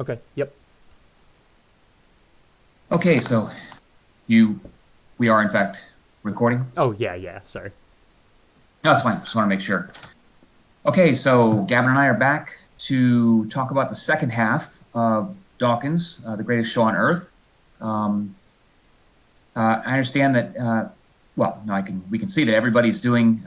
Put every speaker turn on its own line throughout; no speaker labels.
Okay. Yep.
Okay, so you, we are in fact recording.
Oh yeah, yeah. Sorry.
No, that's fine. Just want to make sure. Okay, so Gavin and I are back to talk about the second half of Dawkins, the greatest show on earth. Um, I understand that. Well, no, we can see that everybody's doing.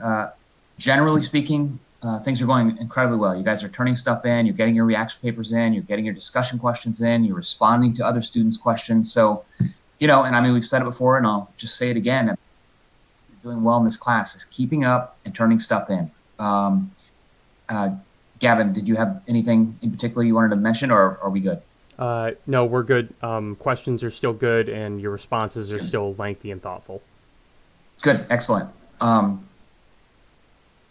Generally speaking, things are going incredibly well. You guys are turning stuff in. You're getting your reaction papers in. You're getting your discussion questions in. You're responding to other students' questions. So, and I mean, we've said it before, and I'll just say it again. You're doing well in this class is keeping up and turning stuff in. Um, uh, Gavin, did you have anything in particular you wanted to mention, or are we good?
No, we're good. Questions are still good, and your responses are
Good.
still lengthy and thoughtful.
Good. Excellent.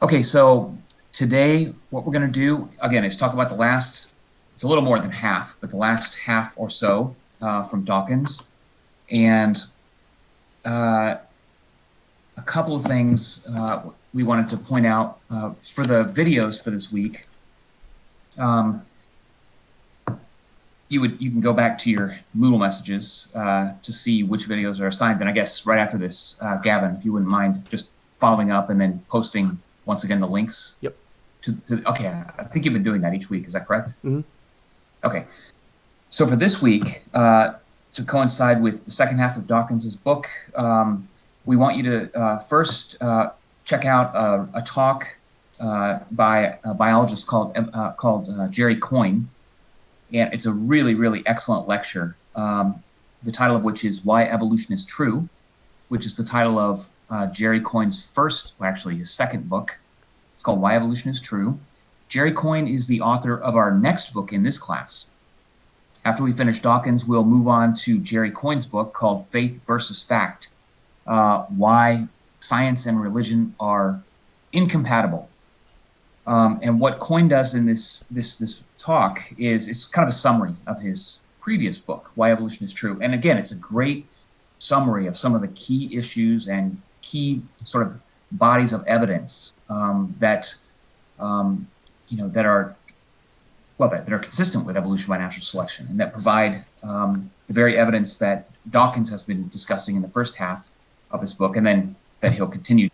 Okay, so today what we're going to do again is talk about the last. It's a little more than half, but the last half or so from Dawkins, and a couple of things we wanted to point out for the videos for this week. Um, you can go back to your Moodle messages to see which videos are assigned. And I guess right after this, Gavin, if you wouldn't mind just following up and then posting once again the links
Yep.
okay, I think you've been doing that each week. Is that correct?
Mm-hmm.
Okay. So for this week, to coincide with the second half of Dawkins's book, we want you to first check out a talk by a biologist called Jerry Coyne, and it's a really, really excellent lecture. The title of which is "Why Evolution is True," which is the title of Jerry Coyne's first, well, actually his second book. It's called "Why Evolution is True." Jerry Coyne is the author of our next book in this class. After we finish Dawkins, we'll move on to Jerry Coyne's book called "Faith versus Fact," why science and religion are incompatible. And what Coyne does in this talk is it's kind of a summary of his previous book, Why Evolution is True. And again, it's a great summary of some of the key issues and key sort of bodies of evidence that that are that are consistent with evolution by natural selection, and that provide the very evidence that Dawkins has been discussing in the first half of his book, and then that he'll continue.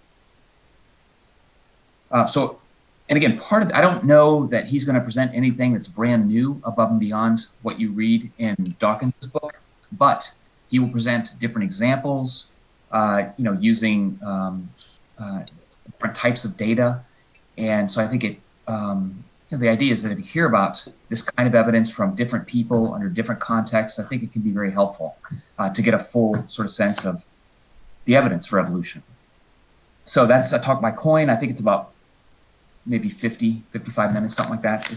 And again, I don't know that he's going to present anything that's brand new above and beyond what you read in Dawkins' book, but he will present different examples, using different types of data. And so I think the idea is that if you hear about this kind of evidence from different people under different contexts, I think it can be very helpful to get a full sort of sense of the evidence for evolution. So that's a talk by Coyne. I think it's about maybe 55 minutes, something like that.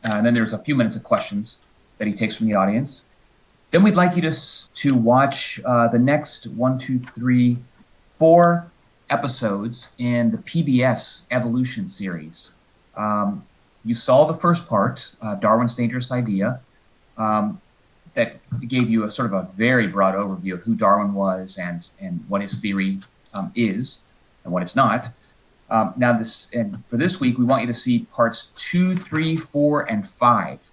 And then there's a few minutes of questions that he takes from the audience. Then we'd like you to watch the next 4 episodes in the PBS Evolution series. You saw the first part, Darwin's Dangerous Idea, that gave you a sort of a very broad overview of who Darwin was and what his theory is and what it's not. For this week, we want you to see parts 2, 3, 4, and 5.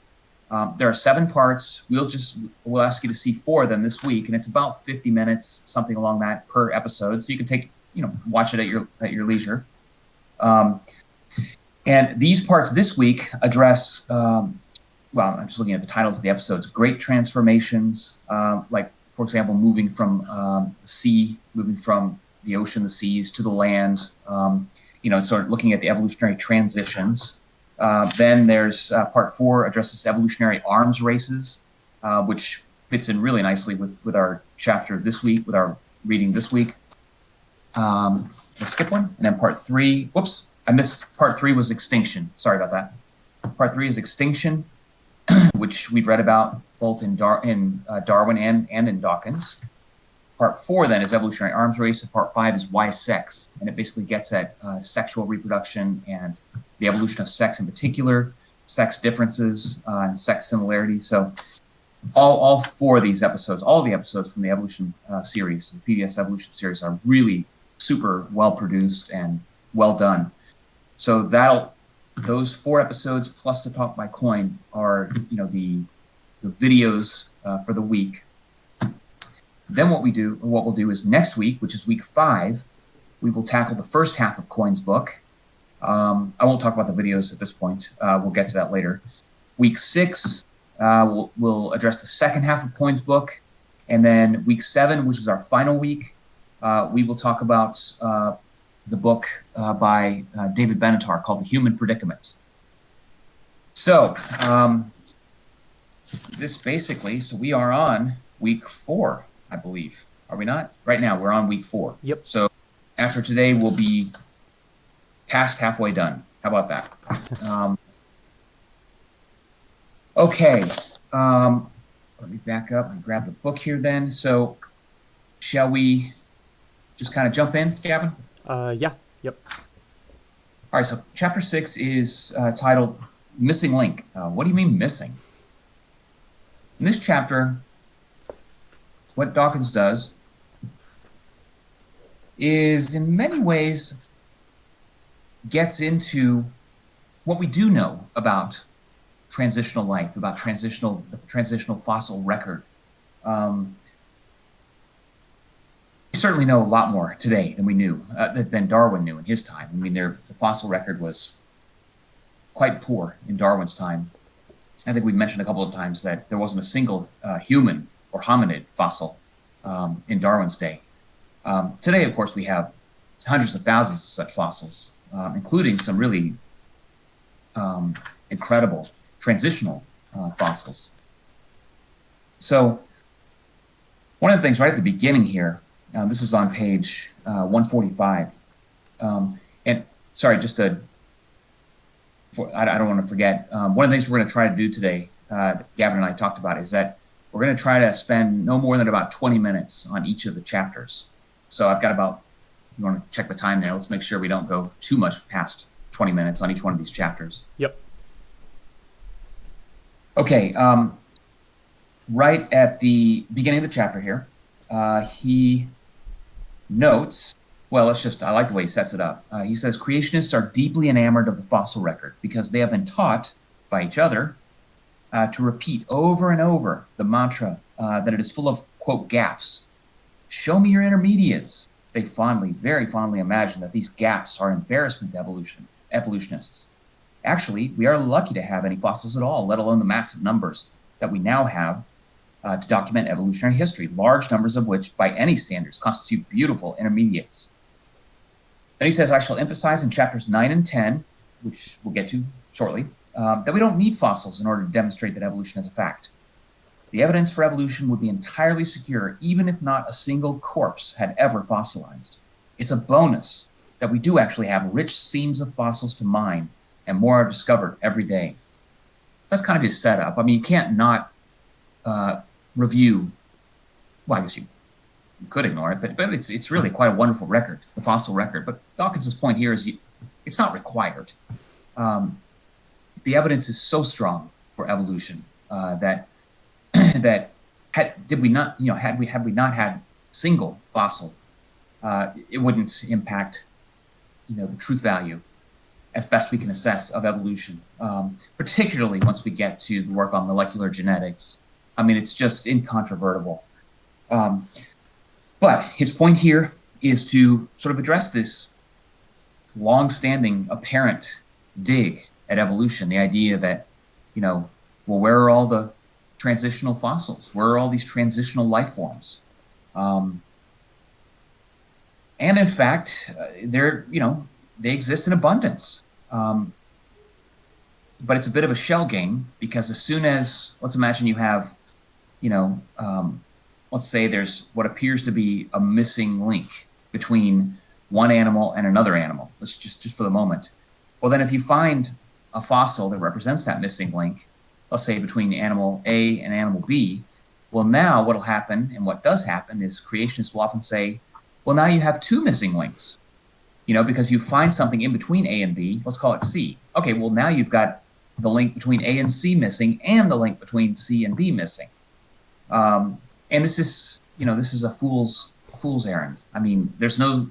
There are 7 parts. We'll ask you to see 4 of them this week, and it's about 50 minutes, something along that per episode. So you can watch it at your leisure. And these parts this week address, I'm just looking at the titles of the episodes, great transformations, like, for example, moving from the ocean, the seas, to the land, sort of looking at the evolutionary transitions. Then there's part 4 addresses evolutionary arms races, which fits in really nicely with our chapter this week, with our reading this week. We'll skip one. And then part 3, whoops, I missed part 3 was extinction. Sorry about that. Part 3 is extinction, which we've read about both in Darwin and in Dawkins. Part 4 then is evolutionary arms race, and part 5 is why sex, and it basically gets at sexual reproduction and the evolution of sex in particular, sex differences and sex similarities. So all 4 of these episodes, all of the episodes from the evolution series, the PBS evolution series, are really super well produced and well done. So those 4 episodes plus the talk by Coyne are the the videos for the week. Then what we'll do is next week, which is week 5, we will tackle the first half of Coyne's book. I won't talk about the videos at this point. We'll get to that later. Week 6, we'll address the second half of Coyne's book. And then week 7, which is our final week, we will talk about the book by David Benatar called The Human Predicament. So so we are on week 4, I believe. Are we not? Right now, we're on week 4.
Yep.
So after today, we'll be past halfway done. How about that? Okay. Let me back up and grab the book here then. So shall we just kind of jump in, Gavin?
Yeah. Yep.
All right. So chapter 6 is titled Missing Link. What do you mean missing? In this chapter, what Dawkins does is in many ways gets into what we do know about transitional life, about the transitional fossil record. We certainly know a lot more today than we knew, than Darwin knew in his time. I mean, the fossil record was quite poor in Darwin's time. I think we've mentioned a couple of times that there wasn't a single human or hominid fossil in Darwin's day. Today, of course, we have hundreds of thousands of such fossils, including some really incredible transitional fossils. So one of the things right at the beginning here, this is on page 145, and sorry, I don't want to forget, one of the things we're going to try to do today, Gavin and I talked about, is that we're going to try to spend no more than about 20 minutes on each of the chapters. So I've got about, you want to check the time there, let's make sure we don't go too much past 20 minutes on each one of these chapters.
Yep.
Okay, right at the beginning of the chapter here, he notes, I like the way he sets it up. He says, creationists are deeply enamored of the fossil record because they have been taught by each other to repeat over and over the mantra that it is full of, quote, gaps. Show me your intermediates. They very fondly imagine that these gaps are embarrassment to evolutionists. Actually, we are lucky to have any fossils at all, let alone the massive numbers that we now have to document evolutionary history, large numbers of which, by any standards, constitute beautiful intermediates. Then he says, I shall emphasize in chapters 9 and 10, which we'll get to shortly, that we don't need fossils in order to demonstrate that evolution is a fact. The evidence for evolution would be entirely secure, even if not a single corpse had ever fossilized. It's a bonus that we do actually have rich seams of fossils to mine, and more are discovered every day. That's kind of his setup. I mean, you can't not review, well, I guess you could ignore it, but it's really quite a wonderful record, the fossil record. But Dawkins's point here is it's not required. The evidence is so strong for evolution that had we not had a single fossil, it wouldn't impact the truth value as best we can assess of evolution, particularly once we get to the work on molecular genetics. I mean, it's just incontrovertible. But his point here is to sort of address this long-standing apparent dig at evolution, the idea that, where are all the transitional fossils? Where are all these transitional life forms? And in fact, they exist in abundance. But it's a bit of a shell game because as soon as, let's imagine you have, let's say there's what appears to be a missing link between one animal and another animal. Let's just for the moment. Well, then if you find a fossil that represents that missing link, let's say between animal A and animal B, well, now what'll happen, and what does happen, is creationists will often say, well, now you have two missing links, because you find something in between A and B, let's call it C. Okay, well, now you've got the link between A and C missing and the link between C and B missing. And this is a fool's errand. I mean, there's no,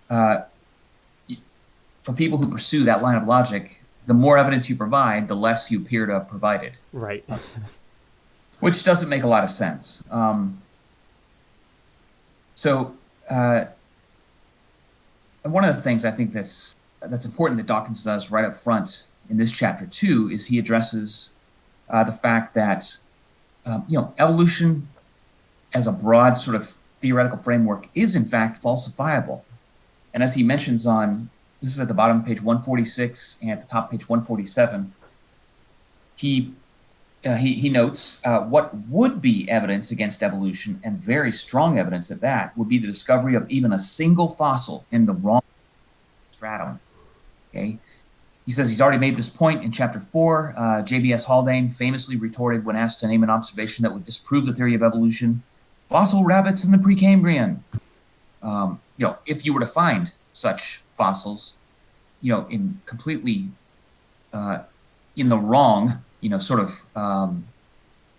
for people who pursue that line of logic, the more evidence you provide, the less you appear to have provided.
Right.
which doesn't make a lot of sense. So one of the things I think that's important that Dawkins does right up front in this chapter too is he addresses the fact that evolution as a broad sort of theoretical framework is in fact falsifiable. And as he mentions this is at the bottom of page 146 and at the top page 147, he notes what would be evidence against evolution, and very strong evidence at that, would be the discovery of even a single fossil in the wrong stratum. Okay, he says he's already made this point in chapter 4. J.B.S. Haldane famously retorted when asked to name an observation that would disprove the theory of evolution: fossil rabbits in the Precambrian. If you were to find such fossils, in completely in the wrong,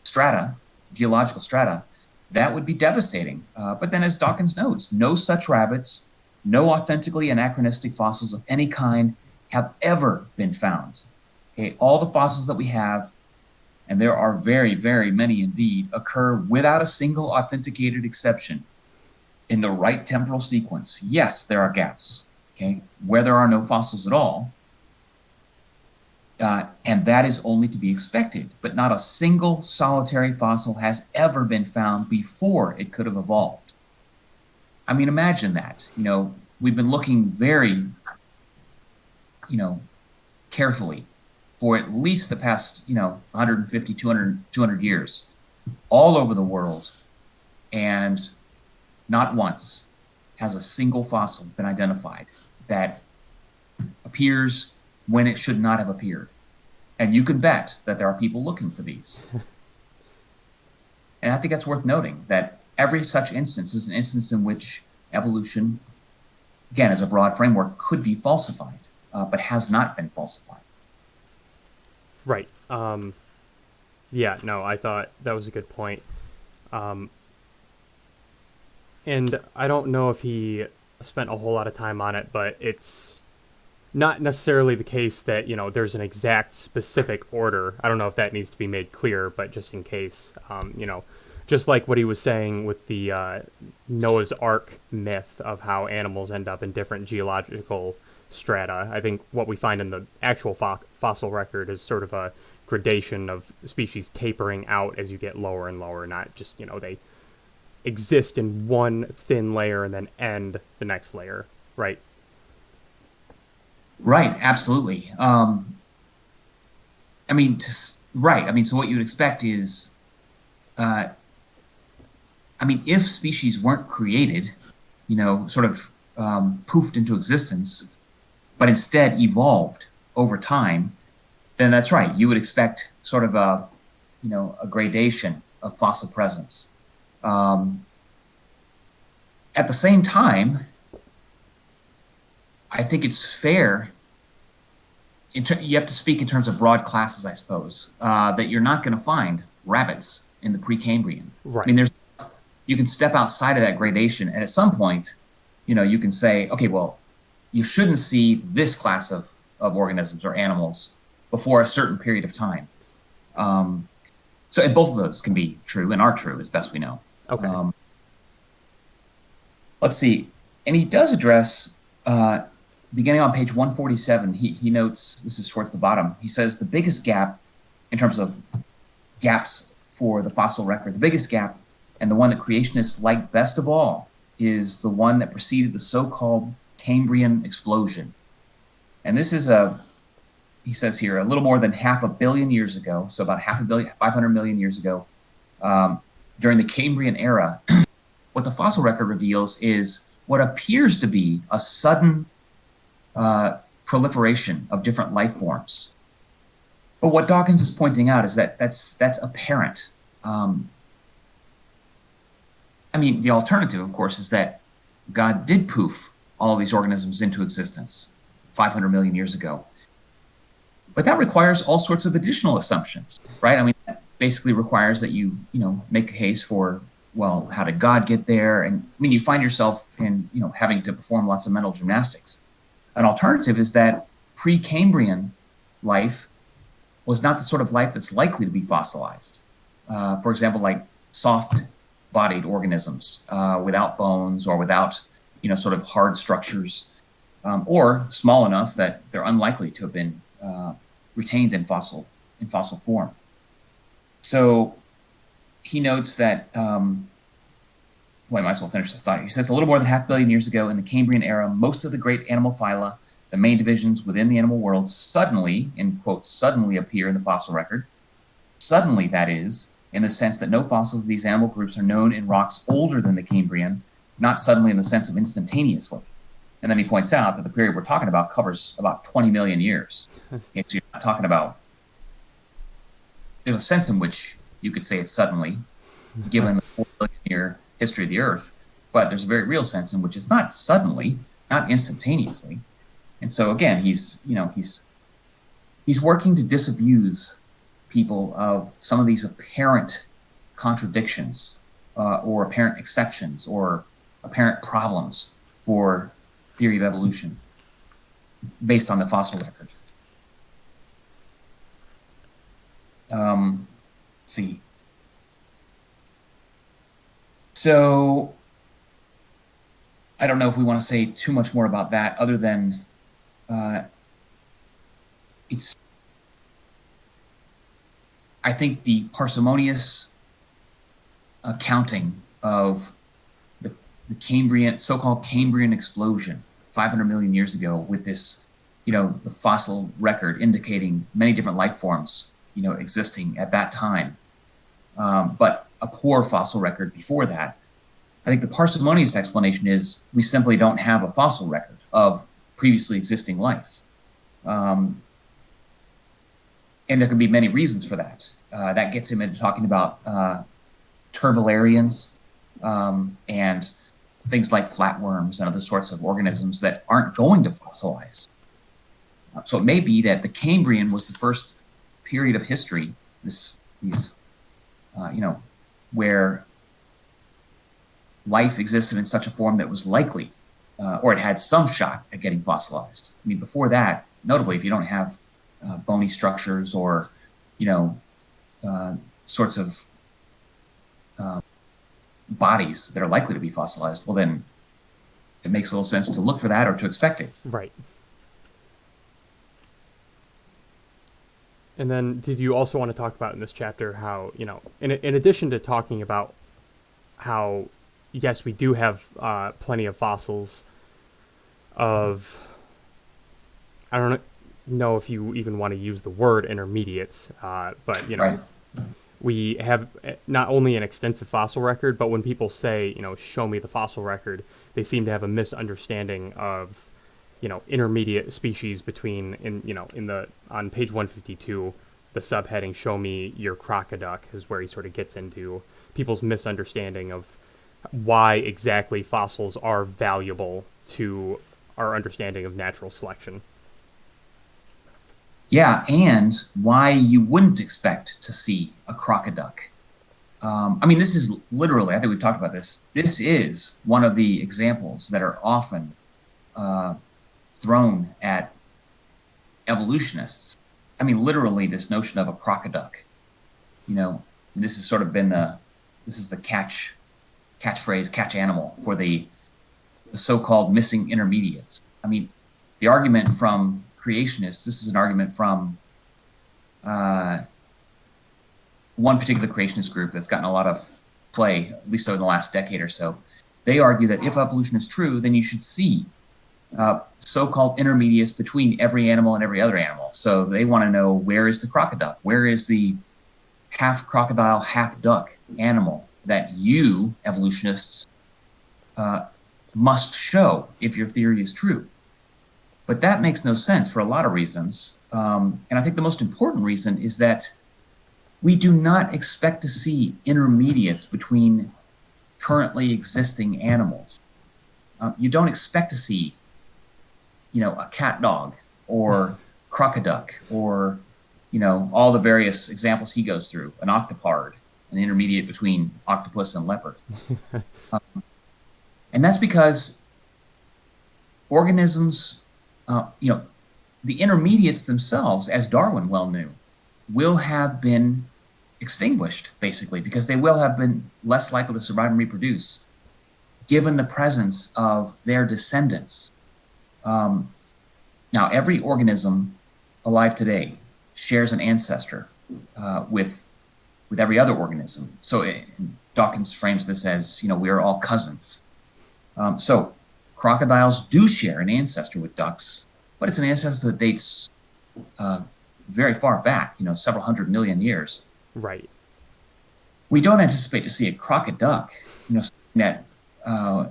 strata, geological strata, that would be devastating. But then, as Dawkins notes, no such rabbits, no authentically anachronistic fossils of any kind have ever been found. Okay, all the fossils that we have, and there are very, very many indeed, occur without a single authenticated exception in the right temporal sequence. Yes, there are gaps, okay, where there are no fossils at all, and that is only to be expected. But not a single solitary fossil has ever been found before it could have evolved. I mean, imagine that. We've been looking very, carefully for at least the past, 150, 200 years, all over the world, and not once has a single fossil been identified that appears when it should not have appeared. And you can bet that there are people looking for these. And I think that's worth noting, that every such instance is an instance in which evolution, again, as a broad framework, could be falsified, but has not been falsified.
Right. Yeah, no, I thought that was a good point. And I don't know if he spent a whole lot of time on it, but it's not necessarily the case that, there's an exact specific order. I don't know if that needs to be made clear, but just in case, just like what he was saying with the Noah's Ark myth of how animals end up in different geological strata. I think what we find in the actual fossil record is sort of a gradation of species tapering out as you get lower and lower, not just, they exist in one thin layer and then end the next layer, right?
Right, absolutely. Right. So what you'd expect is, if species weren't created, poofed into existence, but instead evolved over time, then that's right. You would expect sort of a gradation of fossil presence. At the same time, I think it's fair. You have to speak in terms of broad classes, I suppose, that you're not going to find rabbits in the Precambrian.
Right.
You can step outside of that gradation, and at some point, you can say, okay, well, you shouldn't see this class of organisms or animals before a certain period of time. So both of those can be true and are true as best we know.
Okay.
Let's see. And he does address, beginning on page 147, he notes, this is towards the bottom, he says the biggest gap in terms of gaps for the fossil record, the biggest gap, and the one that creationists like best of all, is the one that preceded the so-called Cambrian explosion. And this is he says here, a little more than 500 million years ago, so about 500 million years ago, during the Cambrian era. What the fossil record reveals is what appears to be a sudden proliferation of different life forms. But what Dawkins is pointing out is that that's apparent. The alternative, of course, is that God did poof all of these organisms into existence 500 million years ago. But that requires all sorts of additional assumptions, right? That basically requires that you make a case for, well, how did God get there? And you find yourself in, having to perform lots of mental gymnastics. An alternative is that Precambrian life was not the sort of life that's likely to be fossilized. For example, like soft-bodied organisms without bones or without, sort of hard structures, or small enough that they're unlikely to have been retained in fossil form. So he notes that. Well, I might as well finish this thought. He says a little more than 500 million years ago in the Cambrian era, most of the great animal phyla, the main divisions within the animal world, suddenly, in quotes, suddenly appear in the fossil record. Suddenly, that is, in the sense that no fossils of these animal groups are known in rocks older than the Cambrian, not suddenly in the sense of instantaneously. And then he points out that the period we're talking about covers about 20 million years. So you're not talking about, there's a sense in which you could say it's suddenly, given the 4 billion year history of the Earth, but there's a very real sense in which it's not suddenly, not instantaneously. And so again, he's working to disabuse people of some of these apparent contradictions or apparent exceptions or apparent problems for theory of evolution based on the fossil record. Let's see. So I don't know if we want to say too much more about that other than I think the parsimonious accounting of the Cambrian, so-called Cambrian explosion 500 million years ago with this, the fossil record indicating many different life forms, existing at that time, but a poor fossil record before that. I think the parsimonious explanation is we simply don't have a fossil record of previously existing life. And there can be many reasons for that. That gets him into talking about turbularians and things like flatworms and other sorts of organisms that aren't going to fossilize. So it may be that the Cambrian was the first period of history, where life existed in such a form that was likely, or it had some shot at getting fossilized. I mean, before that, notably, if you don't have bony structures or, sorts of bodies that are likely to be fossilized, well, then it makes a little sense to look for that or to expect it.
Right. And then did you also want to talk about in this chapter how, in addition to talking about how, yes, we do have plenty of fossils of, I don't know if you even want to use the word intermediates, but,
Right.
We have not only an extensive fossil record, but when people say, show me the fossil record, they seem to have a misunderstanding of, intermediate species between, on page 152, the subheading, show me your crocoduck, is where he sort of gets into people's misunderstanding of why exactly fossils are valuable to our understanding of natural selection.
Yeah, and why you wouldn't expect to see a crocoduck. This is literally, I think we've talked about this, this is one of the examples that are often thrown at evolutionists. Literally this notion of a crocoduck. This has sort of been the catchphrase, catch animal for the so-called missing intermediates. The argument from creationists, this is an argument from one particular creationist group that's gotten a lot of play, at least over the last decade or so. They argue that if evolution is true, then you should see so-called intermediates between every animal and every other animal. So they want to know, where is the crocoduck? Where is the half crocodile, half duck animal that you, evolutionists, must show if your theory is true? But that makes no sense for a lot of reasons. And I think the most important reason is that we do not expect to see intermediates between currently existing animals. You don't expect to see, a cat dog or crocoduck or, all the various examples he goes through, an octopard, an intermediate between octopus and leopard. And that's because organisms, the intermediates themselves, as Darwin well knew, will have been extinguished, basically, because they will have been less likely to survive and reproduce, given the presence of their descendants. Now, every organism alive today shares an ancestor with every other organism. So Dawkins frames this as, we are all cousins. So crocodiles do share an ancestor with ducks, but it's an ancestor that dates very far back, several hundred million years.
Right.
We don't anticipate to see a crocoduck, something that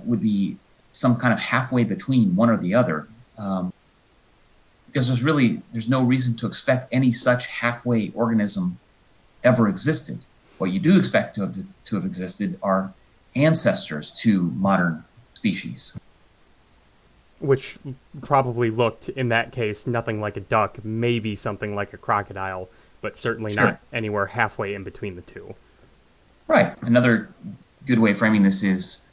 would be some kind of halfway between one or the other, because there's no reason to expect any such halfway organism ever existed. What you do expect to have existed are ancestors to modern species.
Which probably looked, in that case, nothing like a duck, maybe something like a crocodile, but certainly
Sure.
not anywhere halfway in between the two.
Right. Another good way of framing this is,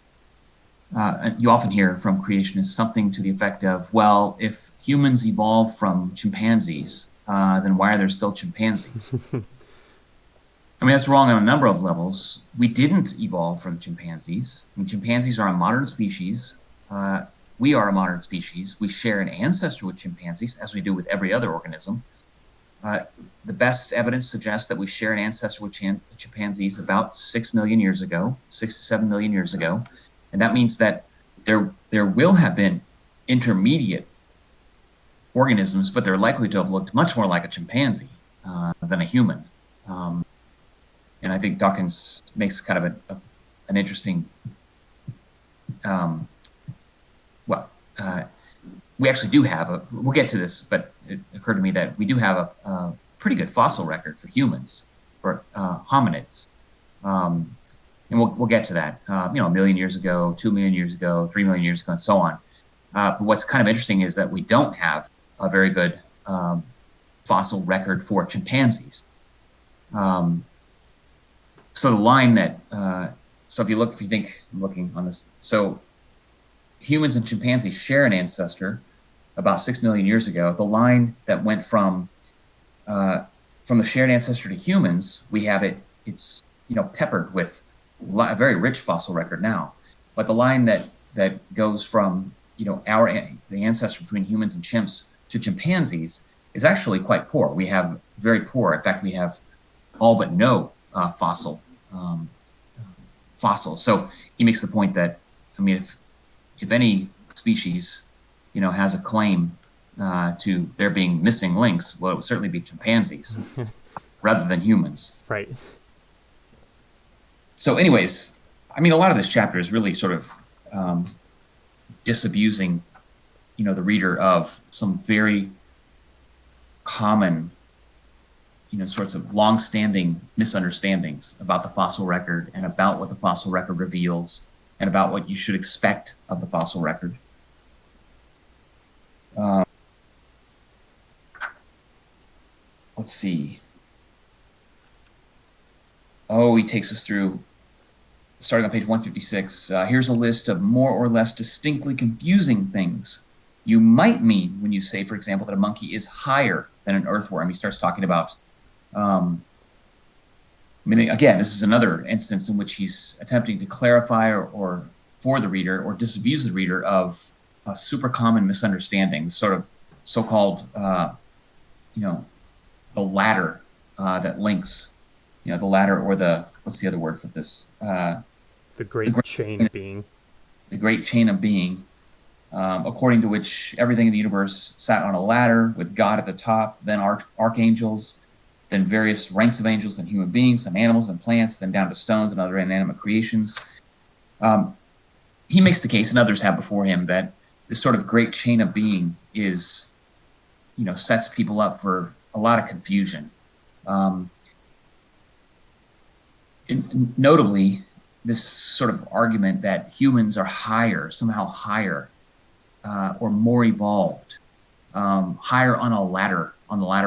you often hear from creationists something to the effect of, well, if humans evolved from chimpanzees, then why are there still chimpanzees? I mean, that's wrong on a number of levels. We didn't evolve from chimpanzees. I mean, chimpanzees are a modern species. We are a modern species. We share an ancestor with chimpanzees, as we do with every other organism. The best evidence suggests that we share an ancestor with chimpanzees about 6 million years ago, 6 to 7 million years ago. And that means that there will have been intermediate organisms, but they're likely to have looked much more like a chimpanzee than a human. And I think Dawkins makes kind of an interesting, we actually do have we'll get to this, but it occurred to me that we do have a pretty good fossil record for humans, for hominids. And we'll get to that, a million years ago, 2 million years ago, 3 million years ago, and so on. But what's kind of interesting is that we don't have a very good fossil record for chimpanzees. So the line that, if you think, I'm looking on this, so humans and chimpanzees share an ancestor about 6 million years ago. The line that went from the shared ancestor to humans, we have it's peppered with a very rich fossil record now. But the line that goes from the ancestor between humans and chimps to chimpanzees is actually quite poor. We have very poor. In fact, we have all but no fossils. So he makes the point that, if any species, has a claim to there being missing links, well, it would certainly be chimpanzees rather than humans.
Right.
So anyways, a lot of this chapter is really sort of disabusing, the reader of some very common, sorts of long-standing misunderstandings about the fossil record and about what the fossil record reveals and about what you should expect of the fossil record. Let's see. Oh, he takes us through, starting on page 156. Here's a list of more or less distinctly confusing things you might mean when you say, for example, that a monkey is higher than an earthworm. He starts talking about, again, this is another instance in which he's attempting to clarify or for the reader or disabuse the reader of a super common misunderstanding, sort of so-called, the ladder that links, the ladder or what's the other word for this?
The great chain of being.
The great chain of being, according to which everything in the universe sat on a ladder with God at the top, then archangels, then various ranks of angels and human beings, then animals and plants, then down to stones and other inanimate creations. He makes the case, and others have before him, that this sort of great chain of being is, sets people up for a lot of confusion. Notably, this sort of argument that humans are somehow higher, or more evolved, higher on the ladder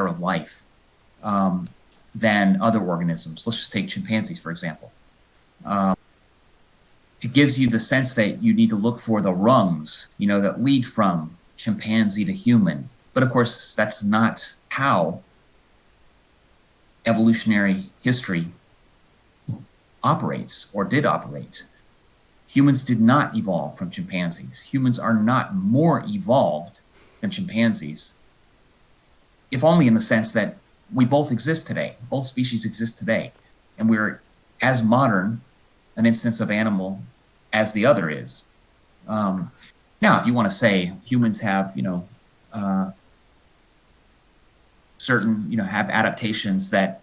of life, than other organisms. Let's just take chimpanzees, for example. It gives you the sense that you need to look for the rungs, that lead from chimpanzee to human. But of course, that's not how evolutionary history operates or did operate. Humans did not evolve from chimpanzees. Humans are not more evolved than chimpanzees, if only in the sense that we both exist today. Both species exist today, and we're as modern an instance of animal as the other is. Now, if you want to say humans have, certain, have adaptations that,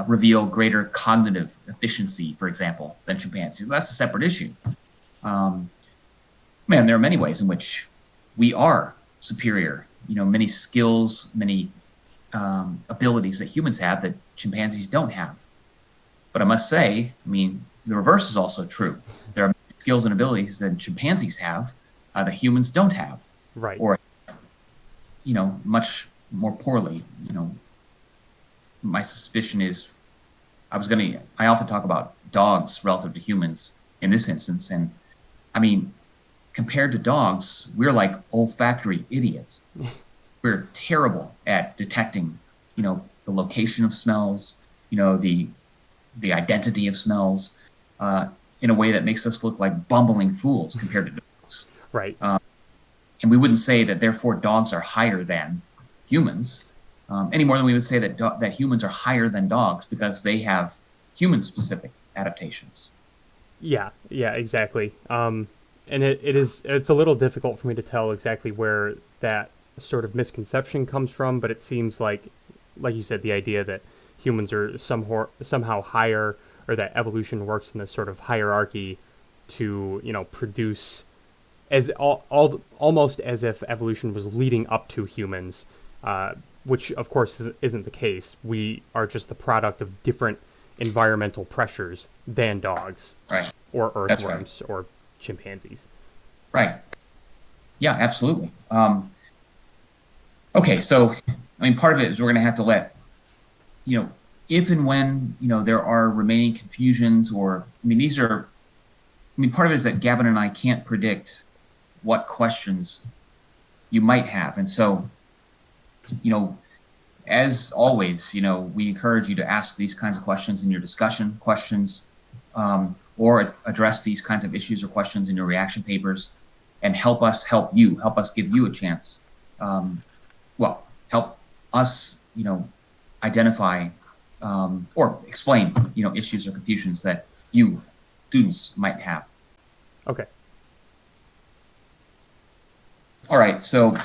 reveal greater cognitive efficiency, for example, than chimpanzees, that's a separate issue. There are many ways in which we are superior. Many skills, many abilities that humans have that chimpanzees don't have. But I must say, the reverse is also true. There are skills and abilities that chimpanzees have that humans don't have,
Right.
or much more poorly. My suspicion is, I often talk about dogs relative to humans in this instance, and compared to dogs, we're like olfactory idiots. We're terrible at detecting, the location of smells, the identity of smells, in a way that makes us look like bumbling fools compared to dogs.
Right.
And we wouldn't say that therefore dogs are higher than humans, any more than we would say that humans are higher than dogs because they have human-specific adaptations.
Yeah, exactly. And it's a little difficult for me to tell exactly where that sort of misconception comes from, but it seems like you said, the idea that humans are somehow higher, or that evolution works in this sort of hierarchy to, produce almost as if evolution was leading up to humans, which of course isn't the case. We are just the product of different environmental pressures than dogs,
right,
or earthworms, right, or chimpanzees.
Right. Yeah, absolutely. Okay, so part of it is we're going to have to let, if and when there are remaining confusions, or these are, part of it is that Gavin and I can't predict what questions you might have, and so as always, we encourage you to ask these kinds of questions in your discussion questions, or address these kinds of issues or questions in your reaction papers, and help us give you a chance. Help us, identify or explain, issues or confusions that you students might have.
Okay.
All right. So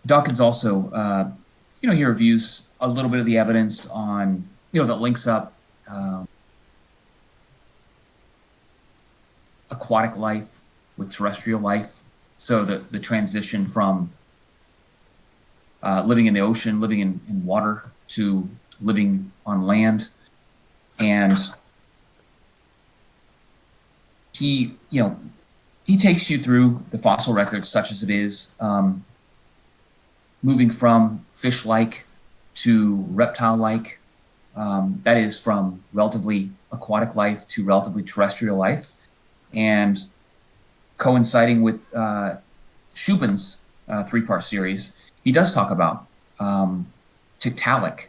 Dawkins also, he reviews a little bit of the evidence on, that links up aquatic life with terrestrial life. So the transition from living in the ocean, living in water, to living on land. And he takes you through the fossil record such as it is, moving from fish-like to reptile-like, that is from relatively aquatic life to relatively terrestrial life, and coinciding with Shubin's three-part series, he does talk about Tiktaalik.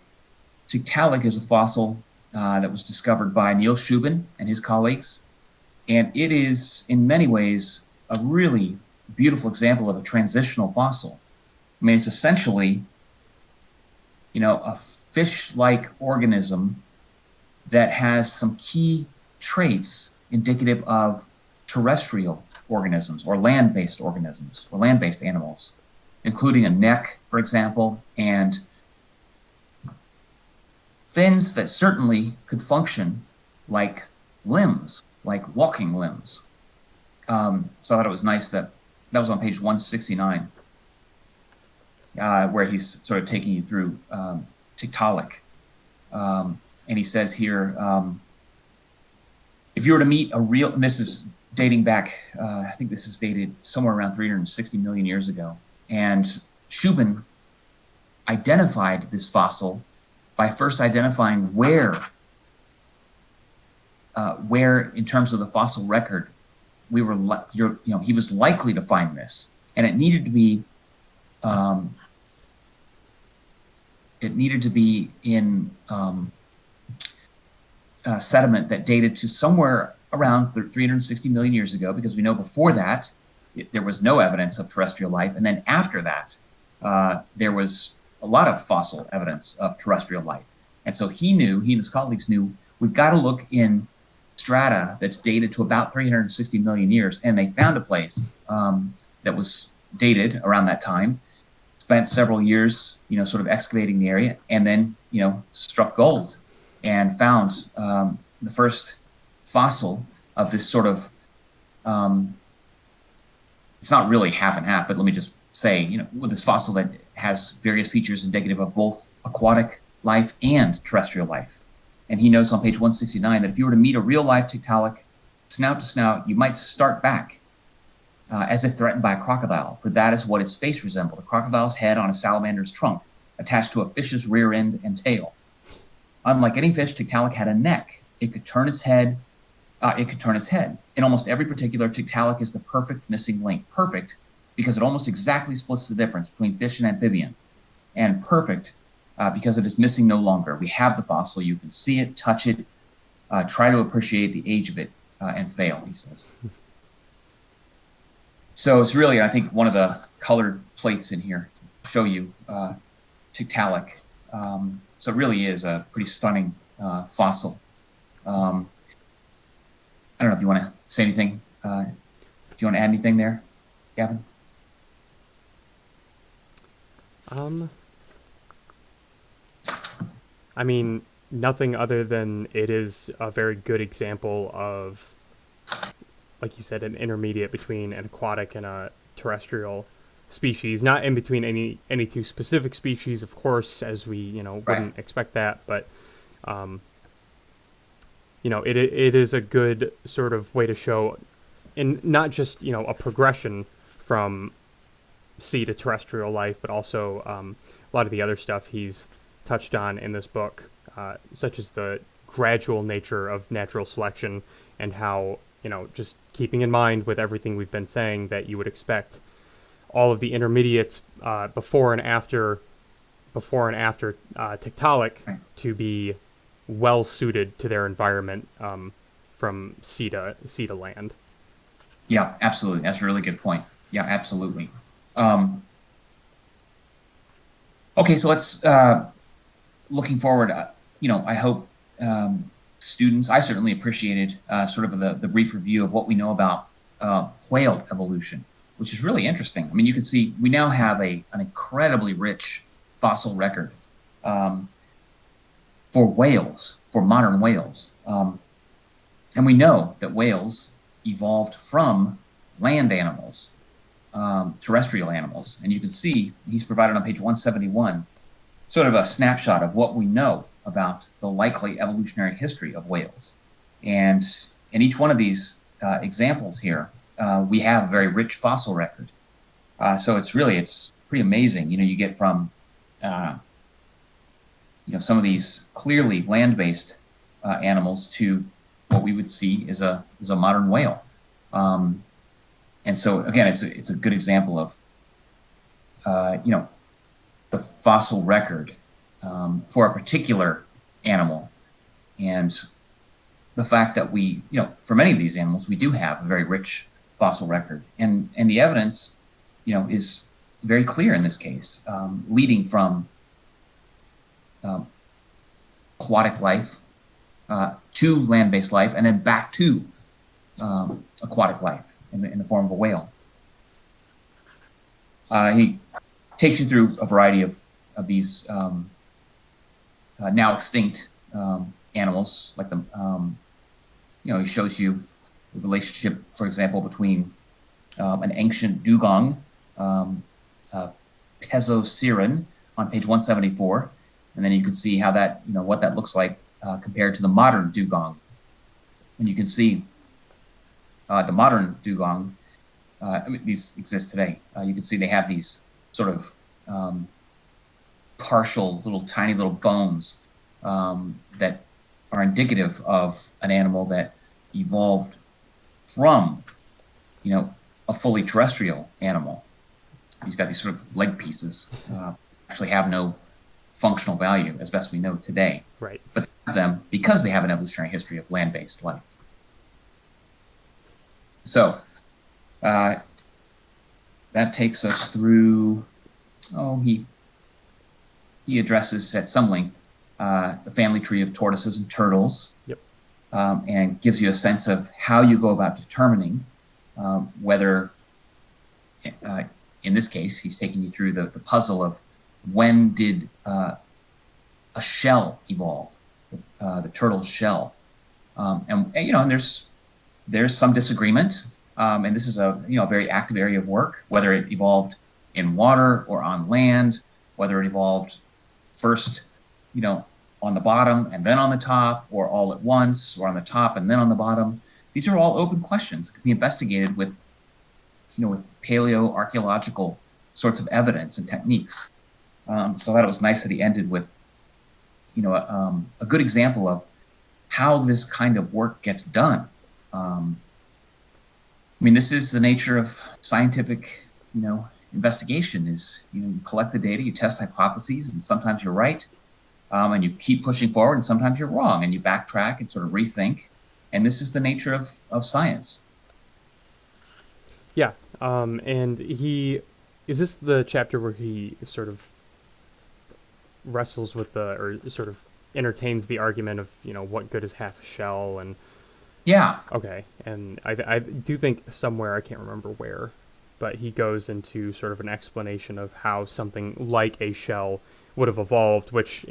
Tiktaalik is a fossil that was discovered by Niels Shubin and his colleagues, and it is in many ways a really beautiful example of a transitional fossil. It's essentially, a fish-like organism that has some key traits indicative of terrestrial organisms, or land-based organisms, or land-based animals, including a neck, for example, and fins that certainly could function like limbs, like walking limbs. So I thought it was nice that was on page 169. Where he's sort of taking you through Tiktaalik. And he says here, if you were to meet a real, and this is dating back, I think this is dated somewhere around 360 million years ago, and Shubin identified this fossil by first identifying where in terms of the fossil record, he was likely to find this, and it needed to be it needed to be in sediment that dated to somewhere around 360 million years ago, because we know before that there was no evidence of terrestrial life, and then after that there was a lot of fossil evidence of terrestrial life. And so he and his colleagues knew, we've got to look in strata that's dated to about 360 million years, and they found a place that was dated around that time, spent several years, sort of excavating the area, and then, struck gold and found the first fossil of this sort of, it's not really half and half, but let me just say, with this fossil that has various features indicative of both aquatic life and terrestrial life. And he notes on page 169 that if you were to meet a real life Tiktaalik snout to snout, you might start back as if threatened by a crocodile, for that is what its face resembled, a crocodile's head on a salamander's trunk, attached to a fish's rear end and tail. Unlike any fish, Tiktaalik had a neck. It could turn its head. In almost every particular, Tiktaalik is the perfect missing link. Perfect because it almost exactly splits the difference between fish and amphibian. And perfect because it is missing no longer. We have the fossil. You can see it, touch it, try to appreciate the age of it, and fail, he says. So it's really, I think, one of the colored plates in here show you Tiktaalik. So it really is a pretty stunning fossil. I don't know if you want to say anything. If you want to add anything there, Gavin?
I mean, nothing other than it is a very good example of, like you said, an intermediate between an aquatic and a terrestrial species. Not in between any two specific species, of course, as we wouldn't expect that, but it is a good sort of way to show, in not just a progression from sea to terrestrial life, but also a lot of the other stuff he's touched on in this book, such as the gradual nature of natural selection, and how, just keeping in mind with everything we've been saying, that you would expect all of the intermediates before and after Tiktaalik to be well suited to their environment from sea to land.
Yeah, absolutely. That's a really good point. Yeah, absolutely. Okay, so let's looking forward. I hope students. I certainly appreciated sort of the brief review of what we know about whale evolution, which is really interesting. I mean, you can see we now have an incredibly rich fossil record for whales, for modern whales. And we know that whales evolved from land animals, terrestrial animals. And you can see he's provided on page 171 sort of a snapshot of what we know about the likely evolutionary history of whales. And in each one of these examples here, we have a very rich fossil record. So it's pretty amazing. You get from some of these clearly land-based animals to what we would see is a modern whale. And so again, it's a good example of the fossil record for a particular animal, and the fact that we, for many of these animals, we do have a very rich fossil record, and the evidence, is very clear in this case, leading from aquatic life to land-based life, and then back to aquatic life in the form of a whale. He takes you through a variety of these now extinct animals, like he shows you the relationship, for example, between an ancient dugong, Pesosiren, on page 174, and then you can see how that, what that looks like compared to the modern dugong. And you can see the modern dugong, these exist today. You can see they have these sort of partial tiny little bones that are indicative of an animal that evolved from, a fully terrestrial animal. He's got these sort of leg pieces, actually have no functional value as best we know today.
Right.
But they have them because they have an evolutionary history of land-based life. So that takes us through, he addresses at some length the family tree of tortoises and turtles.
Yep.
And gives you a sense of how you go about determining whether, in this case, he's taking you through the puzzle of when did a shell evolve, the turtle's shell, and there's some disagreement, and this is a very active area of work, whether it evolved in water or on land, whether it evolved first, on the bottom and then on the top, or all at once, or on the top and then on the bottom. These are all open questions that can be investigated with paleoarchaeological sorts of evidence and techniques. So I thought it was nice that he ended with, a good example of how this kind of work gets done. This is the nature of scientific, investigation. Is you collect the data, you test hypotheses, and sometimes you're right. And you keep pushing forward, and sometimes you're wrong, and you backtrack and sort of rethink. And this is the nature of science.
Yeah. And is this the chapter where he sort of wrestles with or sort of entertains the argument of, what good is half a shell? And
yeah.
Okay. And I do think somewhere, I can't remember where, but he goes into sort of an explanation of how something like a shell would have evolved, which,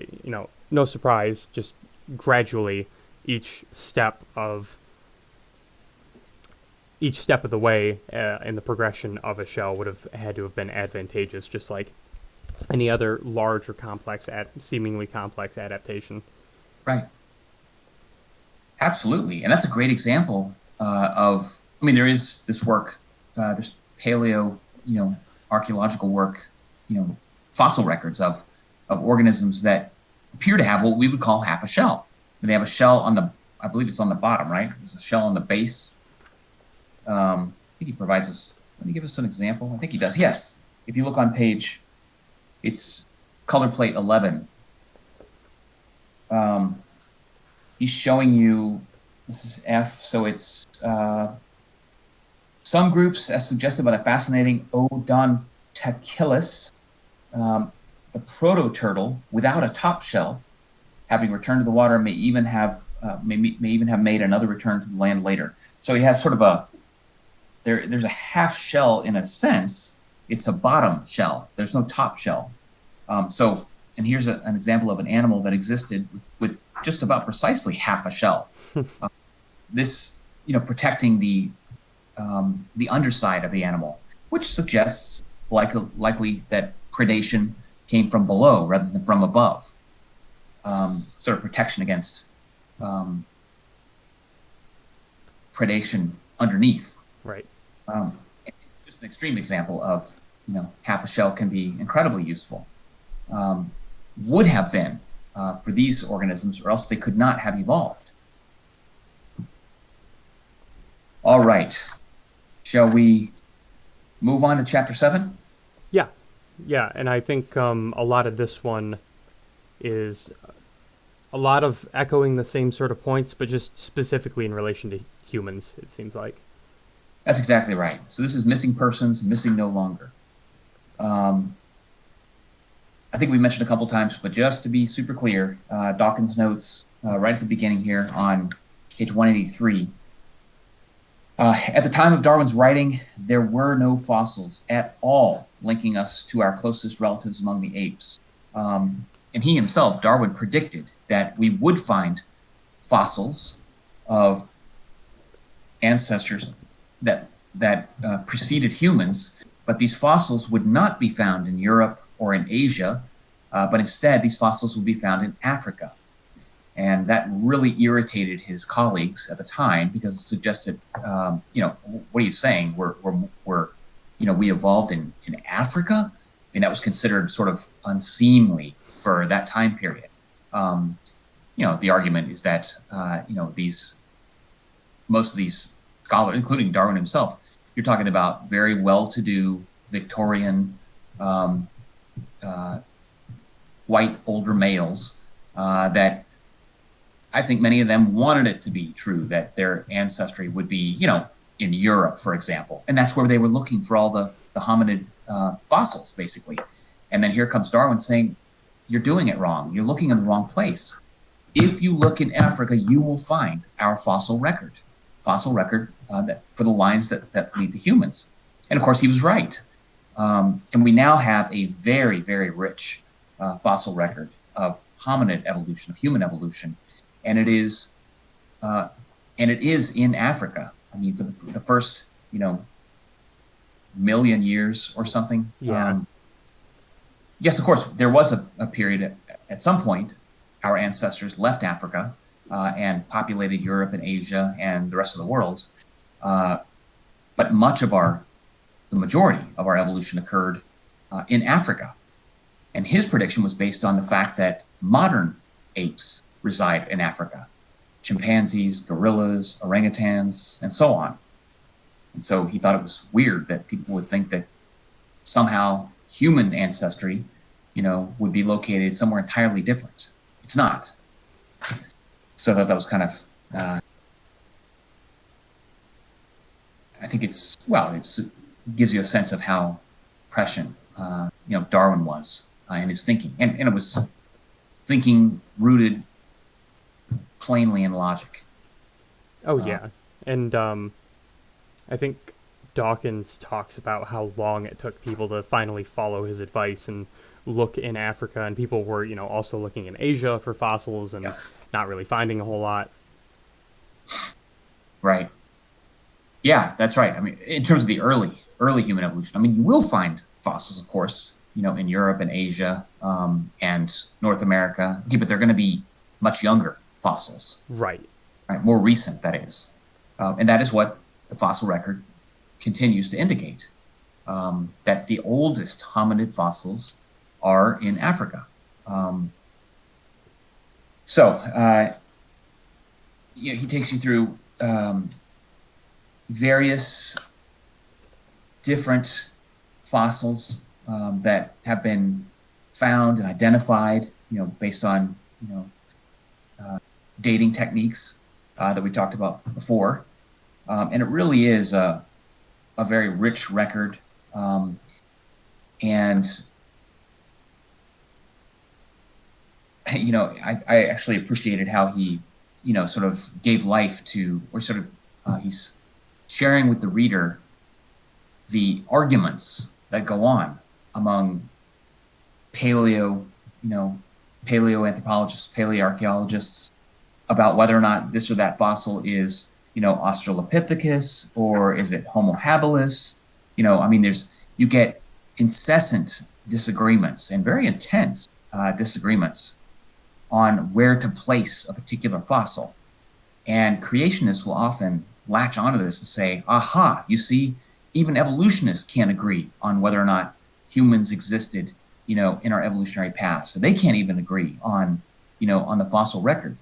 no surprise, just gradually each step of the way in the progression of a shell would have had to have been advantageous, just like any other large or seemingly complex adaptation.
Right. Absolutely. And that's a great example there is this work, this paleo, archaeological work, fossil records of organisms that appear to have what we would call half a shell. And they have a shell I believe it's on the bottom, right? There's a shell on the base. I think he provides us, let me give us an example. I think he does. Yes. If you look on page, it's color plate 11. He's showing you, this is F, so it's some groups as suggested by the fascinating Odontochelys, the proto-turtle without a top shell, having returned to the water, may even have made another return to the land later. So he has sort of there's a half shell in a sense. It's a bottom shell. There's no top shell. And here's an example of an animal that existed with just about precisely half a shell. This, protecting the underside of the animal, which suggests likely that predation came from below rather than from above. Sort of protection against predation underneath.
Right.
It's just an extreme example of, half a shell can be incredibly useful. Would have been for these organisms, or else they could not have evolved. All right. Shall we move on to chapter 7?
Yeah, and I think a lot of this one is a lot of echoing the same sort of points, but just specifically in relation to humans, it seems like.
That's exactly right. So this is missing persons, missing no longer. I think we mentioned a couple times, but just to be super clear, Dawkins notes right at the beginning here on page 183, at the time of Darwin's writing, there were no fossils at all linking us to our closest relatives among the apes. And he himself, Darwin, predicted that we would find fossils of ancestors that preceded humans, but these fossils would not be found in Europe or in Asia, but instead these fossils would be found in Africa. And that really irritated his colleagues at the time because it suggested, what are you saying? We evolved in Africa? I mean, that was considered sort of unseemly for that time period. The argument is that, most of these scholars, including Darwin himself, you're talking about very well-to-do Victorian white older males that I think many of them wanted it to be true that their ancestry would be, in Europe, for example. And that's where they were looking for all the hominid fossils, basically. And then here comes Darwin saying, you're doing it wrong. You're looking in the wrong place. If you look in Africa, you will find our fossil record that, for the lines that lead to humans. And of course, he was right. And we now have a very, very rich fossil record of hominid evolution, of human evolution. And it is in Africa. I mean, for the first, million years or something.
Yeah.
Yes, of course, there was a period at some point, our ancestors left Africa and populated Europe and Asia and the rest of the world. But the majority of our evolution occurred in Africa. And his prediction was based on the fact that modern apes reside in Africa. Chimpanzees, gorillas, orangutans, and so on. And so he thought it was weird that people would think that somehow human ancestry, would be located somewhere entirely different. It's not. So I thought that was kind of, I think it gives you a sense of how prescient, Darwin was in his thinking. And it was thinking rooted plainly in logic.
Oh, yeah. And I think Dawkins talks about how long it took people to finally follow his advice and look in Africa, and people were, also looking in Asia for fossils and not really finding a whole lot.
Right. Yeah, that's right. I mean, in terms of the early human evolution, I mean, you will find fossils, of course, in Europe and Asia and North America, but they're going to be much younger fossils.
Right.
More recent, that is. And that is what the fossil record continues to indicate, that the oldest hominid fossils are in Africa. He takes you through various different fossils that have been found and identified, based on, dating techniques that we talked about before. And it really is a very rich record. And I actually appreciated how he, sort of gave life to, or sort of, he's sharing with the reader the arguments that go on among paleoanthropologists, paleoarchaeologists about whether or not this or that fossil is, Australopithecus or is it Homo habilis? You get incessant disagreements and very intense disagreements on where to place a particular fossil. And creationists will often latch onto this and say, aha, you see, even evolutionists can't agree on whether or not humans existed, in our evolutionary past. So they can't even agree on the fossil record.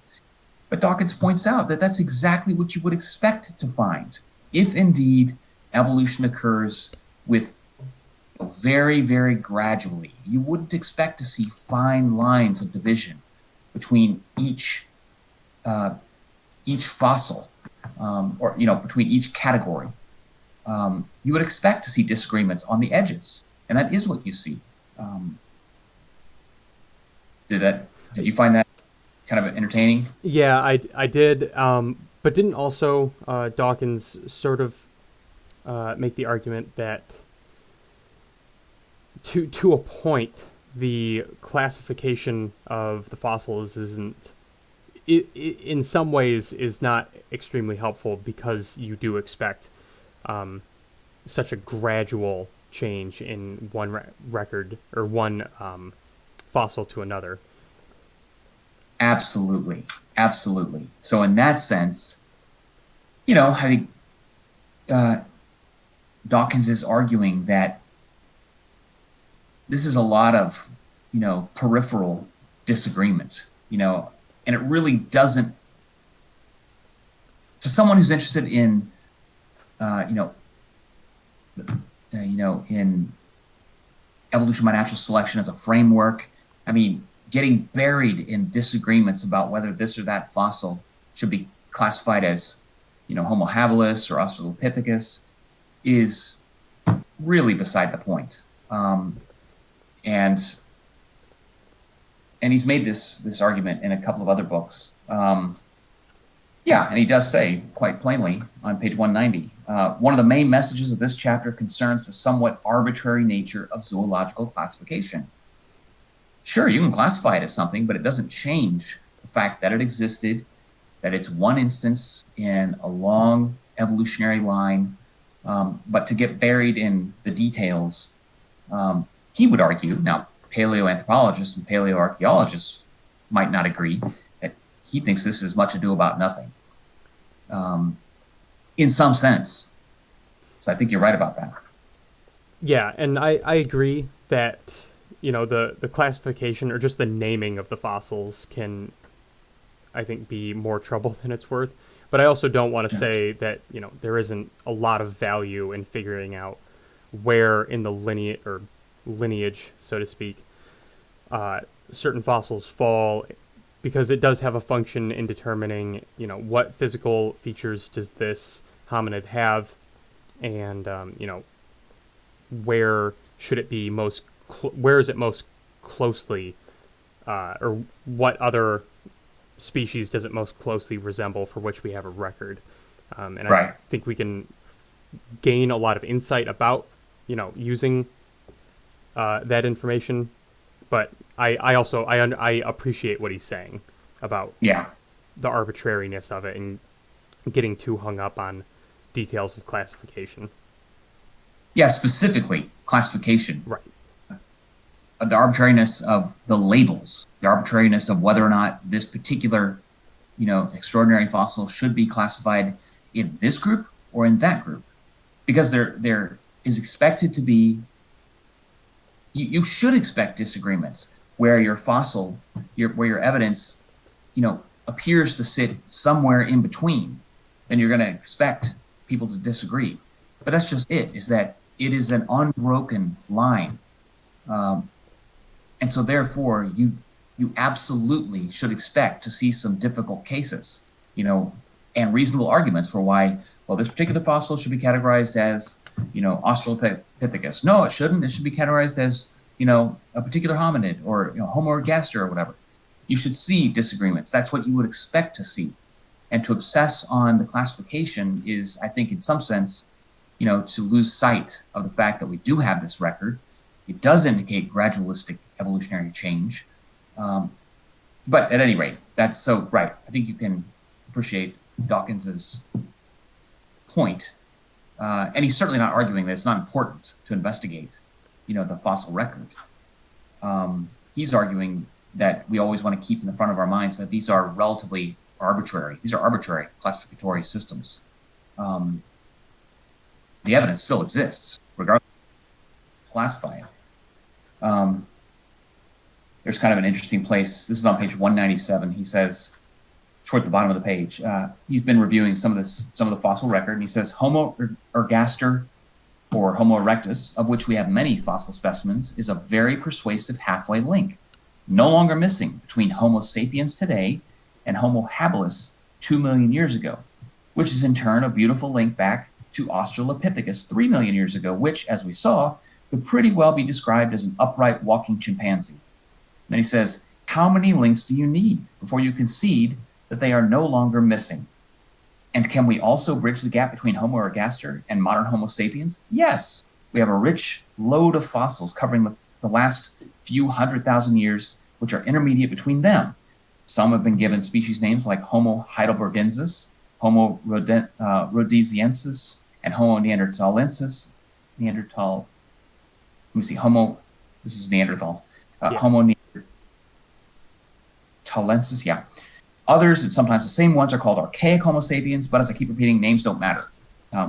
But Dawkins points out that that's exactly what you would expect to find if indeed evolution occurs with very, very gradually. You wouldn't expect to see fine lines of division between each fossil, or between each category. You would expect to see disagreements on the edges, and that is what you see. Did you find that kind of entertaining?
Yeah, I did, but didn't also Dawkins sort of make the argument that to a point, the classification of the fossils in some ways is not extremely helpful, because you do expect such a gradual change in one record or one fossil to another.
Absolutely. So in that sense, I think Dawkins is arguing that this is a lot of, peripheral disagreement, and it really doesn't, to someone who's interested in, in evolution by natural selection as a framework. I mean, getting buried in disagreements about whether this or that fossil should be classified as, Homo habilis or Australopithecus is really beside the point. And he's made this argument in a couple of other books. And he does say quite plainly on page 190, one of the main messages of this chapter concerns the somewhat arbitrary nature of zoological classification. Sure, you can classify it as something, but it doesn't change the fact that it existed, that it's one instance in a long evolutionary line. But to get buried in the details, he would argue, now paleoanthropologists and paleoarchaeologists might not agree, that he thinks this is much ado about nothing, in some sense. So I think you're right about that.
Yeah, and I agree that, the classification or just the naming of the fossils can, I think, be more trouble than it's worth. But I also don't want to say that, there isn't a lot of value in figuring out where in the lineage, so to speak, certain fossils fall, because it does have a function in determining, what physical features does this hominid have, and, where should it be where is it most closely, or what other species does it most closely resemble for which we have a record. And
right.
I think we can gain a lot of insight about, using that information. But I also appreciate what he's saying about the arbitrariness of it and getting too hung up on details of classification.
Yeah, specifically classification.
Right.
The arbitrariness of the labels, the arbitrariness of whether or not this particular, extraordinary fossil should be classified in this group or in that group, because there is expected to be. You should expect disagreements where your fossil, where your evidence, appears to sit somewhere in between. Then you're going to expect people to disagree. But that's just it. Is that it is an unbroken line. And so therefore, you absolutely should expect to see some difficult cases, and reasonable arguments for why, well, this particular fossil should be categorized as, Australopithecus. No, it shouldn't. It should be categorized as, a particular hominid or, Homo ergaster or whatever. You should see disagreements. That's what you would expect to see. And to obsess on the classification is, I think, in some sense, to lose sight of the fact that we do have this record. It does indicate gradualistic evolutionary change. But at any rate, that's so right. I think you can appreciate Dawkins's point. And he's certainly not arguing that it's not important to investigate, the fossil record. He's arguing that we always want to keep in the front of our minds that these are relatively arbitrary. These are arbitrary classificatory systems. The evidence still exists, regardless of classifying. There's kind of an interesting place. This is on page 197. He says, toward the bottom of the page, he's been reviewing some of the fossil record, and he says Homo ergaster or Homo erectus, of which we have many fossil specimens, is a very persuasive halfway link, no longer missing between Homo sapiens today and Homo habilis 2 million years ago, which is in turn a beautiful link back to Australopithecus 3 million years ago, which, as we saw, could pretty well be described as an upright walking chimpanzee. Then he says, how many links do you need before you concede that they are no longer missing? And can we also bridge the gap between Homo ergaster and modern Homo sapiens? Yes. We have a rich load of fossils covering the last few 100,000 years, which are intermediate between them. Some have been given species names like Homo heidelbergensis, Homo rhodesiensis, and Homo neanderthalensis. This is Neanderthals. Homo neanderthalensis, yeah. Others, and sometimes the same ones, are called archaic Homo sapiens, but as I keep repeating, names don't matter.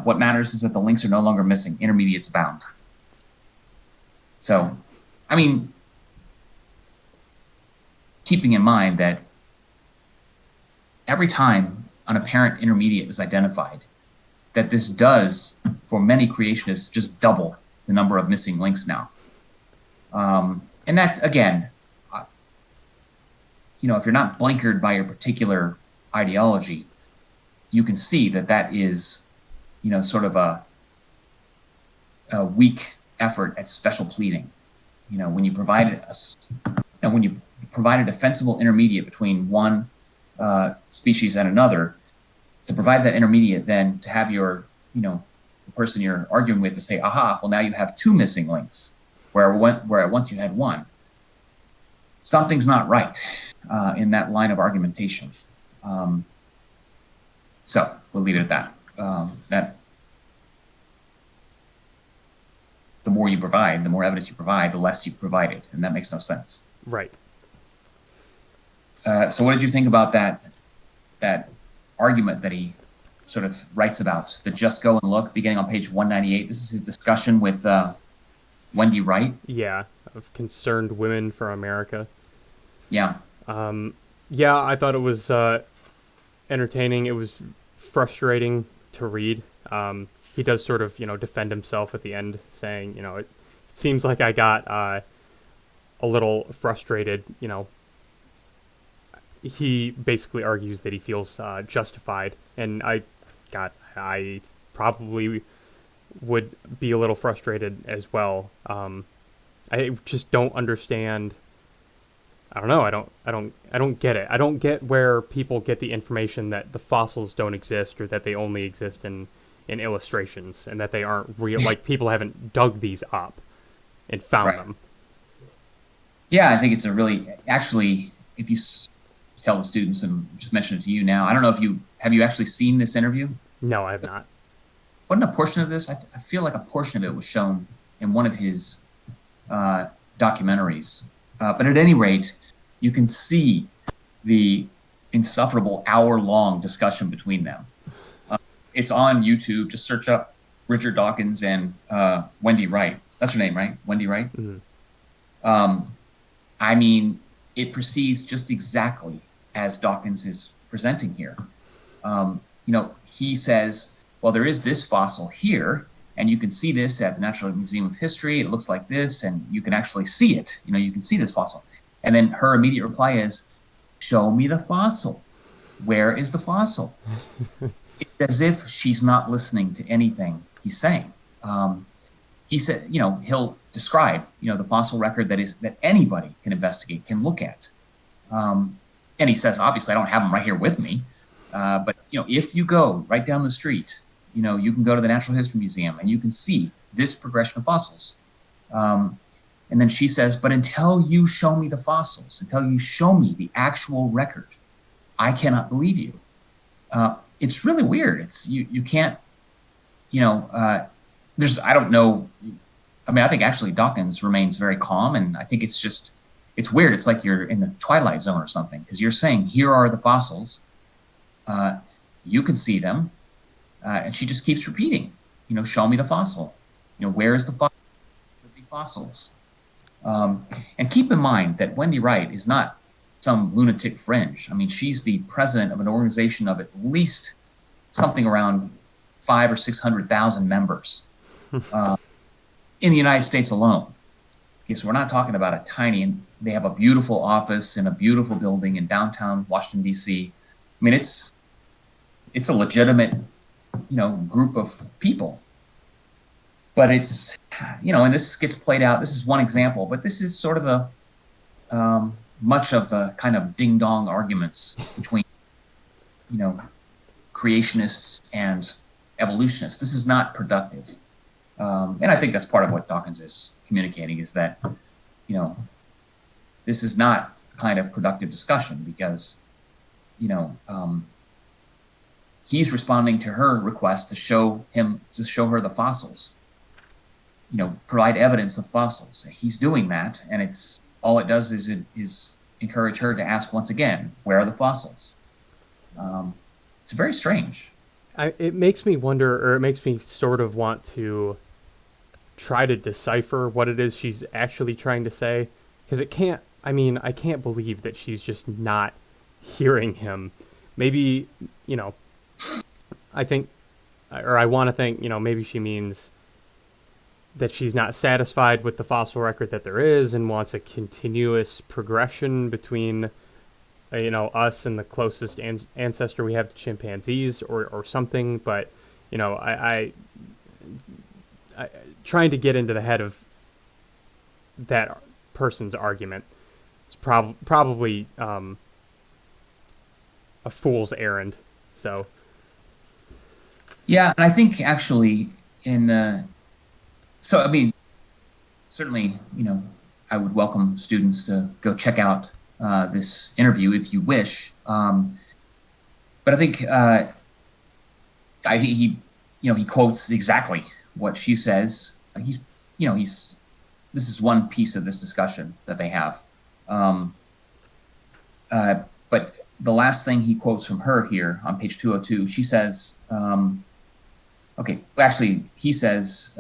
What matters is that the links are no longer missing. Intermediates abound. So, I mean, keeping in mind that every time an apparent intermediate is identified, that this does, for many creationists, just double the number of missing links now. And that, again, if you're not blinkered by your particular ideology, you can see that that is, sort of a weak effort at special pleading. When you provide when you provide a defensible intermediate between one species and another, to provide that intermediate, then to have your, the person you're arguing with to say, aha, well, now you have two missing links, where once you had one. Something's not right in that line of argumentation. So we'll leave it at that. That the more you provide, the more evidence you provide, the less you provided, and that makes no sense.
Right.
So what did you think about that argument that he sort of writes about, the just go and look, beginning on page 198? This is his discussion with Wendy Wright.
Yeah, of Concerned Women for America.
Yeah.
Yeah, I thought it was entertaining. It was frustrating to read. He does sort of, defend himself at the end, saying, it seems like I got a little frustrated. He basically argues that he feels justified, and I probably would be a little frustrated as well. I just don't understand. I don't know. I don't get it. I don't get where people get the information that the fossils don't exist, or that they only exist in illustrations, and that they aren't real. Like, people haven't dug these up and found them.
Yeah, I think it's actually, if you tell the students, and just mention it to you now, I don't know if have you actually seen this interview?
No, I have not.
Wasn't a portion of this? I feel like a portion of it was shown in one of his documentaries. But at any rate, you can see the insufferable hour-long discussion between them. It's on YouTube. Just search up Richard Dawkins and Wendy Wright. That's her name, right? Wendy Wright? Mm-hmm. I mean, it proceeds just exactly as Dawkins is presenting here. He says, well, there is this fossil here, and you can see this at the National Museum of History. It looks like this, and you can actually see it. You can see this fossil. And then her immediate reply is, show me the fossil. Where is the fossil? It's as if she's not listening to anything he's saying. He said, he'll describe, the fossil record that anybody can investigate, can look at. And he says, obviously, I don't have them right here with me. But, if you go right down the street, you can go to the Natural History Museum and you can see this progression of fossils. And then she says, but until you show me the fossils, until you show me the actual record, I cannot believe you. It's really weird. It's you can't, I don't know. I mean, I think actually Dawkins remains very calm, and I think it's weird. It's like you're in the Twilight Zone or something, because you're saying, here are the fossils. You can see them. And she just keeps repeating, show me the fossil. Where is the fossil? Should be fossils. And keep in mind that Wendy Wright is not some lunatic fringe. I mean, she's the president of an organization of at least something around 500,000 or 600,000 members in the United States alone. Okay, so we're not talking about a tiny. They have a beautiful office in a beautiful building in downtown Washington, D.C. I mean, it's a legitimate, group of people. But it's, and this gets played out. This is one example, but this is sort of the much of the kind of ding-dong arguments between, creationists and evolutionists. This is not productive. And I think that's part of what Dawkins is communicating, is that, this is not kind of productive discussion, because, he's responding to her request to show her the fossils, provide evidence of fossils. He's doing that, and it's all it does is encourage her to ask once again, where are the fossils? It's very strange.
It makes me wonder, or it makes me sort of want to try to decipher what it is she's actually trying to say, because I can't believe that she's just not hearing him. Maybe, I think, or I want to think, maybe she means that she's not satisfied with the fossil record that there is, and wants a continuous progression between us and the closest ancestor we have to chimpanzees or something. But I trying to get into the head of that person's argument is probably a fool's errand. So
Yeah, and I think actually in the so I mean certainly I would welcome students to go check out this interview if you wish. But I think he quotes exactly what she says. He's this is one piece of this discussion that they have. But the last thing he quotes from her here on page 202, she says, he says,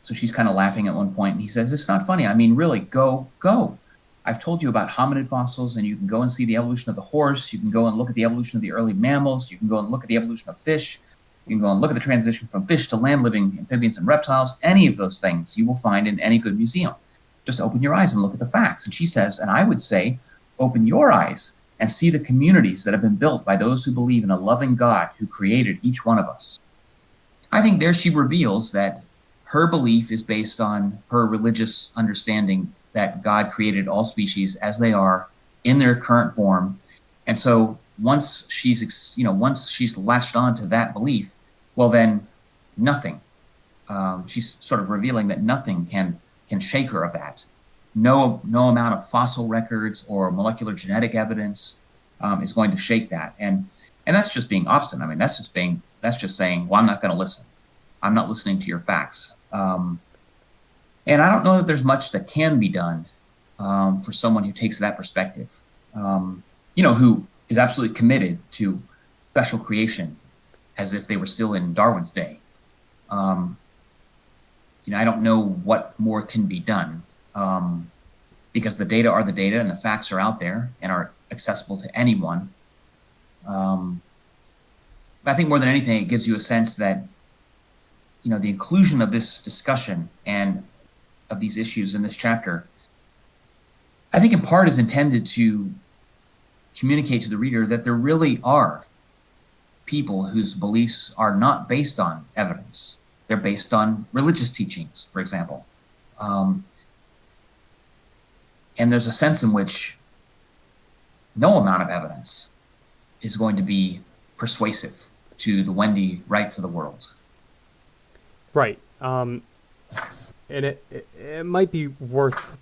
so she's kind of laughing at one point, and he says, "It's not funny. I mean, really, go. I've told you about hominid fossils, and you can go and see the evolution of the horse. You can go and look at the evolution of the early mammals. You can go and look at the evolution of fish. You can go and look at the transition from fish to land-living amphibians and reptiles. Any of those things you will find in any good museum. Just open your eyes and look at the facts." And she says, and I would say, open your eyes and see the communities that have been built by those who believe in a loving God who created each one of us. I think there she reveals that her belief is based on her religious understanding that God created all species as they are in their current form. And so once she's latched on to that belief, well then nothing. She's sort of revealing that nothing can shake her of that. No amount of fossil records or molecular genetic evidence is going to shake that. And that's just being obstinate. I mean, that's just saying, well, I'm not going to listen. I'm not listening to your facts. And I don't know that there's much that can be done for someone who takes that perspective, who is absolutely committed to special creation as if they were still in Darwin's day. I don't know what more can be done because the data are the data and the facts are out there and are accessible to anyone. But I think more than anything, it gives you a sense that the inclusion of this discussion and of these issues in this chapter, I think in part is intended to communicate to the reader that there really are people whose beliefs are not based on evidence. They're based on religious teachings, for example. And there's a sense in which no amount of evidence is going to be persuasive to the Wendy Wrights of the world.
Right. And it might be worth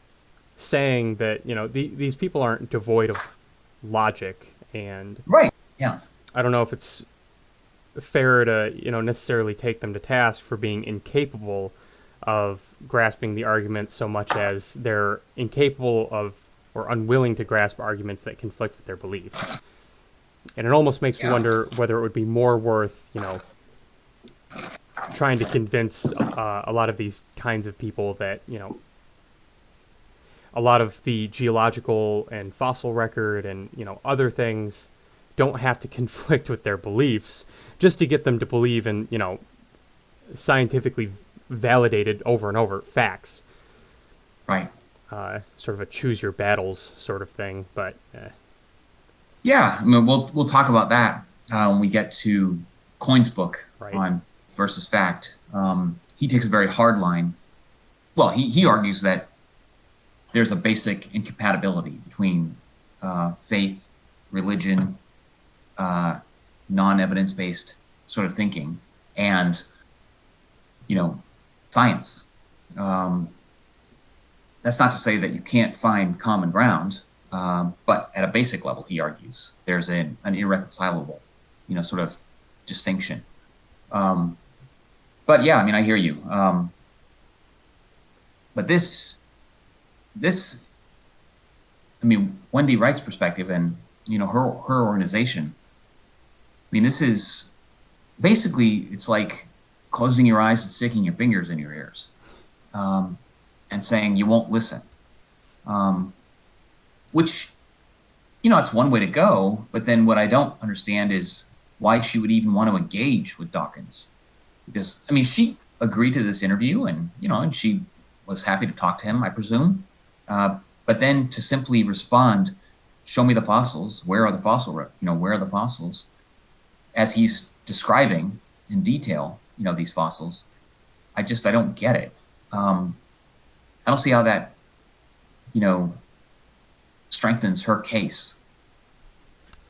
saying that, these people aren't devoid of logic. And
right. Yeah.
I don't know if it's fair to, necessarily take them to task for being incapable of grasping the argument so much as they're incapable of or unwilling to grasp arguments that conflict with their beliefs. And it almost makes me wonder whether it would be more worth, trying to convince a lot of these kinds of people that, a lot of the geological and fossil record and, other things don't have to conflict with their beliefs just to get them to believe in, scientifically validated over and over facts.
Right.
Sort of a choose your battles sort of thing, but
yeah, I mean, we'll talk about that when we get to Coyne's book on versus fact. He takes a very hard line. Well, he argues that there's a basic incompatibility between faith, religion, non-evidence-based sort of thinking, and science. That's not to say that you can't find common ground, but at a basic level, he argues, there's an irreconcilable, sort of distinction. But yeah, I mean, I hear you. But this, I mean, Wendy Wright's perspective and, her organization, I mean, this is basically, it's like closing your eyes and sticking your fingers in your ears and saying you won't listen. Which, it's one way to go, but then what I don't understand is why she would even want to engage with Dawkins. Because, I mean, she agreed to this interview and, and she was happy to talk to him, I presume. But then to simply respond show me the fossils. Where are the where are the fossils? As he's describing in detail, these fossils, I don't get it. I don't see how that, strengthens her case.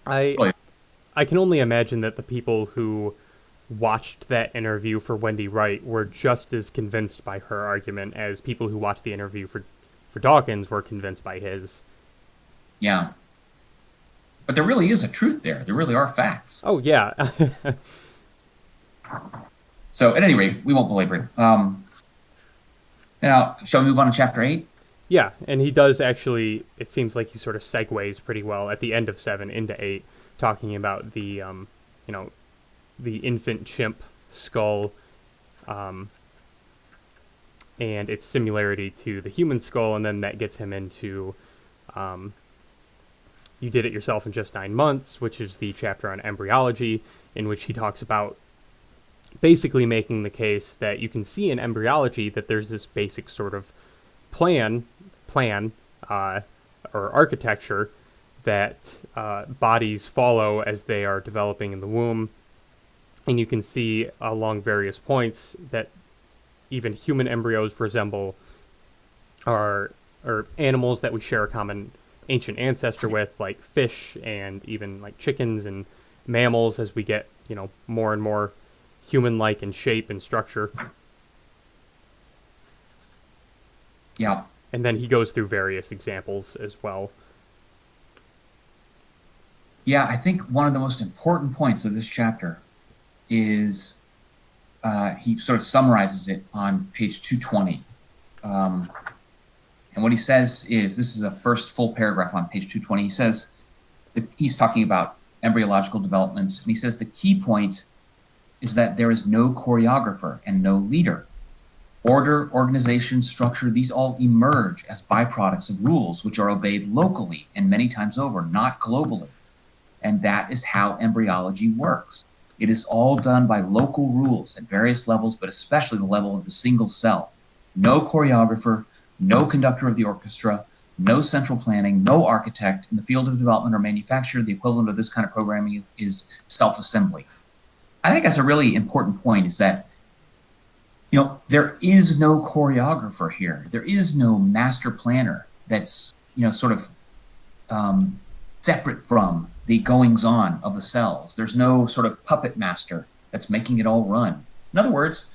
I can only imagine that the people who watched that interview for Wendy Wright were just as convinced by her argument as people who watched the interview for Dawkins were convinced by his.
Yeah. But there really is a truth there. There really are facts.
Oh, yeah.
So at any rate, we won't belabor it. Now, shall we move on to chapter 8?
Yeah, and he does actually, it seems like he sort of segues pretty well at the end of 7 into 8, talking about the, the infant chimp skull and its similarity to the human skull, and then that gets him into You Did It Yourself in Just 9 Months, which is the chapter on embryology, in which he talks about basically making the case that you can see in embryology that there's this basic sort of plan or architecture that bodies follow as they are developing in the womb. And you can see along various points that even human embryos resemble or animals that we share a common ancient ancestor with, like fish and even like chickens and mammals, as we get, more and more human-like in shape and structure.
Yeah.
And then he goes through various examples as well.
Yeah, I think one of the most important points of this chapter is he sort of summarizes it on page 220. And what he says is, this is the first full paragraph on page 220. He says that he's talking about embryological development, and he says the key point is that there is no choreographer and no leader. Order, organization, structure, these all emerge as byproducts of rules which are obeyed locally and many times over, not globally. And that is how embryology works. It is all done by local rules at various levels, but especially the level of the single cell. No choreographer, no conductor of the orchestra, no central planning, no architect. In the field of development or manufacture, the equivalent of this kind of programming is self-assembly. I think that's a really important point, is that, there is no choreographer here. There is no master planner that's, sort of separate from the goings-on of the cells. There's no sort of puppet master that's making it all run. In other words,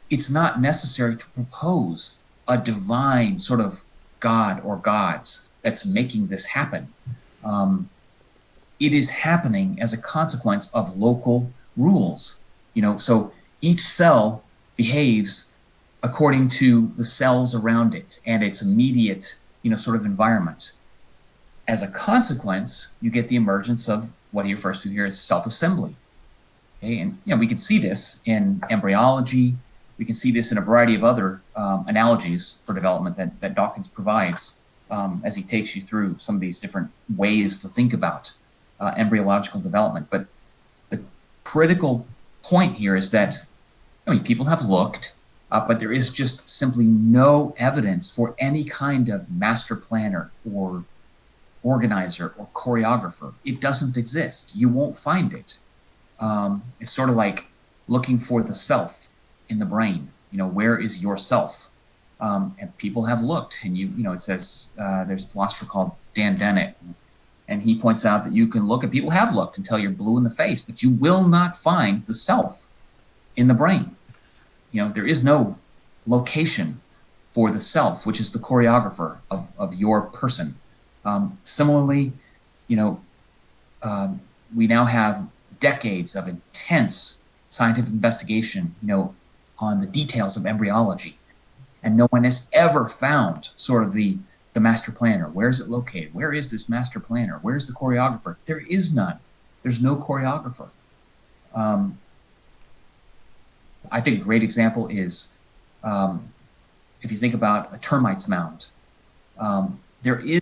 it's not necessary to propose a divine sort of god or gods that's making this happen. It is happening as a consequence of local rules. So each cell behaves according to the cells around it and its immediate, sort of environment. As a consequence, you get the emergence of what he refers to here as self-assembly. Okay? And we can see this in embryology. We can see this in a variety of other analogies for development that Dawkins provides as he takes you through some of these different ways to think about embryological development. But the critical point here is that, people have looked, but there is just simply no evidence for any kind of master planner or organizer or choreographer. It doesn't exist. You won't find it. It's sort of like looking for the self in the brain. Where is yourself? And people have looked, and it says there's a philosopher called Dan Dennett, and he points out that you can look, and people have looked until you're blue in the face, but you will not find the self in the brain. There is no location for the self, which is the choreographer of your person. Similarly, we now have decades of intense scientific investigation, on the details of embryology. And no one has ever found sort of the master planner. Where is it located? Where is this master planner? Where's the choreographer? There is none. There's no choreographer. I think a great example is if you think about a termites mound. There is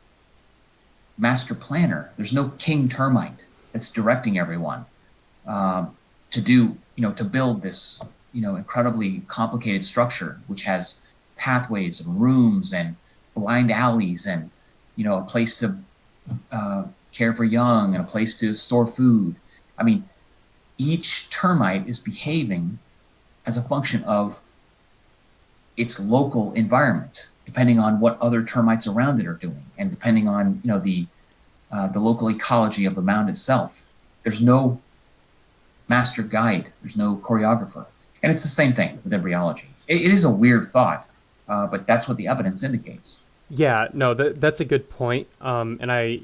master planner. There's no king termite that's directing everyone to do, to build this, incredibly complicated structure, which has pathways and rooms and blind alleys and, a place to care for young and a place to store food. I mean, each termite is behaving as a function of its local environment, depending on what other termites around it are doing, and depending on the local ecology of the mound itself. There's no master guide. There's no choreographer, and it's the same thing with embryology. It is a weird thought, but that's what the evidence indicates.
Yeah, no, that's a good point. And I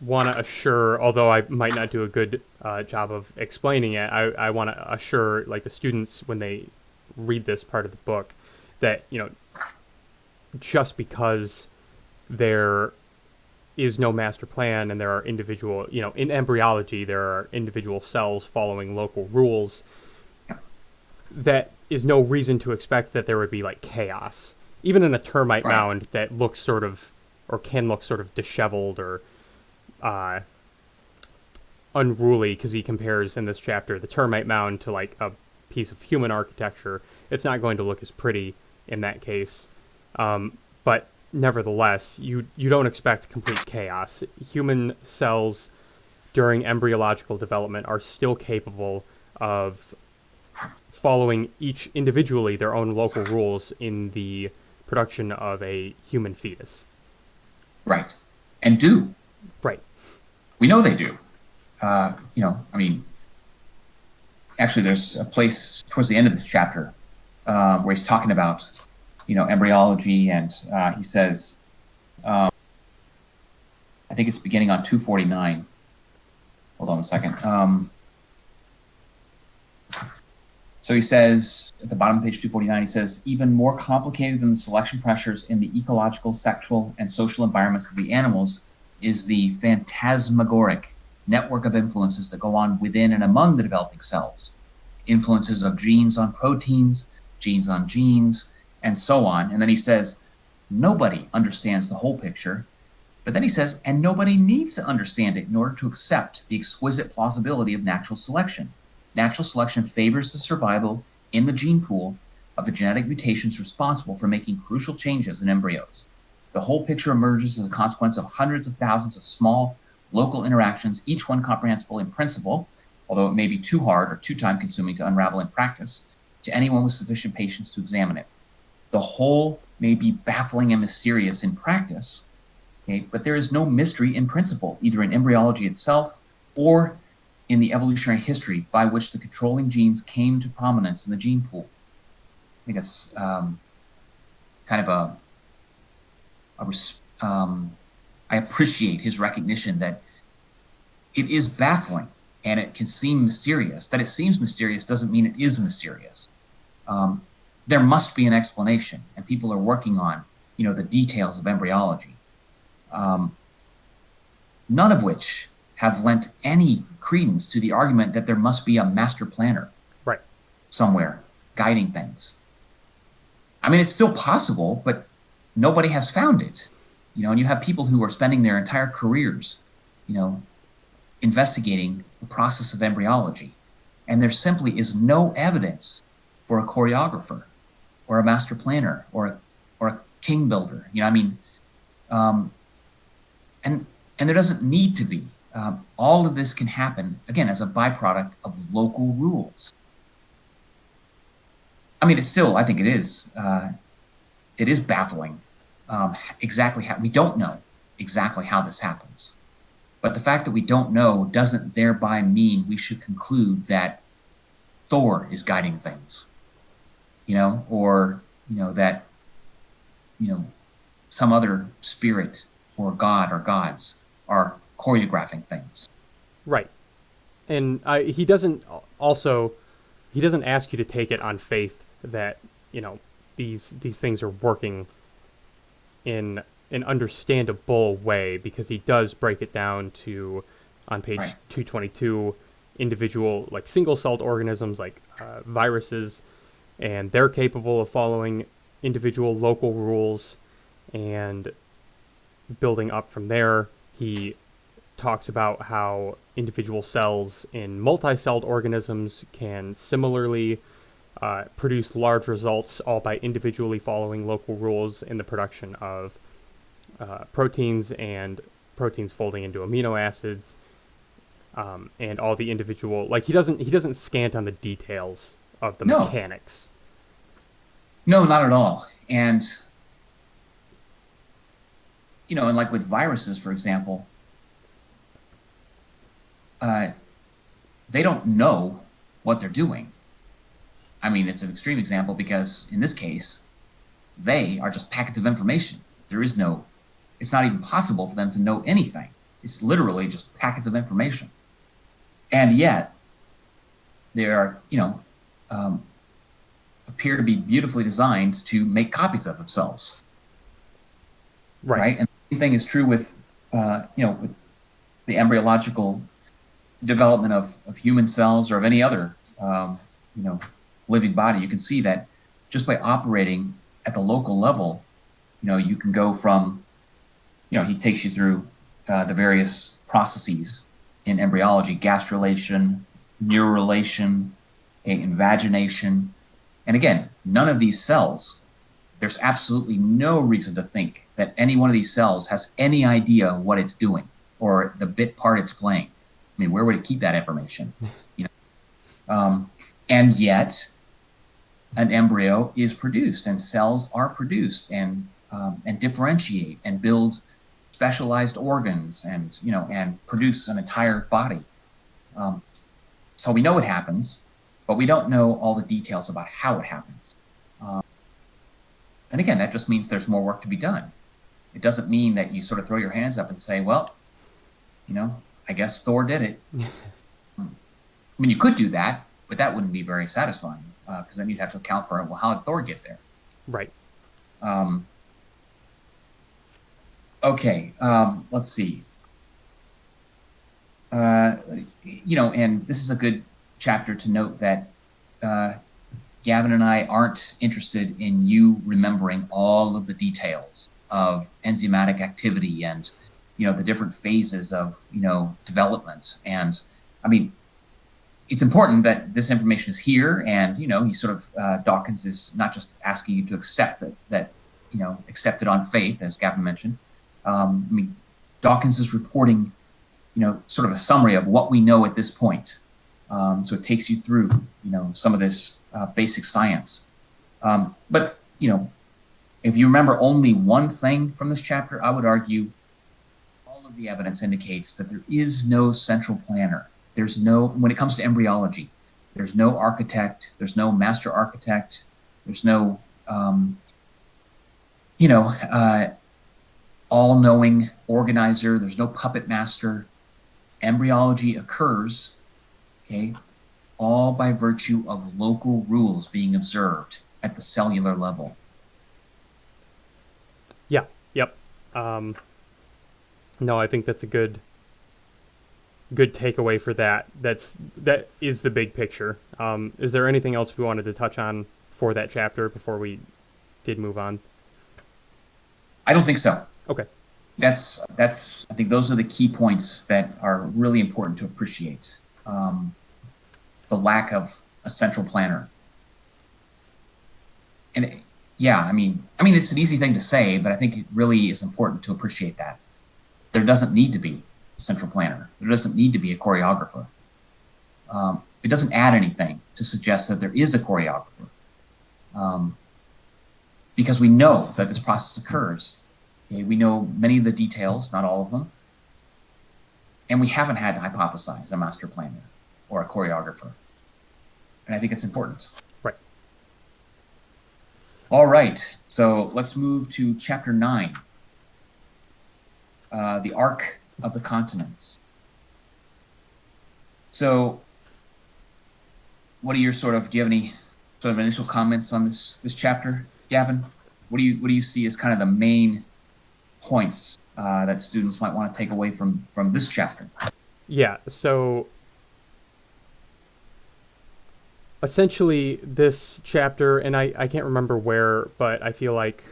want to assure, although I might not do a good job of explaining it, I want to assure like the students when they read this part of the book that just because there is no master plan and there are individual, in embryology there are individual cells following local rules, that is no reason to expect that there would be like chaos. Even in a termite
Right.
mound that looks sort of, or can look sort of disheveled or unruly, because he compares in this chapter the termite mound to like a piece of human architecture. It's not going to look as pretty in that case. But nevertheless, you don't expect complete chaos. Human cells during embryological development are still capable of following each individually their own local rules in the production of a human fetus.
Right. And do.
Right.
We know they do. I mean, actually, there's a place towards the end of this chapter where he's talking about, embryology, and he says, I think it's beginning on 249. Hold on a second. So he says, at the bottom of page 249, he says, even more complicated than the selection pressures in the ecological, sexual, and social environments of the animals is the phantasmagoric network of influences that go on within and among the developing cells. Influences of genes on proteins, genes on genes, and so on. And then he says, nobody understands the whole picture. But then he says, and nobody needs to understand it in order to accept the exquisite plausibility of natural selection. Natural selection favors the survival in the gene pool of the genetic mutations responsible for making crucial changes in embryos. The whole picture emerges as a consequence of hundreds of thousands of small local interactions, each one comprehensible in principle, although it may be too hard or too time-consuming to unravel in practice, to anyone with sufficient patience to examine it. The whole may be baffling and mysterious in practice, okay, but there is no mystery in principle, either in embryology itself or in the evolutionary history by which the controlling genes came to prominence in the gene pool. I think it's kind of I appreciate his recognition that it is baffling and it can seem mysterious. That it seems mysterious doesn't mean it is mysterious. There must be an explanation, and people are working on, the details of embryology. None of which have lent any credence to the argument that there must be a master planner
Right.
somewhere guiding things. I mean, it's still possible, but nobody has found it. And you have people who are spending their entire careers, investigating the process of embryology. And there simply is no evidence for a choreographer or a master planner or a king builder. And there doesn't need to be. All of this can happen, again, as a byproduct of local rules. I mean, I think it is baffling exactly how, we don't know exactly how this happens. But the fact that we don't know doesn't thereby mean we should conclude that Thor is guiding things, or, that, some other spirit or god or gods are choreographing things.
Right. And he doesn't ask you to take it on faith that, these things are working in an understandable way, because he does break it down to, on page
Right.
222, individual, like single-celled organisms like viruses, and they're capable of following individual local rules, and building up from there. He talks about how individual cells in multi-celled organisms can similarly produce large results, all by individually following local rules in the production of proteins and proteins folding into amino acids, and all the individual, like he doesn't scant on the details of the
No,
mechanics.
no, not at all. And and like with viruses, for example, uh, they don't know what they're doing. I mean, it's an extreme example because in this case, they are just packets of information. There is no, it's not even possible for them to know anything. It's literally just packets of information. And yet, they are, appear to be beautifully designed to make copies of themselves, right? And the same thing is true with, with the embryological development of human cells or of any other, living body. You can see that just by operating at the local level, you can go from, he takes you through the various processes in embryology: gastrulation, neurulation, invagination. And again, none of these cells, there's absolutely no reason to think that any one of these cells has any idea what it's doing or the bit part it's playing. I mean, where would it keep that information? And yet, an embryo is produced, and cells are produced, and differentiate and build specialized organs, and and produce an entire body. So we know it happens, but we don't know all the details about how it happens. And again, that just means there's more work to be done. It doesn't mean that you sort of throw your hands up and say, well, I guess Thor did it. I mean, you could do that, but that wouldn't be very satisfying, because then you'd have to account for, well, how did Thor get there?
Right.
Okay, let's see. And this is a good chapter to note that Gavin and I aren't interested in you remembering all of the details of enzymatic activity and, the different phases of, development. And I mean, it's important that this information is here, and, he sort of, Dawkins is not just asking you to accept that, accept it on faith, as Gavin mentioned. I mean, Dawkins is reporting, sort of a summary of what we know at this point. So it takes you through, some of this basic science. But, if you remember only one thing from this chapter, I would argue all of the evidence indicates that there is no central planner. There's no, when it comes to embryology, there's no architect, there's no master architect, there's no, all-knowing organizer, there's no puppet master. Embryology occurs, all by virtue of local rules being observed at the cellular level.
Yeah. Yep. No, I think that's a good takeaway for that. That is the big picture. Is there anything else we wanted to touch on for that chapter before we did move on?
I don't think so.
Okay.
That's I think those are the key points that are really important to appreciate. The lack of a central planner. And I mean it's an easy thing to say, but I think it really is important to appreciate that there doesn't need to be a central planner. There doesn't need to be a choreographer. It doesn't add anything to suggest that there is a choreographer, because we know that this process occurs. We know many of the details, not all of them, and we haven't had to hypothesize a master planner or a choreographer. And I think it's important.
Right.
All right, so let's move to chapter 9, the Arc of the Continents. So what are your do you have any sort of initial comments on this chapter, Gavin? What do you see as kind of the main points that students might want to take away from this chapter?
Yeah, so essentially this chapter, and I can't remember where, but I feel like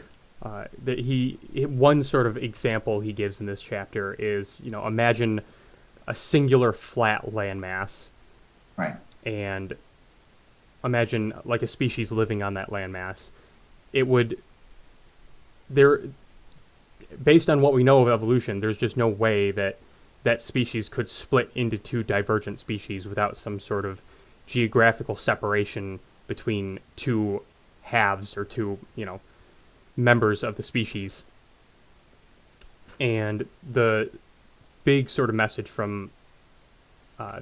that one sort of example he gives in this chapter is, imagine a singular flat landmass.
Right.
And imagine like a species living on that landmass. It would, based on what we know of evolution, there's just no way that that species could split into two divergent species without some sort of geographical separation between two halves or two, members of the species. And the big sort of message from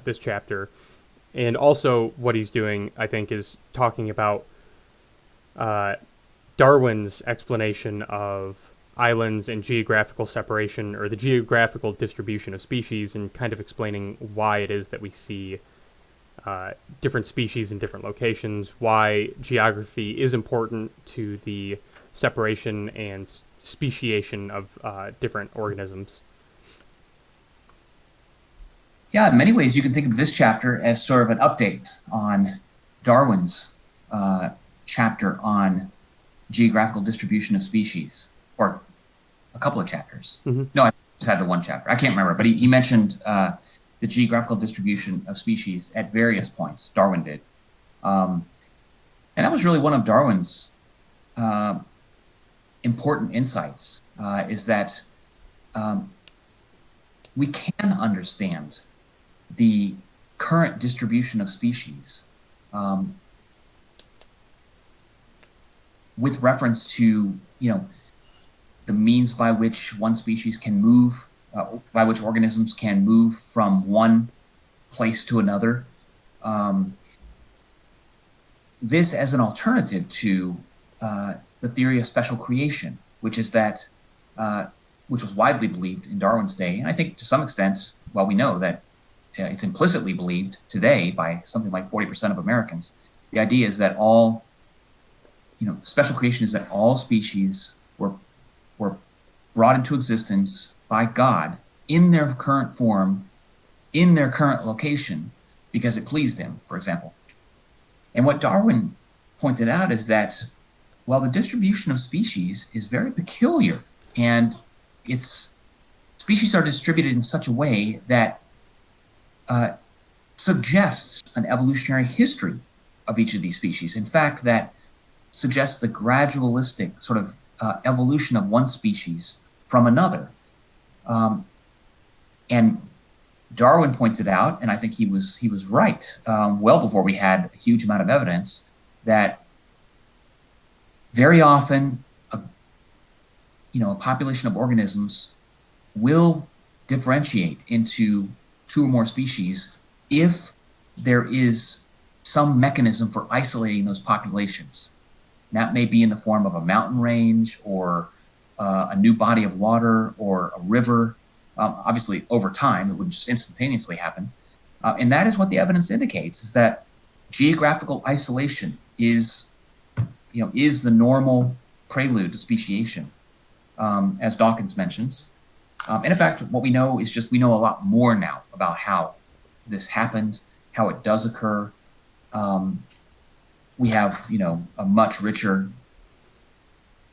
this chapter, and also what he's doing, I think, is talking about Darwin's explanation of islands and geographical separation, or the geographical distribution of species, and kind of explaining why it is that we see different species in different locations, why geography is important to the separation and speciation of different organisms.
Yeah, in many ways, you can think of this chapter as sort of an update on Darwin's chapter on geographical distribution of species, or a couple of chapters.
Mm-hmm.
No, I just had the one chapter. I can't remember, but he mentioned the geographical distribution of species at various points. Darwin did. And that was really one of Darwin's important insights, is that we can understand the current distribution of species with reference to, the means by which one species can move, by which organisms can move from one place to another. This as an alternative to the theory of special creation, which is that, which was widely believed in Darwin's day, and I think to some extent, well, we know that it's implicitly believed today by something like 40% of Americans. The idea is that all, special creation is that all species were brought into existence by God in their current form, in their current location, because it pleased him, for example. And what Darwin pointed out is that, well, the distribution of species is very peculiar, and species are distributed in such a way that suggests an evolutionary history of each of these species. In fact, that suggests the gradualistic sort of evolution of one species from another. And Darwin pointed out, and I think he was right, well before we had a huge amount of evidence, that very often a population of organisms will differentiate into two or more species if there is some mechanism for isolating those populations. That may be in the form of a mountain range, or a new body of water, or a river. Obviously, over time, it wouldn't just instantaneously happen. And that is what the evidence indicates, is that geographical isolation is the normal prelude to speciation, as Dawkins mentions. And in fact, what we know is we know a lot more now about how this happened, how it does occur. We have, a much richer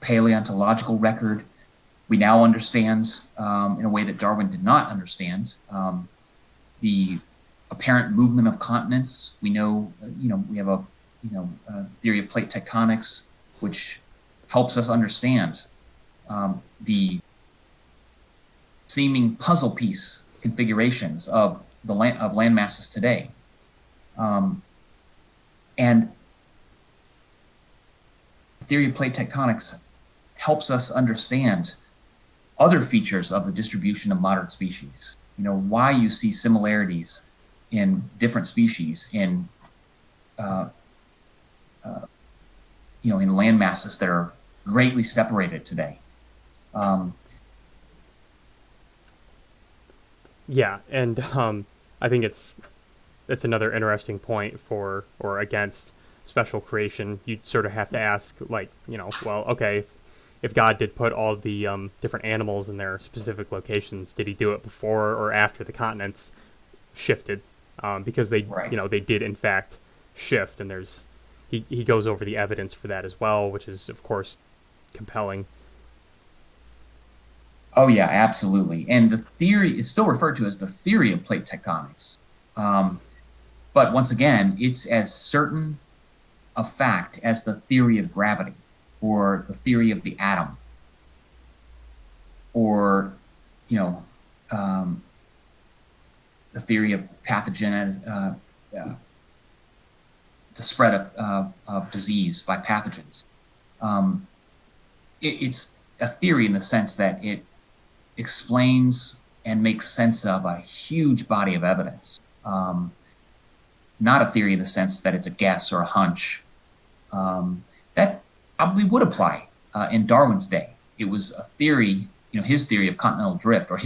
paleontological record. We now understand, in a way that Darwin did not understand, the apparent movement of continents. We know, we have a theory of plate tectonics, which helps us understand the seeming puzzle piece configurations of land masses today. And the theory of plate tectonics helps us understand other features of the distribution of modern species. Why you see similarities in different species in in land masses that are greatly separated today.
Yeah, and I think that's another interesting point for or against special creation. You'd sort of have to ask, well, okay, if God did put all the different animals in their specific locations, did he do it before or after the continents shifted? Because they,
Right.
They did in fact shift, and he goes over the evidence for that as well, which is of course compelling.
Oh yeah, absolutely. And the theory is still referred to as the theory of plate tectonics. But once again, it's as certain a fact as the theory of gravity, or the theory of the atom, or, you know, um, the theory of pathogen, the spread of disease by pathogens. Um, it's a theory in the sense that it explains and makes sense of a huge body of evidence. Not a theory in the sense that it's a guess or a hunch. That probably would apply in Darwin's day. It was a theory, his theory of continental drift, or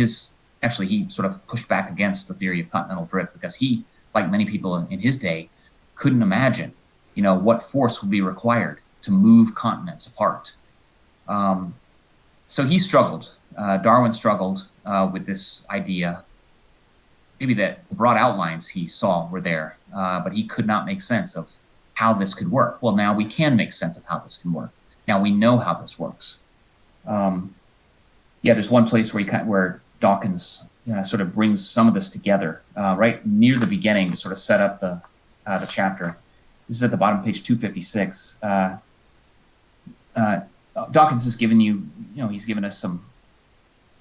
actually he sort of pushed back against the theory of continental drift because he, like many people in his day, couldn't imagine, what force would be required to move continents apart. So he struggled. Darwin struggled with this idea. Maybe that the broad outlines he saw were there, but he could not make sense of how this could work. Well, now we can make sense of how this can work. Now we know how this works. There's one place where Dawkins sort of brings some of this together, right near the beginning to sort of set up the chapter. This is at the bottom of page 256. Dawkins has given he's given us some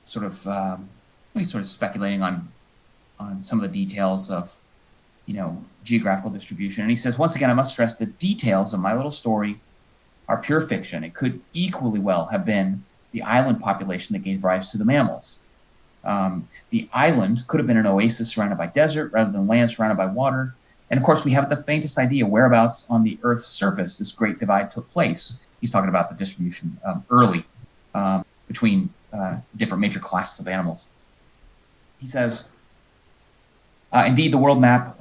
sort of, he's sort of speculating on some of the details of, geographical distribution. And he says, once again, I must stress the details of my little story are pure fiction. It could equally well have been the island population that gave rise to the mammals. The island could have been an oasis surrounded by desert rather than land surrounded by water. And of course, we haven't the faintest idea whereabouts on the Earth's surface this great divide took place. He's talking about the distribution early between different major classes of animals. He says, indeed, the world map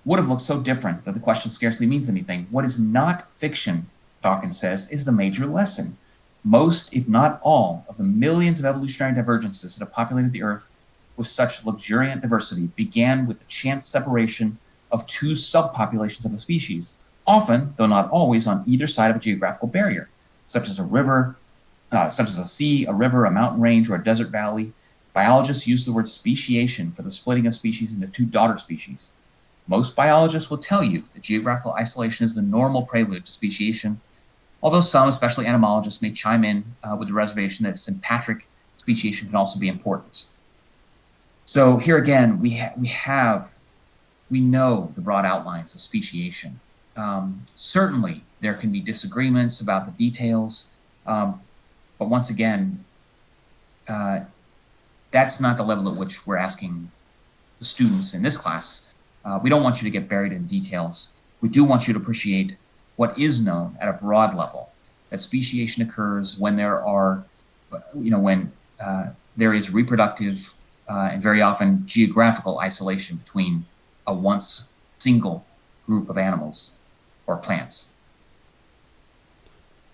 would have looked so different that the question scarcely means anything. What is not fiction, Dawkins says, is the major lesson. Most, if not all, of the millions of evolutionary divergences that have populated the Earth with such luxuriant diversity began with the chance separation of two subpopulations of a species, often, though not always, on either side of a geographical barrier, such as a river, such as a sea, a river, a mountain range, or a desert valley. Biologists use the word speciation for the splitting of species into two daughter species. Most biologists will tell you that geographical isolation is the normal prelude to speciation, although some, especially entomologists, may chime in with the reservation that sympatric speciation can also be important. So here again, we know the broad outlines of speciation. Certainly, there can be disagreements about the details, but once again, that's not the level at which we're asking the students in this class. We don't want you to get buried in details. We do want you to appreciate what is known at a broad level, that speciation occurs when there are, when there is reproductive and very often geographical isolation between a once single group of animals or plants.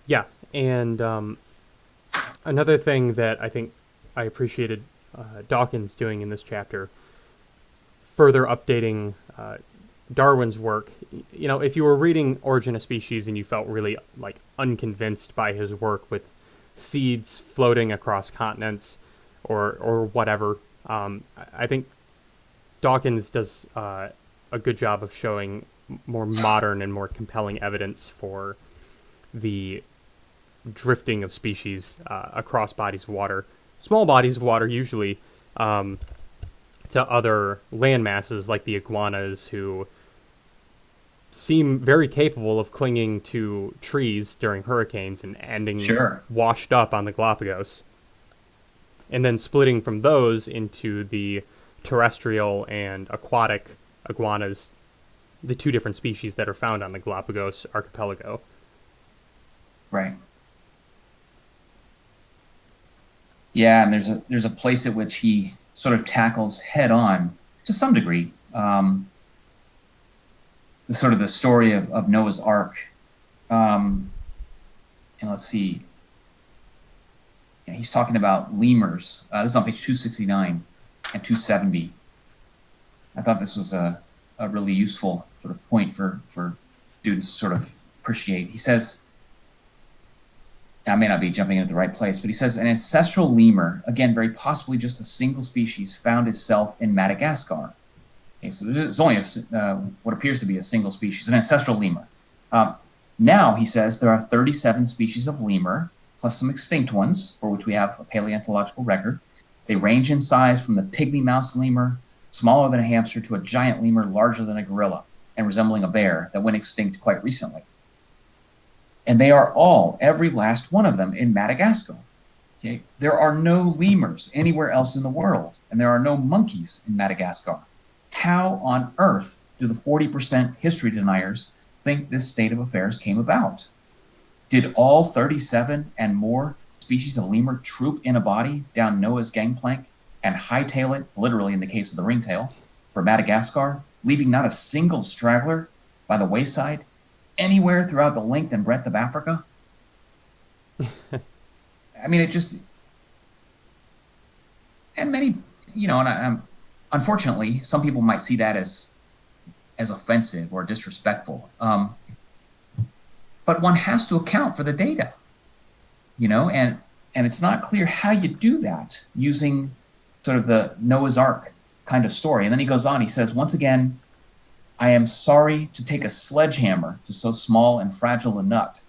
Yeah, and another thing that I think I appreciated Dawkins doing in this chapter, further updating Darwin's work. If you were reading Origin of Species and you felt really unconvinced by his work with seeds floating across continents or whatever, I think Dawkins does a good job of showing more modern and more compelling evidence for the drifting of species across bodies of water, small bodies of water usually, to other land masses like the iguanas, who seem very capable of clinging to trees during hurricanes and ending washed up on the Galapagos, and then splitting from those into the terrestrial and aquatic iguanas, the two different species that are found on the Galapagos archipelago.
Right. Yeah, and there's a place at which he sort of tackles head on, to some degree, the story of Noah's Ark. And let's see. Yeah, he's talking about lemurs. This is on page 269 and 270. I thought this was a really useful sort of point for students to sort of appreciate. He says, I may not be jumping in at the right place, but he says an ancestral lemur, again, very possibly just a single species, found itself in Madagascar. Okay, so there's only what appears to be a single species, an ancestral lemur. Now, he says, there are 37 species of lemur, plus some extinct ones, for which we have a paleontological record. They range in size from the pygmy mouse lemur, smaller than a hamster, to a giant lemur larger than a gorilla and resembling a bear that went extinct quite recently. And they are all, every last one of them, in Madagascar. Okay? There are no lemurs anywhere else in the world, and there are no monkeys in Madagascar. How on earth do the 40% history deniers think this state of affairs came about? Did all 37 and more species of lemur troop in a body down Noah's gangplank and hightail it, literally in the case of the ringtail, for Madagascar, leaving not a single straggler by the wayside anywhere throughout the length and breadth of Africa? I mean, it just, and many, and unfortunately, some people might see that as offensive or disrespectful. But one has to account for the data, and it's not clear how you do that using sort of the Noah's Ark kind of story. And then he goes on, he says, once again, I am sorry to take a sledgehammer to so small and fragile a nut,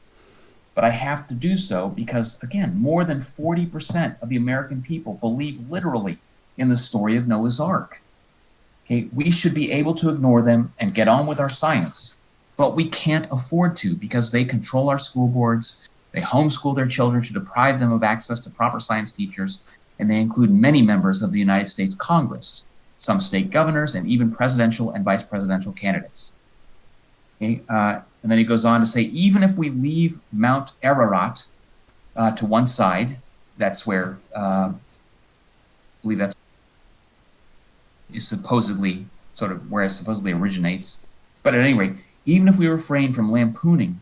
but I have to do so because, again, more than 40% of the American people believe literally in the story of Noah's Ark. Okay, we should be able to ignore them and get on with our science, but we can't afford to because they control our school boards, they homeschool their children to deprive them of access to proper science teachers, and they include many members of the United States Congress, some state governors, and even presidential and vice presidential candidates. Okay, and then he goes on to say, even if we leave Mount Ararat to one side, that's where, I believe that's is supposedly sort of where it supposedly originates. But at any rate, even if we refrain from lampooning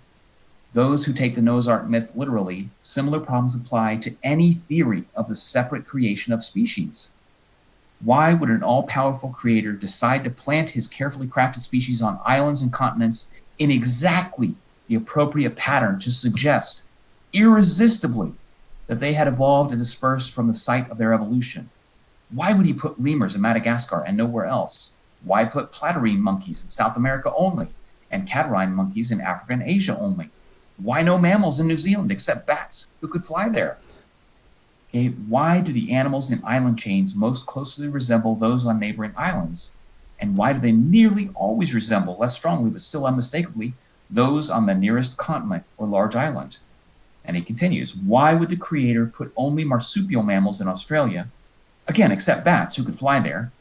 those who take the Noah's Ark myth literally, similar problems apply to any theory of the separate creation of species. Why would an all-powerful creator decide to plant his carefully crafted species on islands and continents in exactly the appropriate pattern to suggest irresistibly that they had evolved and dispersed from the site of their evolution? Why would he put lemurs in Madagascar and nowhere else? Why put platyrine monkeys in South America only and catarrhine monkeys in Africa and Asia only? Why no mammals in New Zealand except bats who could fly there? Okay, why do the animals in island chains most closely resemble those on neighboring islands? And why do they nearly always resemble, less strongly but still unmistakably, those on the nearest continent or large island? And he continues, why would the creator put only marsupial mammals in Australia, again, except bats who could fly there,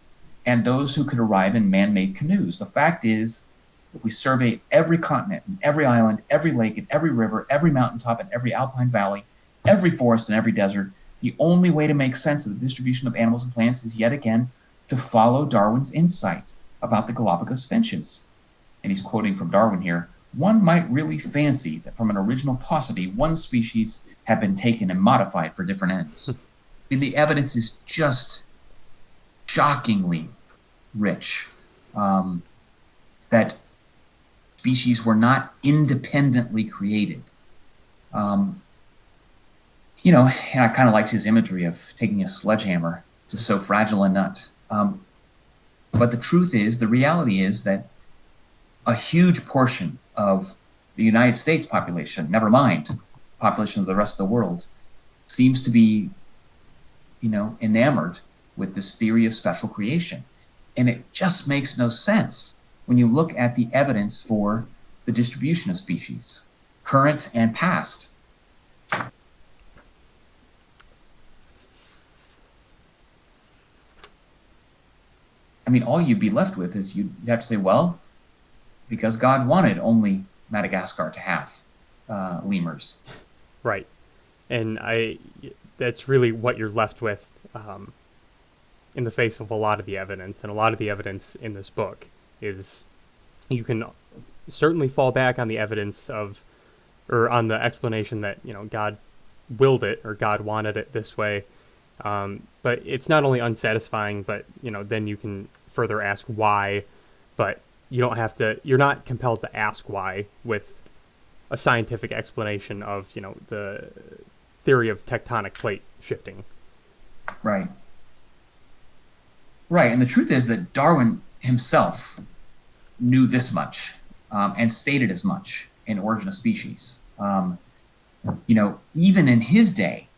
and those who could arrive in man-made canoes? The fact is, if we survey every continent and every island, every lake and every river, every mountaintop and every alpine valley, every forest and every desert, the only way to make sense of the distribution of animals and plants is yet again to follow Darwin's insight about the Galapagos finches. And he's quoting from Darwin here, one might really fancy that from an original paucity, one species had been taken and modified for different ends. I mean, the evidence is just shockingly rich that species were not independently created. And I kind of liked his imagery of taking a sledgehammer to so fragile a nut. But the truth is, the reality is that a huge portion of the United States population, never mind population of the rest of the world, seems to be, enamored with this theory of special creation. And it just makes no sense when you look at the evidence for the distribution of species, current and past. I mean, all you'd be left with is you'd have to say, well, because God wanted only Madagascar to have lemurs.
Right. And that's really what you're left with in the face of a lot of the evidence. And a lot of the evidence in this book is you can certainly fall back on the evidence or on the explanation that, God willed it or God wanted it this way. But it's not only unsatisfying, but, then you can further ask why, but you're not compelled to ask why with a scientific explanation of, the theory of tectonic plate shifting.
Right. Right. And the truth is that Darwin himself knew this much and stated as much in Origin of Species. even in his day,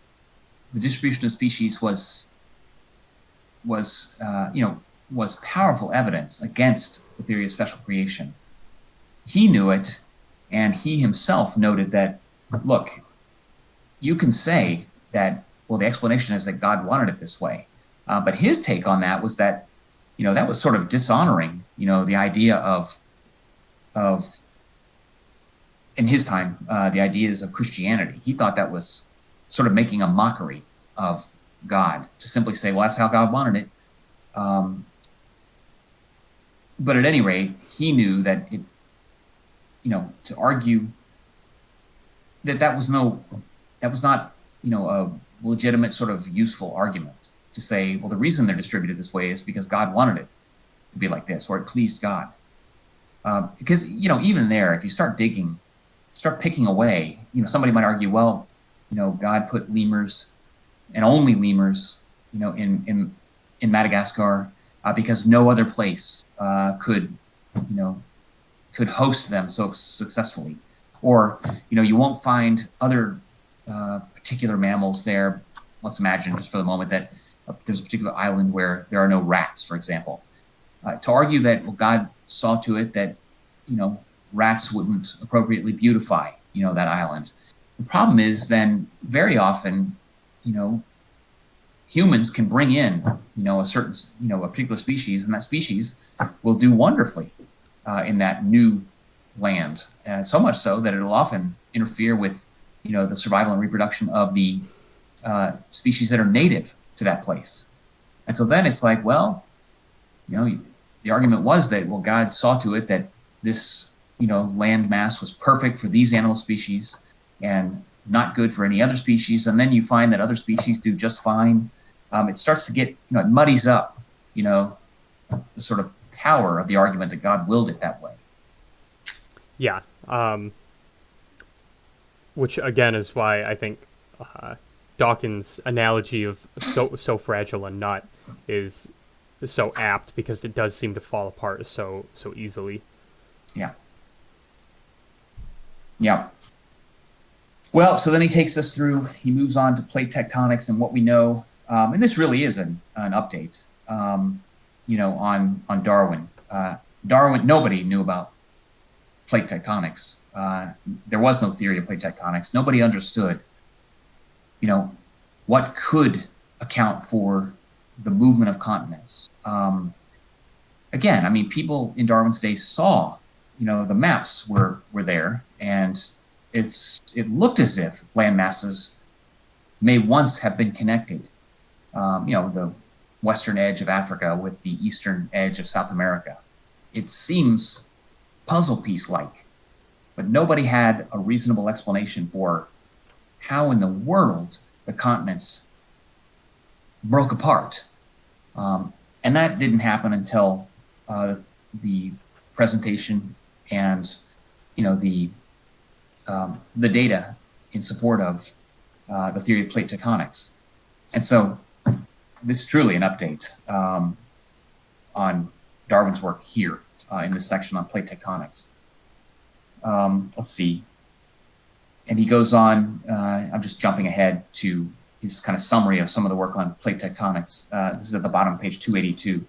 the distribution of species was powerful evidence against the theory of special creation. He knew it, and he himself noted that, look, you can say that, well, the explanation is that God wanted it this way. But his take on that was that, that was sort of dishonoring, the idea of in his time, the ideas of Christianity. He thought that was sort of making a mockery of God to simply say, well, that's how God wanted it. But at any rate, he knew that to argue that was not, a legitimate sort of useful argument to say, well, the reason they're distributed this way is because God wanted it to be like this, or it pleased God. Because, even there, if you start picking away, somebody might argue, well, God put lemurs and only lemurs, in Madagascar, because no other place could host them so successfully. Or, you won't find other particular mammals there. Let's imagine just for the moment that there's a particular island where there are no rats, for example. To argue that, well, God saw to it that, rats wouldn't appropriately beautify, that island. The problem is then very often, humans can bring in, a certain, a particular species, and that species will do wonderfully in that new land. So much so that it'll often interfere with, the survival and reproduction of the species that are native to that place. And so then it's like, well, the argument was that, well, God saw to it that this, land mass was perfect for these animal species and not good for any other species. And then you find that other species do just fine. It starts to get, it muddies up, the sort of power of the argument that God willed it that way.
Yeah. Which again is why I think Dawkins' analogy of so fragile a nut is so apt, because it does seem to fall apart so easily.
Yeah. Yeah. Well, so then he takes us through. He moves on to plate tectonics and what we know, and this really is an update. On Darwin. Darwin. Nobody knew about plate tectonics. There was no theory of plate tectonics. Nobody understood, what could account for the movement of continents. Again, I mean, people in Darwin's day saw, the maps were there, and it looked as if land masses may once have been connected. The western edge of Africa with the eastern edge of South America. It seems puzzle piece-like, but nobody had a reasonable explanation for how in the world the continents broke apart. And that didn't happen until the presentation and, the data in support of the theory of plate tectonics. And so this is truly an update on Darwin's work here in this section on plate tectonics. Let's see. And he goes on, I'm just jumping ahead to his kind of summary of some of the work on plate tectonics. This is at the bottom of page 282.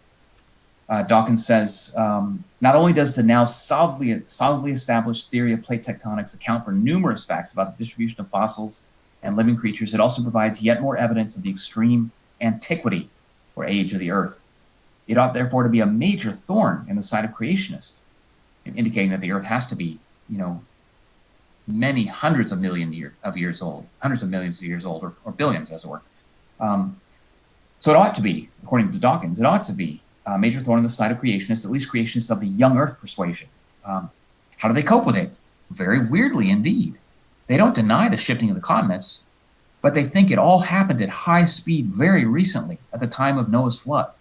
Dawkins says, not only does the now solidly established theory of plate tectonics account for numerous facts about the distribution of fossils and living creatures, it also provides yet more evidence of the extreme antiquity or age of the Earth. It ought therefore to be a major thorn in the side of creationists, indicating that the Earth has to be, many hundreds of millions of years old, or billions, as it were. So it ought to be, according to Dawkins, it ought to be a major thorn in the side of creationists, at least creationists of the young Earth persuasion. How do they cope with it? Very weirdly indeed. They don't deny the shifting of the continents, but they think it all happened at high speed very recently, at the time of Noah's flood.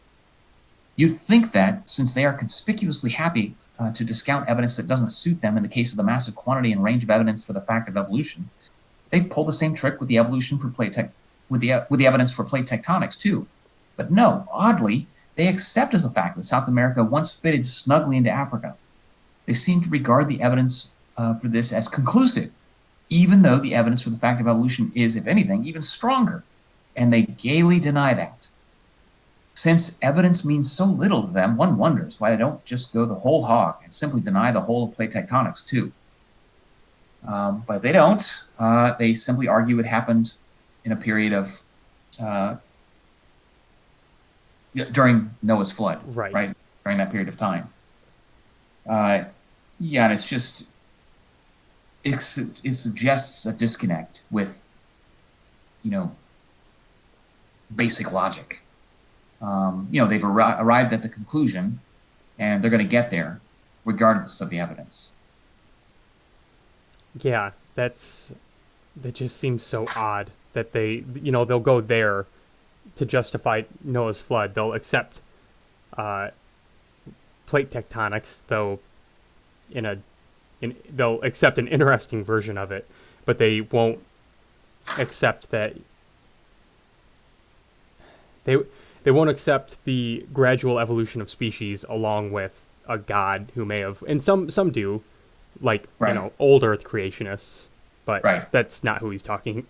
You'd think that, since they are conspicuously happy to discount evidence that doesn't suit them in the case of the massive quantity and range of evidence for the fact of evolution, they pull the same trick with the evolution for with the evidence for plate tectonics too. But no, oddly, they accept as a fact that South America once fitted snugly into Africa. They seem to regard the evidence for this as conclusive, even though the evidence for the fact of evolution is, if anything, even stronger. And they gaily deny that. Since evidence means so little to them, one wonders why they don't just go the whole hog and simply deny the whole of plate tectonics too. But they don't. They simply argue it happened in a period of during Noah's flood, right? During that period of time. And it's just it suggests a disconnect with basic logic. They've arrived at the conclusion, and they're going to get there regardless of the evidence.
Yeah, that just seems so odd that they'll go there to justify Noah's flood. They'll accept plate tectonics, though they'll accept an interesting version of it, but they won't accept that they won't accept the gradual evolution of species along with a god who may have, and some do, like old Earth creationists, but that's not who he's talking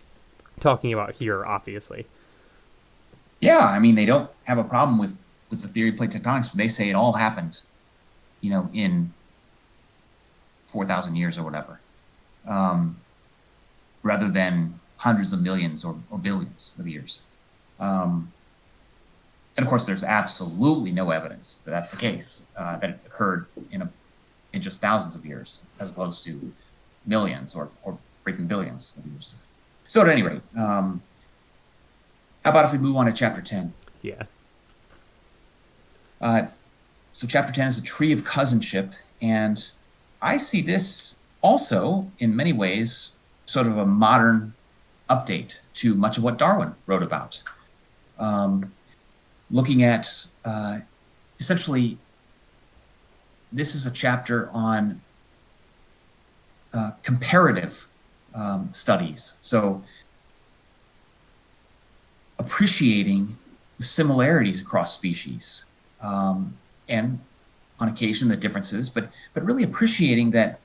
about here, obviously.
Yeah, I mean, they don't have a problem with the theory of plate tectonics, but they say it all happened, in 4,000 years or whatever, rather than hundreds of millions or billions of years. And of course, there's absolutely no evidence that that's the case, that it occurred in just thousands of years, as opposed to millions or breaking billions of years. So at any rate, how about if we move on to chapter 10?
Yeah.
So chapter 10 is a tree of cousinship, and I see this also, in many ways, sort of a modern update to much of what Darwin wrote about. Looking at, essentially, this is a chapter on comparative studies. So appreciating the similarities across species, and on occasion the differences, but really appreciating that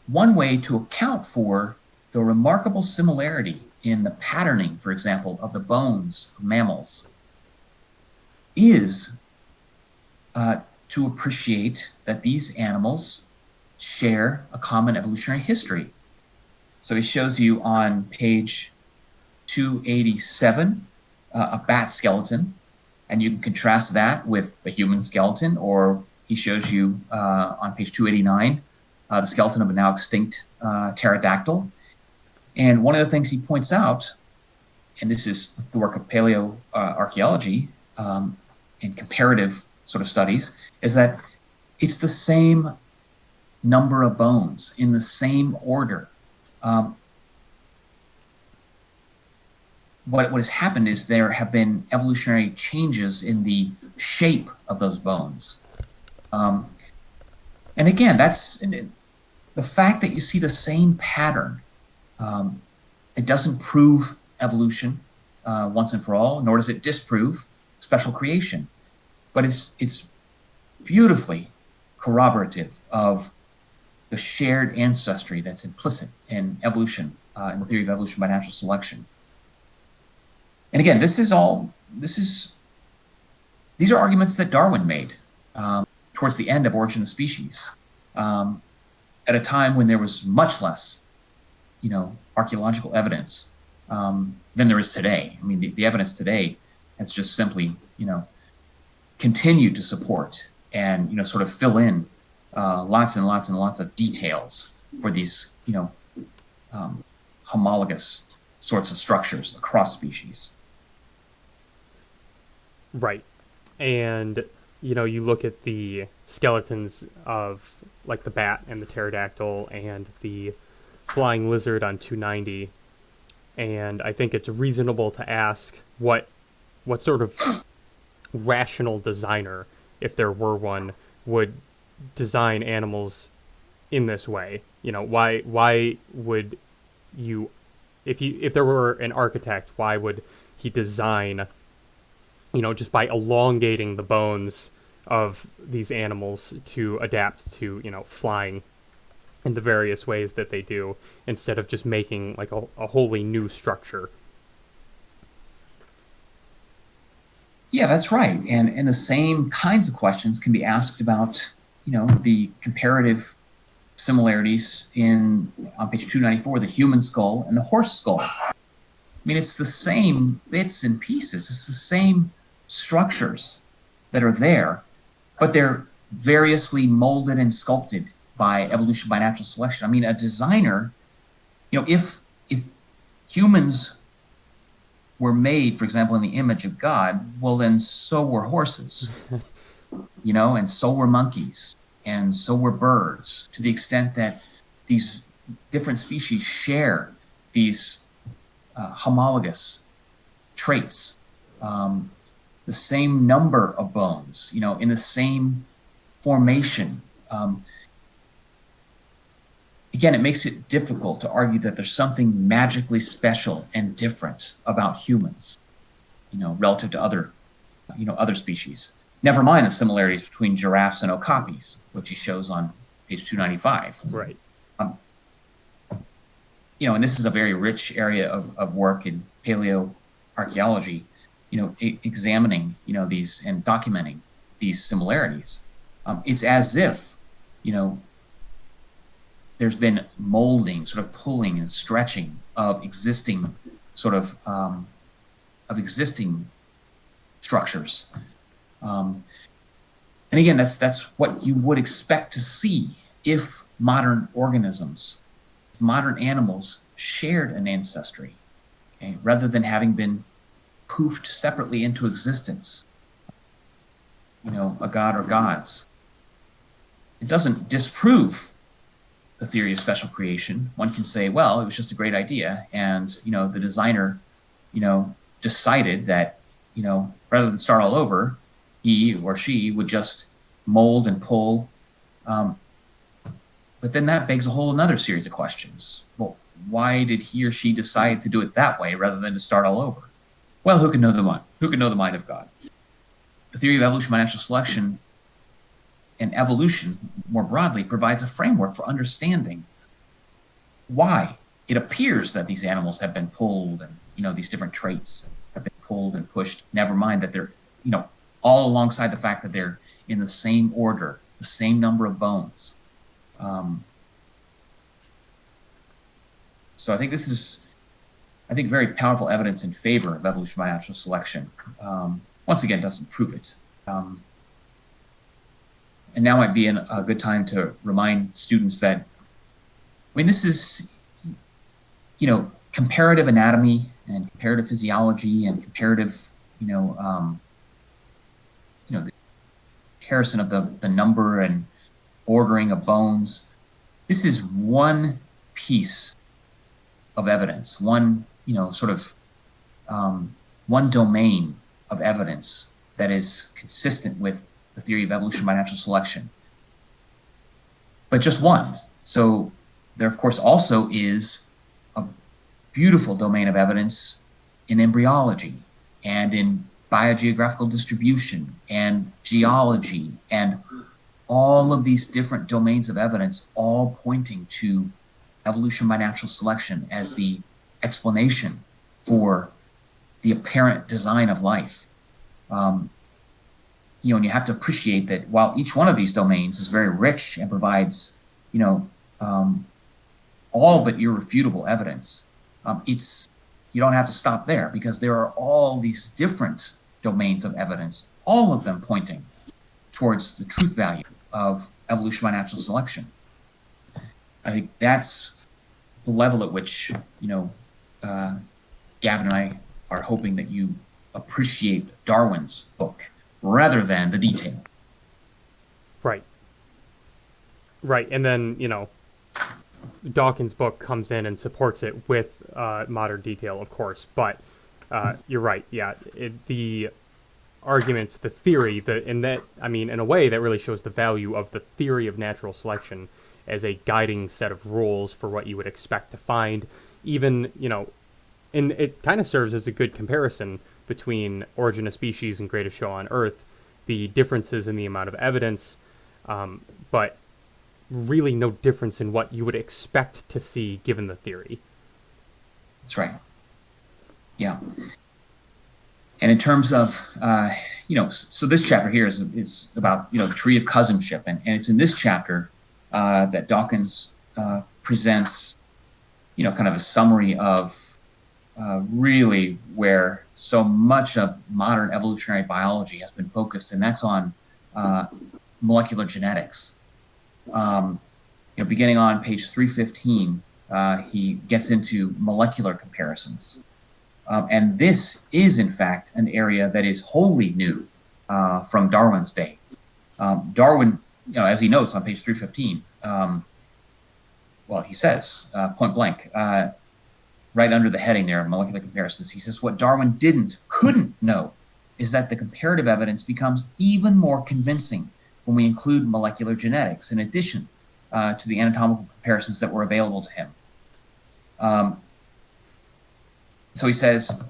one way to account for the remarkable similarity in the patterning, for example, of the bones of mammals is to appreciate that these animals share a common evolutionary history. So he shows you on page 287 a bat skeleton, and you can contrast that with the human skeleton, or he shows you on page 289 the skeleton of a now extinct pterodactyl. And one of the things he points out, and this is the work of paleoarchaeology and comparative sort of studies, is that it's the same number of bones in the same order. What has happened is there have been evolutionary changes in the shape of those bones. And again, that's the fact that you see the same pattern. It doesn't prove evolution once and for all, nor does it disprove special creation. But it's beautifully corroborative of the shared ancestry that's implicit in evolution, in the theory of evolution by natural selection. And again, these are arguments that Darwin made towards the end of Origin of Species, at a time when there was much less, archaeological evidence than there is today. I mean, the evidence today has just simply, continued to support and sort of fill in lots and lots and lots of details for these, homologous sorts of structures across species.
Right. And, you look at the skeletons of, like, the bat and the pterodactyl and the flying lizard on 290, and I think it's reasonable to ask what sort of rational designer, if there were one, would design animals in this way. Why would you, if there were an architect, why would he design, just by elongating the bones of these animals to adapt to, flying in the various ways that they do, instead of just making like a wholly new structure.
Yeah, that's right. And the same kinds of questions can be asked about, the comparative similarities in on page 294, the human skull and the horse skull. I mean, it's the same bits and pieces. It's the same structures that are there, but they're variously molded and sculpted by evolution by natural selection. I mean, a designer, if humans were made, for example, in the image of God, well, then so were horses, and so were monkeys, and so were birds, to the extent that these different species share these homologous traits, the same number of bones, in the same formation. Again, it makes it difficult to argue that there's something magically special and different about humans, relative to other species. Never mind the similarities between giraffes and okapis, which he shows on page 295.
Right.
And this is a very rich area of work in paleoarchaeology, examining, these and documenting these similarities. It's as if, there's been molding, sort of pulling and stretching of existing existing structures. And again, that's what you would expect to see if modern organisms, if modern animals shared an ancestry, okay, rather than having been poofed separately into existence, a god or gods. It doesn't disprove the theory of special creation. One can say, well, it was just a great idea, and the designer, decided that, rather than start all over, he or she would just mold and pull. But then that begs a whole another series of questions. Well, why did he or she decide to do it that way rather than to start all over? Well, who can know the mind? Who can know the mind of God? The theory of evolution by natural selection and evolution, more broadly, provides a framework for understanding why it appears that these animals have been pulled, and these different traits have been pulled and pushed. Never mind that they're all alongside the fact that they're in the same order, the same number of bones. So I think this is, very powerful evidence in favor of evolution by natural selection. Once again, doesn't prove it. And now might be a good time to remind students that, this is, comparative anatomy and comparative physiology and comparative, the comparison of the number and ordering of bones. This is one piece of evidence, one, one domain of evidence that is consistent with the theory of evolution by natural selection. But just one. So there, of course, also is a beautiful domain of evidence in embryology and in biogeographical distribution and geology and all of these different domains of evidence, all pointing to evolution by natural selection as the explanation for the apparent design of life. And you have to appreciate that while each one of these domains is very rich and provides, all but irrefutable evidence, you don't have to stop there, because there are all these different domains of evidence, all of them pointing towards the truth value of evolution by natural selection. I think that's the level at which, Gavin and I are hoping that you appreciate Darwin's book rather than the detail.
Right. And then, Dawkins' book comes in and supports it with modern detail, of course. But you're right. Yeah. The arguments, the theory, in a way that really shows the value of the theory of natural selection as a guiding set of rules for what you would expect to find. Even, and it kind of serves as a good comparison between Origin of Species and Greatest Show on Earth, the differences in the amount of evidence, but really no difference in what you would expect to see given the theory.
That's right. Yeah. And in terms of, so this chapter here is about, the tree of cousinship. And it's in this chapter that Dawkins presents, kind of a summary of really where so much of modern evolutionary biology has been focused, and that's on molecular genetics. Beginning on page 315, he gets into molecular comparisons. And this is, in fact, an area that is wholly new from Darwin's day. Darwin, as he notes on page 315, he says, point blank, right under the heading there, molecular comparisons, he says, what Darwin couldn't know is that the comparative evidence becomes even more convincing when we include molecular genetics in addition to the anatomical comparisons that were available to him. So he says,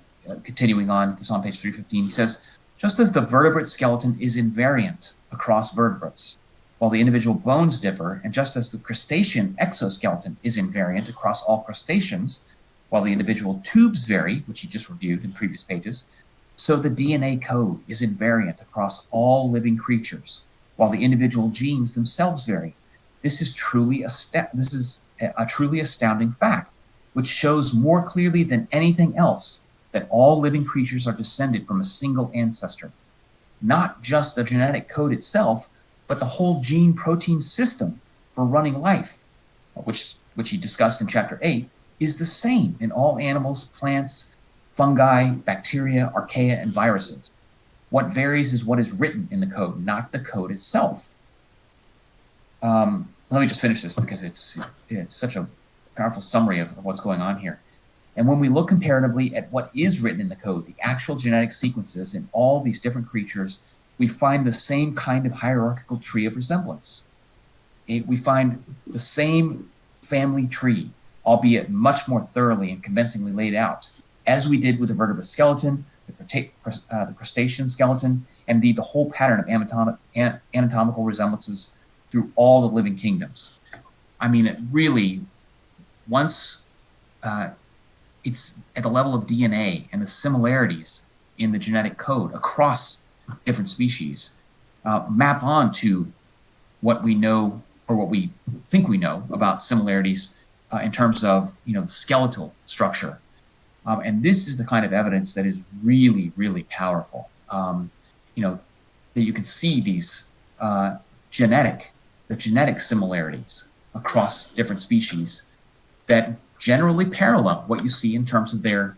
continuing on, this on page 315, he says, just as the vertebrate skeleton is invariant across vertebrates, while the individual bones differ, and just as the crustacean exoskeleton is invariant across all crustaceans, while the individual tubes vary, which he just reviewed in previous pages, so the DNA code is invariant across all living creatures, while the individual genes themselves vary. This is a truly astounding fact, which shows more clearly than anything else that all living creatures are descended from a single ancestor. Not just the genetic code itself, but the whole gene-protein system for running life, which he discussed in chapter 8, is the same in all animals, plants, fungi, bacteria, archaea, and viruses. What varies is what is written in the code, not the code itself. Let me just finish this because it's such a powerful summary of what's going on here. And when we look comparatively at what is written in the code, the actual genetic sequences in all these different creatures, we find the same kind of hierarchical tree of resemblance. We find the same family tree, albeit much more thoroughly and convincingly laid out, as we did with the vertebrate skeleton, the crustacean skeleton, and indeed the whole pattern of anatomical resemblances through all the living kingdoms. I mean, it really, once it's at the level of DNA and the similarities in the genetic code across different species map on to what we know or what we think we know about similarities in terms of the skeletal structure. And this is the kind of evidence that is really, really powerful. That you can see these genetic similarities across different species that generally parallel what you see in terms of their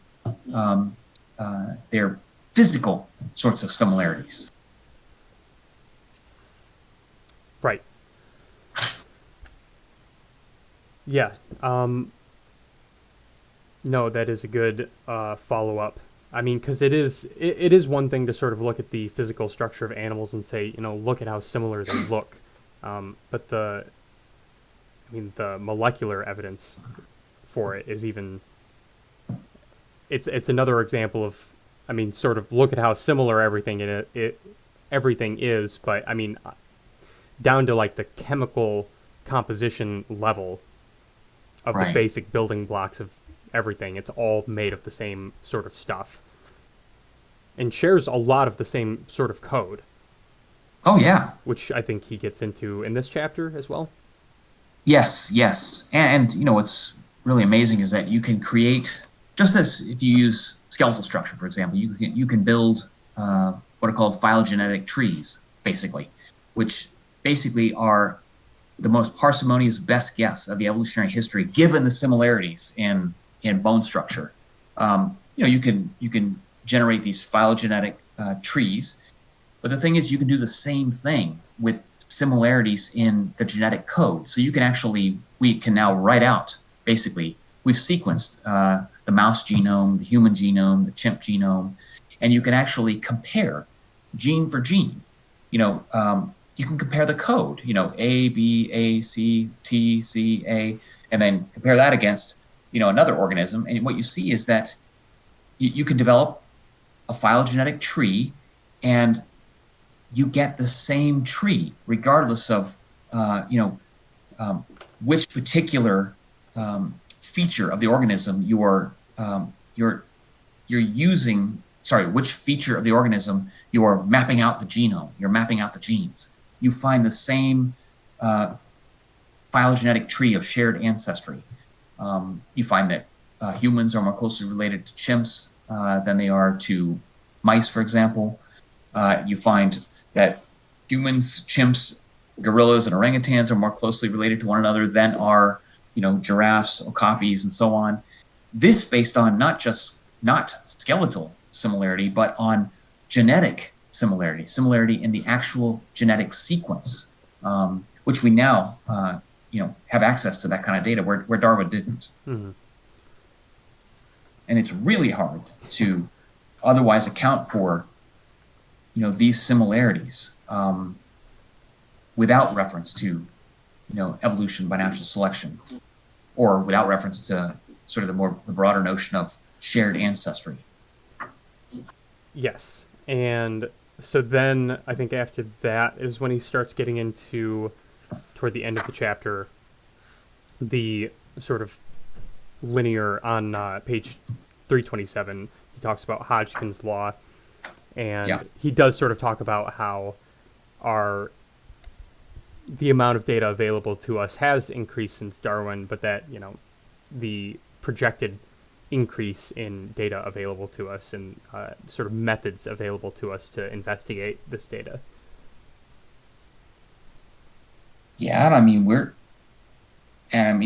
physical sorts of similarities.
Right. Yeah. No, that is a good follow-up. I mean, because it is one thing to sort of look at the physical structure of animals and say, look at how similar they look. But the molecular evidence for it is even, it's another example of, sort of look at how similar everything everything is, but down to like the chemical composition level of
Right.
the basic building blocks of everything. It's all made of the same sort of stuff and shares a lot of the same sort of code.
Oh, yeah.
Which I think he gets into in this chapter as well.
Yes. And what's really amazing is that you can create, just as if you use skeletal structure, for example, you can build what are called phylogenetic trees, basically, which basically are the most parsimonious best guess of the evolutionary history, given the similarities in bone structure. You can generate these phylogenetic trees, but the thing is, you can do the same thing with similarities in the genetic code. So we can now write out, basically, we've sequenced the mouse genome, the human genome, the chimp genome, and you can actually compare gene for gene. You can compare the code, A, B, A, C, T, C, A, and then compare that against, another organism. And what you see is that you can develop a phylogenetic tree and you get the same tree regardless of, which particular feature of the organism you're using. Sorry, which feature of the organism you're mapping out the genome. You're mapping out the genes. You find the same phylogenetic tree of shared ancestry. You find that humans are more closely related to chimps than they are to mice, for example. You find that humans, chimps, gorillas, and orangutans are more closely related to one another than are, giraffes, okapis, and so on. This based on not skeletal similarity, but on genetic similarity in the actual genetic sequence, which we now, have access to that kind of data where Darwin didn't.
Mm-hmm.
And it's really hard to otherwise account for, these similarities without reference to, evolution by natural selection, or without reference to sort of the broader notion of shared ancestry.
Yes. And so then I think after that is when he starts getting into, toward the end of the chapter, the sort of linear on page 327. He talks about Hodgkin's law, and he does sort of talk about how the amount of data available to us has increased since Darwin, but that, the projected increase in data available to us and sort of methods available to us to investigate this data.
Yeah, and I mean,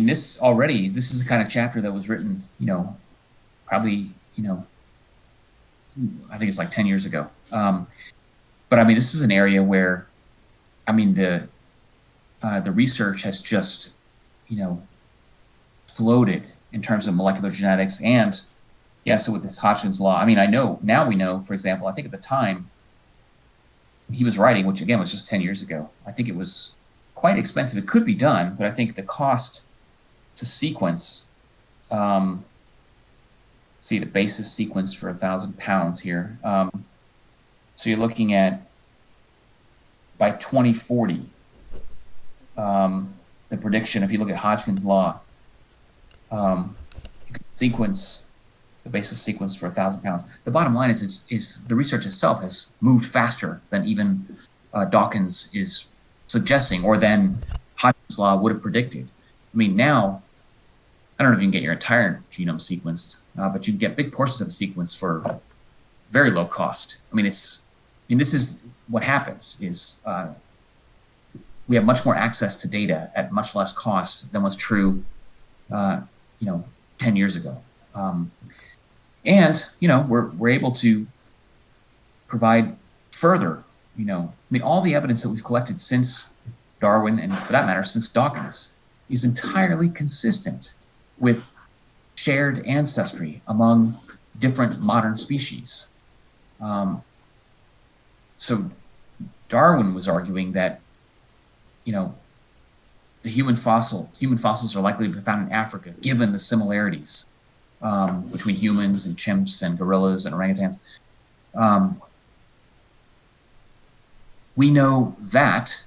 this is the kind of chapter that was written, probably, I think it's like 10 years ago. But I mean, this is an area where, the research has just, exploded in terms of molecular genetics. And so with this Hodgkin's law, we know, for example, I think at the time he was writing, which again was just 10 years ago, I think it was quite expensive. It could be done, but I think the cost to sequence, the basis sequence for 1,000 pounds here. So you're looking at, by 2040, the prediction, if you look at Hodgkin's law, you can sequence the basis sequence for 1,000 pounds. The bottom line is the research itself has moved faster than even Dawkins is suggesting, or than Hodgkin's law would have predicted. Now, I don't know if you can get your entire genome sequenced, but you can get big portions of a sequence for very low cost. This is what happens is we have much more access to data at much less cost than was true, 10 years ago. And we're able to provide further, all the evidence that we've collected since Darwin, and for that matter, since Dawkins, is entirely consistent with shared ancestry among different modern species. So Darwin was arguing that, the human fossils are likely to be found in Africa, given the similarities between humans and chimps and gorillas and orangutans. We know that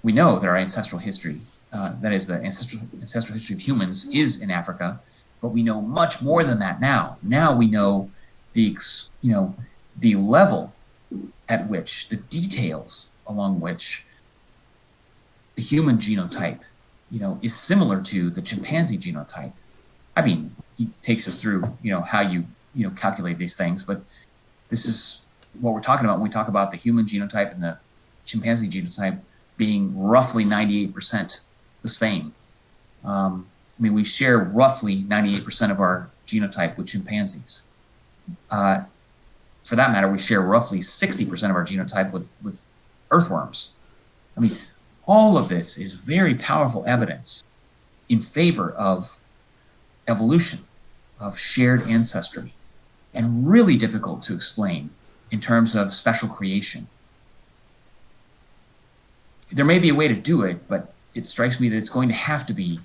our ancestral history, that is the ancestral history of humans, is in Africa, but we know much more than that now. Now we know the level at which, the details along which the human genotype, is similar to the chimpanzee genotype. He takes us through, how you calculate these things, but this is what we're talking about when we talk about the human genotype and the chimpanzee genotype being roughly 98% the same. We share roughly 98% of our genotype with chimpanzees. For that matter, we share roughly 60% of our genotype with earthworms. All of this is very powerful evidence in favor of evolution, of shared ancestry, and really difficult to explain in terms of special creation. There may be a way to do it, but it strikes me that it's going to have to be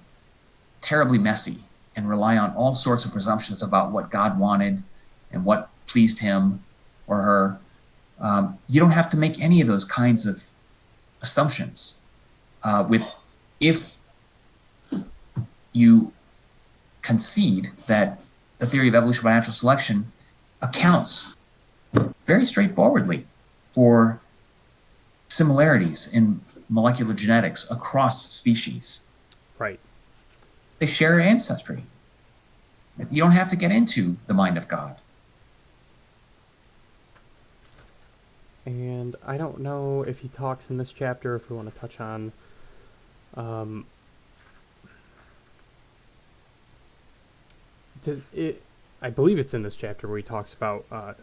terribly messy and rely on all sorts of presumptions about what God wanted and what pleased him or her. You don't have to make any of those kinds of assumptions with if you concede that the theory of evolution by natural selection accounts very straightforwardly for similarities in molecular genetics across species.
Right.
They share ancestry. You don't have to get into the mind of God.
And I don't know if he talks in this chapter, if we want to touch on I believe it's in this chapter where he talks about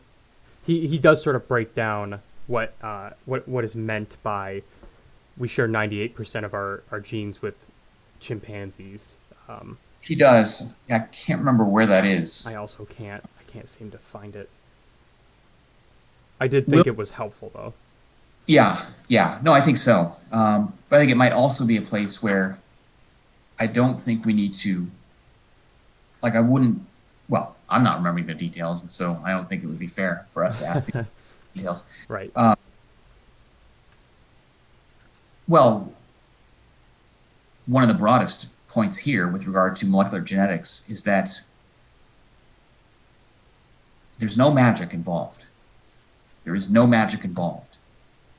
he does sort of break down what is meant by we share 98% of our genes with chimpanzees.
He does. I can't remember where that is.
I also can't seem to find it. I did think it was helpful though.
Yeah. No, I think so. But I think it might also be a place where I don't think we need to, like, I wouldn't, well, I'm not remembering the details, and so I don't think it would be fair for us to ask people details.
Right.
Well, one of the broadest points here with regard to molecular genetics is that there's no magic involved. There is no magic involved.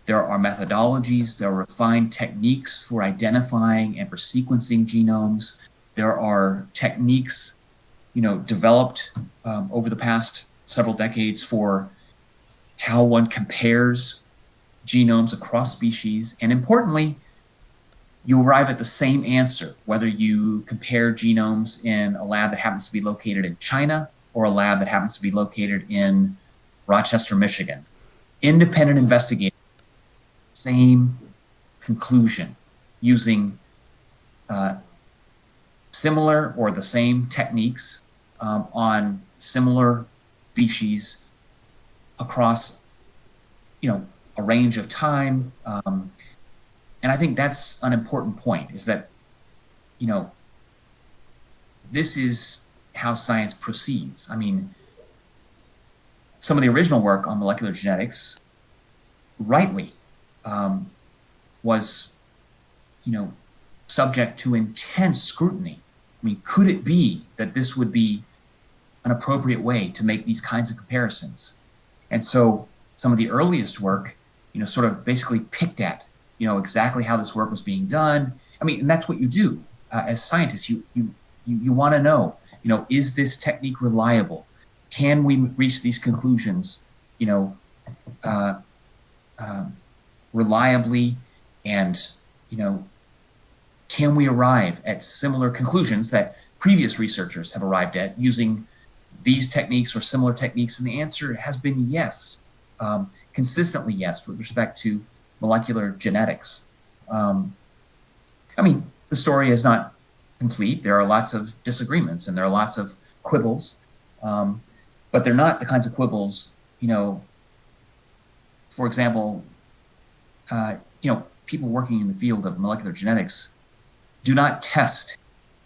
There are methodologies, there are refined techniques for identifying and for sequencing genomes. There are techniques, developed over the past several decades for how one compares genomes across species. And importantly, you arrive at the same answer, whether you compare genomes in a lab that happens to be located in China or a lab that happens to be located in Rochester, Michigan. Independent investigators, same conclusion, using similar or the same techniques on similar species across, a range of time. And I think that's an important point, is that, this is how science proceeds. I mean, some of the original work on molecular genetics, rightly, was, subject to intense scrutiny. I mean, could it be that this would be an appropriate way to make these kinds of comparisons? And so some of the earliest work, sort of basically picked at, exactly how this work was being done. I mean, and that's what you do as scientists. You want to know, is this technique reliable? Can we reach these conclusions, reliably, and can we arrive at similar conclusions that previous researchers have arrived at using these techniques or similar techniques? And the answer has been yes, consistently yes, with respect to molecular genetics. I mean, the story is not complete. There are lots of disagreements and there are lots of quibbles, but they're not the kinds of quibbles, for example, people working in the field of molecular genetics do not test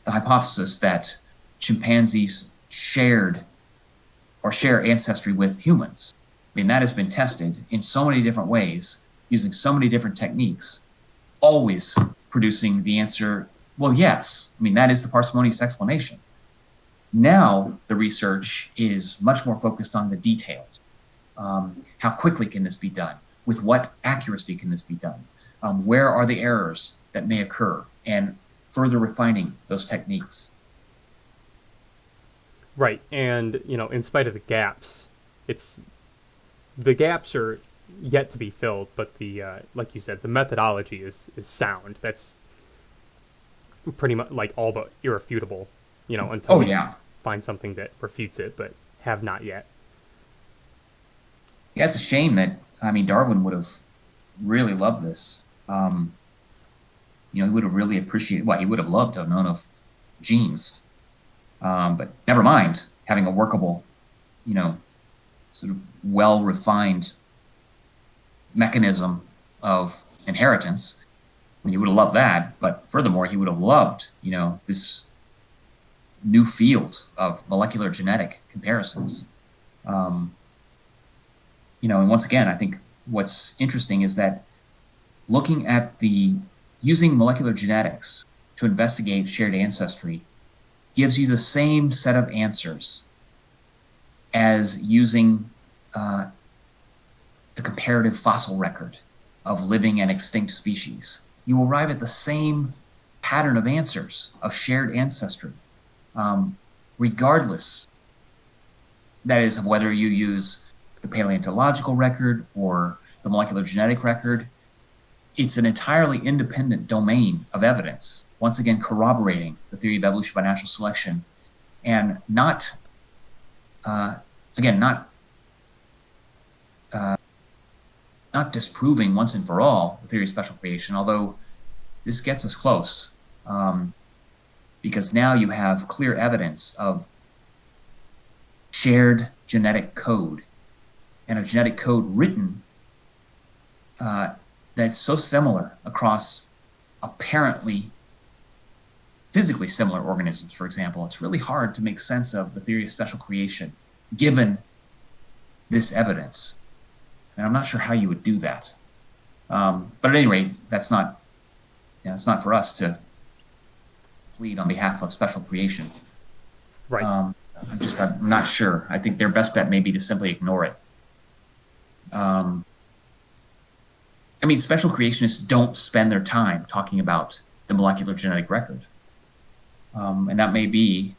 the hypothesis that chimpanzees share ancestry with humans. I mean, that has been tested in so many different ways, using so many different techniques, always producing the answer, well, yes. I mean, that is the parsimonious explanation. Now, the research is much more focused on the details. How quickly can this be done? With what accuracy can this be done? Where are the errors that may occur? And further refining those techniques.
Right, and in spite of the gaps, the gaps are yet to be filled, but the like you said, the methodology is sound. That's pretty much like all but irrefutable, until we find something that refutes it, but have not yet.
Yeah, it's a shame that, Darwin would have really loved this. He would have really appreciated, he would have loved to have known of genes. But never mind having a workable, sort of well-refined mechanism of inheritance. He would have loved that, but furthermore, he would have loved, this new field of molecular genetic comparisons. And once again, I think what's interesting is that looking at the using molecular genetics to investigate shared ancestry gives you the same set of answers as using a comparative fossil record of living and extinct species. You will arrive at the same pattern of answers of shared ancestry, regardless, that is, of whether you use the paleontological record or the molecular genetic record. It's an entirely independent domain of evidence, once again corroborating the theory of evolution by natural selection, and not disproving once and for all the theory of special creation, although this gets us close, because now you have clear evidence of shared genetic code, and a genetic code written that's so similar across apparently physically similar organisms, for example. It's really hard to make sense of the theory of special creation given this evidence. And I'm not sure how you would do that. But at any rate, it's not for us to plead on behalf of special creation.
Right.
I'm not sure. I think their best bet may be to simply ignore it. Special creationists don't spend their time talking about the molecular genetic record. And that may be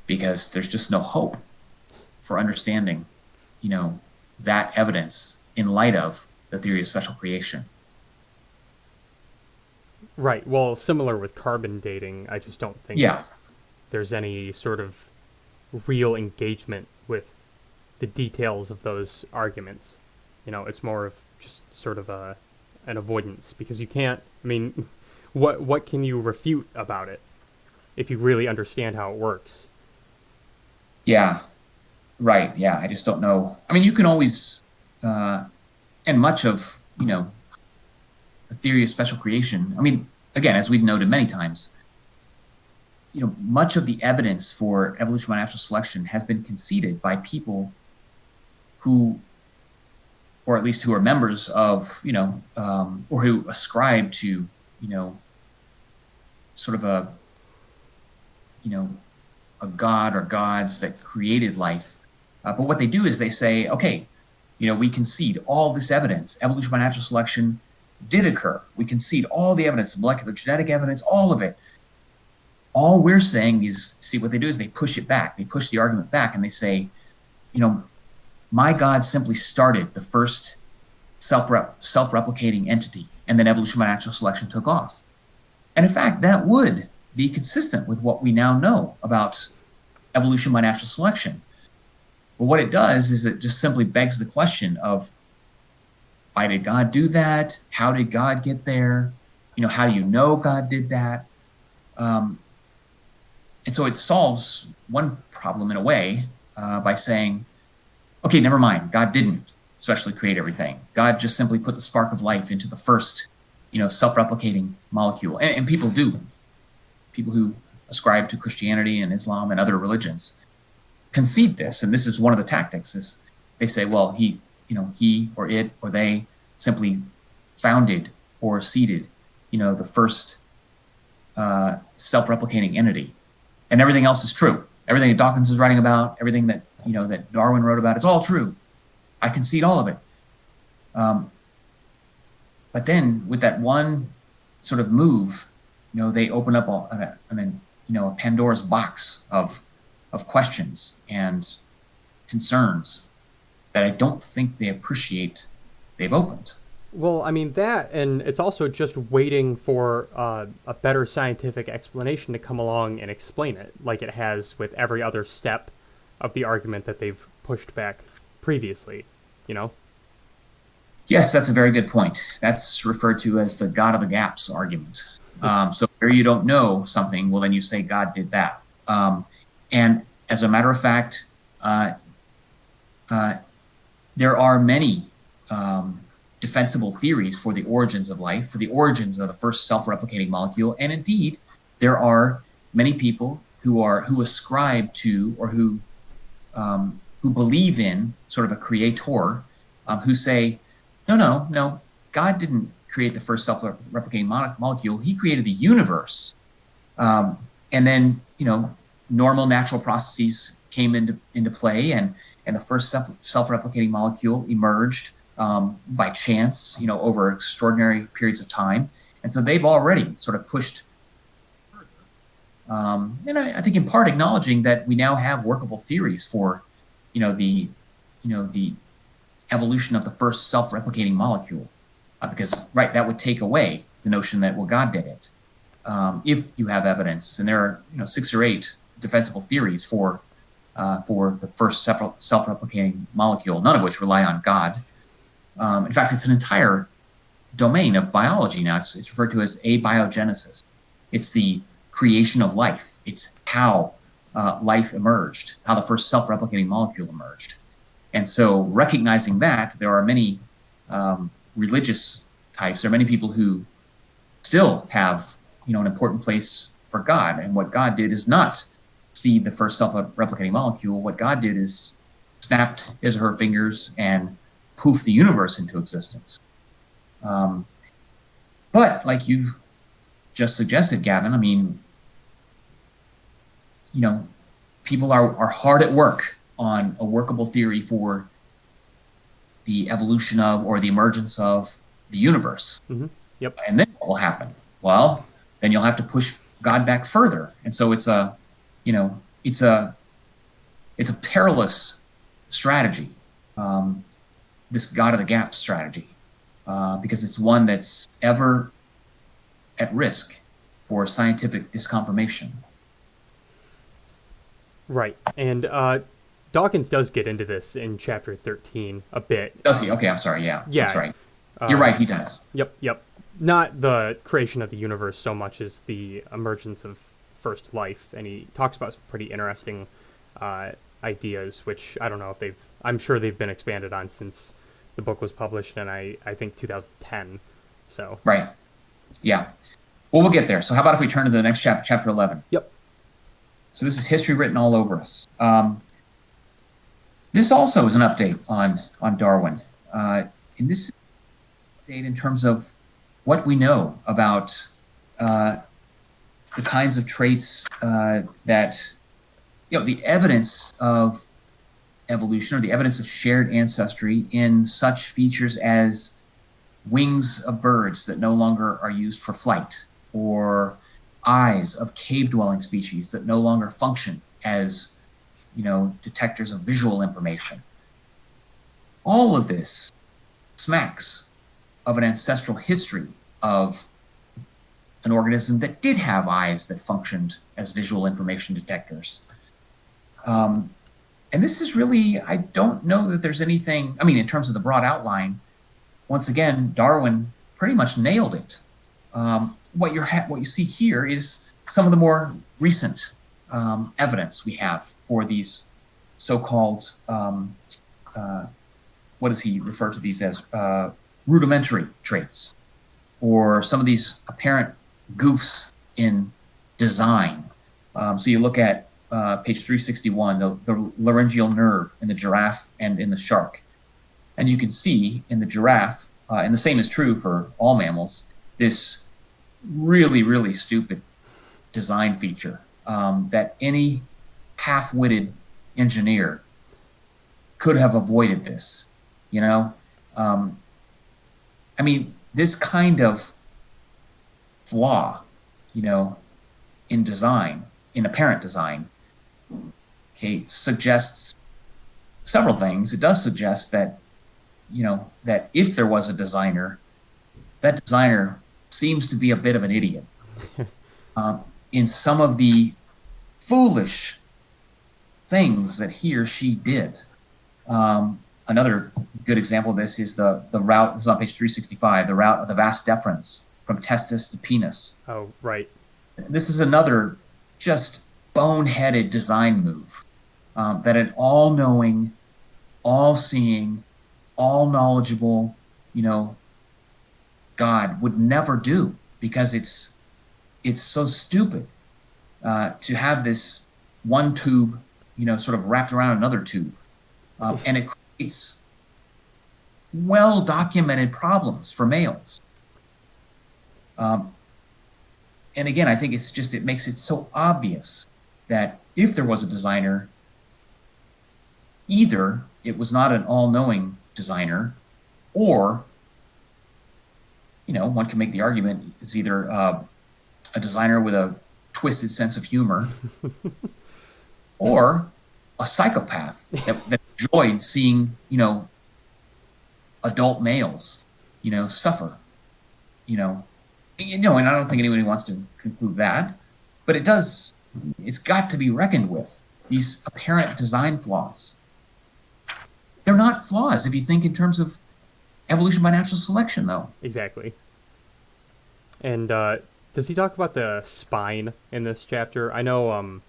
because there's just no hope for understanding, that evidence in light of the theory of special creation.
Right. Well, similar with carbon dating, I just don't think there's any sort of real engagement with the details of those arguments. It's more of just sort of an avoidance, because you can't, what can you refute about it if you really understand how it works?
Yeah, right. Yeah, I just don't know. You can always, and much of, the theory of special creation, again, as we've noted many times, much of the evidence for evolution by natural selection has been conceded by people who, or at least who are members of, or who ascribe to, sort of a god or gods that created life. But what they do is they say, okay, we concede all this evidence. Evolution by natural selection did occur. We concede all the evidence, molecular genetic evidence, all of it. All we're saying is, see, what they do is they push it back. They push the argument back and they say, my God simply started the first self-replicating entity, and then evolution by natural selection took off. And in fact, that would be consistent with what we now know about evolution by natural selection. But what it does is it just simply begs the question of, why did God do that? How did God get there? How do you know God did that? And so it solves one problem in a way by saying, okay, never mind. God didn't especially create everything. God just simply put the spark of life into the first, self-replicating molecule. And people do. People who ascribe to Christianity and Islam and other religions concede this. And this is one of the tactics, is they say, well, he or it or they simply founded or seeded, the first self-replicating entity. And everything else is true. Everything that Dawkins is writing about, everything that, that Darwin wrote about, it's all true. I concede all of it. But then with that one sort of move, they open up a Pandora's box of questions and concerns that I don't think they appreciate they've opened.
Well, that, and it's also just waiting for a better scientific explanation to come along and explain it, like it has with every other step of the argument that they've pushed back previously,
Yes, that's a very good point. That's referred to as the God of the gaps argument. So where you don't know something, well, then you say God did that. And as a matter of fact, there are many defensible theories for the origins of life, for the origins of the first self-replicating molecule. And indeed, there are many people who ascribe to, or who believe in sort of a creator, who say, no, God didn't create the first self-replicating molecule. He created the universe. And then, normal natural processes came into play, and the first self-replicating molecule emerged by chance, over extraordinary periods of time. And so they've already sort of pushed further. And I think in part acknowledging that we now have workable theories for, the evolution of the first self-replicating molecule, because that would take away the notion that, well, God did it. If you have evidence, and there are 6 or 8 defensible theories for the first self-replicating molecule, none of which rely on God. In fact, it's an entire domain of biology now. It's referred to as abiogenesis. It's the creation of life. It's how life emerged, how the first self-replicating molecule emerged. And so recognizing that, there are many religious types, there are many people who still have an important place for God. And what God did is not seed the first self-replicating molecule. What God did is snapped his or her fingers and poof the universe into existence. But like you just suggested, Gavin, I mean, people are hard at work on a workable theory for the evolution of or the emergence of the universe.
Mm-hmm. Yep.
And then what will happen? Well, then you'll have to push God back further. And so it's a perilous strategy, this God of the gap strategy, because it's one that's ever at risk for scientific disconfirmation.
Right. And Dawkins does get into this in chapter 13 a bit.
Does he? Okay, I'm sorry. Yeah,
Yeah.
That's right. You're right, he does.
Yep. Not the creation of the universe so much as the emergence of first life. And he talks about some pretty interesting ideas, which I don't know if I'm sure they've been expanded on since the book was published in, I think, 2010. So.
Right. Yeah. Well, we'll get there. So how about if we turn to the next chapter 11?
Yep.
So this is history written all over us. This also is an update on Darwin. And this is an update in terms of what we know about the kinds of traits that, the evidence of evolution or the evidence of shared ancestry in such features as wings of birds that no longer are used for flight, or eyes of cave-dwelling species that no longer function as, detectors of visual information. All of this smacks of an ancestral history of an organism that did have eyes that functioned as visual information detectors. And this is really, I don't know that there's anything, in terms of the broad outline, once again, Darwin pretty much nailed it. What you see here is some of the more recent evidence we have for these so-called, what does he refer to these as, rudimentary traits, or some of these apparent goofs in design. So you look at page 361, the laryngeal nerve in the giraffe and in the shark. And you can see in the giraffe, and the same is true for all mammals, this really, really stupid design feature that any half-witted engineer could have avoided this, this kind of flaw, in design, in apparent design, suggests several things. It does suggest that, that if there was a designer, that designer seems to be a bit of an idiot in some of the foolish things that he or she did. Another good example of this is the route, this is on page 365, the route of the vas deferens from testis to penis.
Oh, right.
This is another just boneheaded design move that an all-knowing, all-seeing, all-knowledgeable, God would never do, because it's so stupid to have this one tube, sort of wrapped around another tube. And it creates well-documented problems for males. Um, and again, I think it makes it so obvious that if there was a designer, either it was not an all-knowing designer, or, one can make the argument it's either a designer with a twisted sense of humor, or a psychopath that enjoyed seeing, adult males, suffer, you know, and I don't think anybody wants to conclude that, but it's got to be reckoned with. These apparent design flaws. They're not flaws if you think in terms of evolution by natural selection, though.
Exactly. And does he talk about the spine in this chapter? I know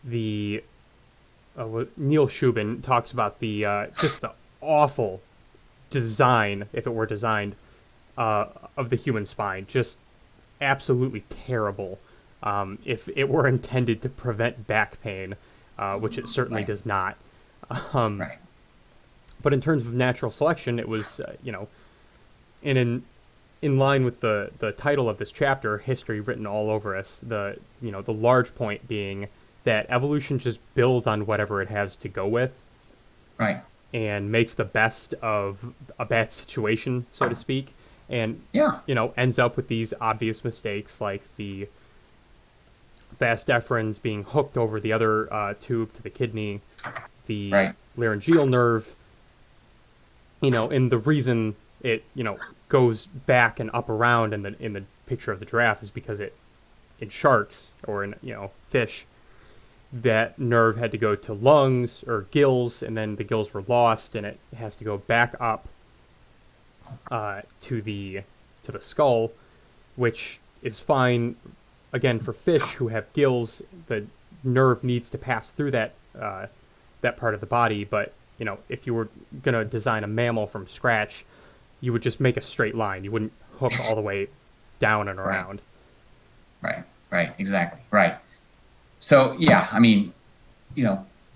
the Neil Shubin talks about the just the awful design, if it were designed, of the human spine. Just absolutely terrible. If it were intended to prevent back pain, which it certainly
Right.
does not.
Right.
But in terms of natural selection, it was, in line with the title of this chapter, history written all over us. The large point being that evolution just builds on whatever it has to go with,
Right.
and makes the best of a bad situation, so to speak, and
Yeah.
ends up with these obvious mistakes like the vas deferens being hooked over the other tube to the kidney, the
Right.
laryngeal nerve, and the reason it goes back and up around in the picture of the giraffe is because in sharks or in fish, that nerve had to go to lungs or gills, and then the gills were lost, and it has to go back up to the skull, which is fine. Again, for fish who have gills, the nerve needs to pass through that part of the body. But if you were gonna design a mammal from scratch, you would just make a straight line. You wouldn't hook all the way down and around.
Right. Right. Exactly. Right. So yeah, I mean,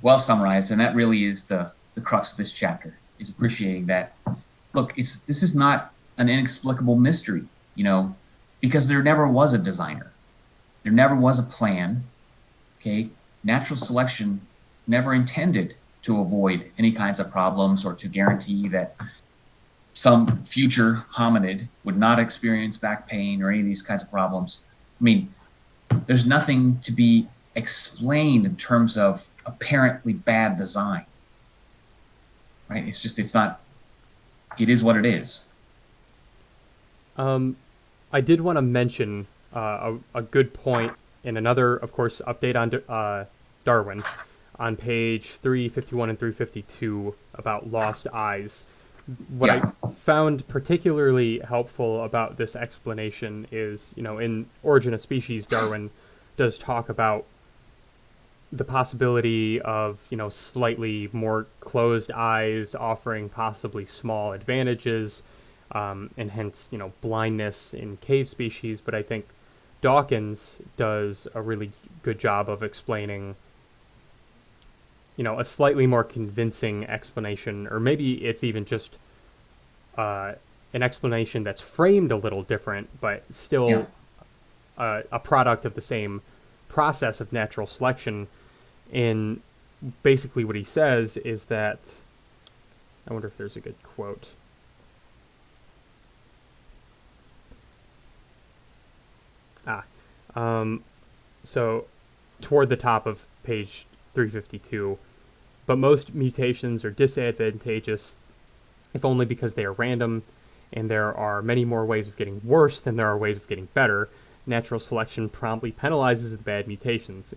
well summarized, and that really is the crux of this chapter, is appreciating that. Look, this is not an inexplicable mystery, because there never was a designer, there never was a plan. Okay, natural selection never intended to avoid any kinds of problems or to guarantee that some future hominid would not experience back pain or any of these kinds of problems. I mean, there's nothing to be explained in terms of apparently bad design, right? It is what it is.
I did want to mention a good point in another, of course, update on Darwin on page 351 and 352 about lost eyes. What
Yeah.
I found particularly helpful about this explanation is, in Origin of Species, Darwin does talk about the possibility of, slightly more closed eyes offering possibly small advantages, and hence, blindness in cave species. But I think Dawkins does a really good job of explaining, a slightly more convincing explanation, or maybe it's even just an explanation that's framed a little different, but still
Yeah.
a product of the same process of natural selection. And basically what he says is that, I wonder if there's a good quote. So toward the top of page 352, but most mutations are disadvantageous, if only because they are random, and there are many more ways of getting worse than there are ways of getting better. Natural selection promptly penalizes the bad mutations.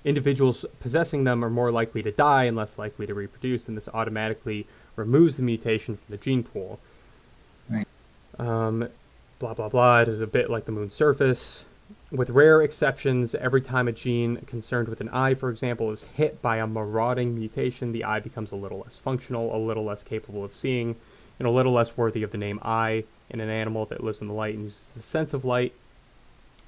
Individuals possessing them are more likely to die and less likely to reproduce, and this automatically removes the mutation from the gene pool.
Right.
Blah, blah, blah. It is a bit like the moon's surface. With rare exceptions, every time a gene concerned with an eye, for example, is hit by a marauding mutation, the eye becomes a little less functional, a little less capable of seeing, and a little less worthy of the name eye. In an animal that lives in the light and uses the sense of light,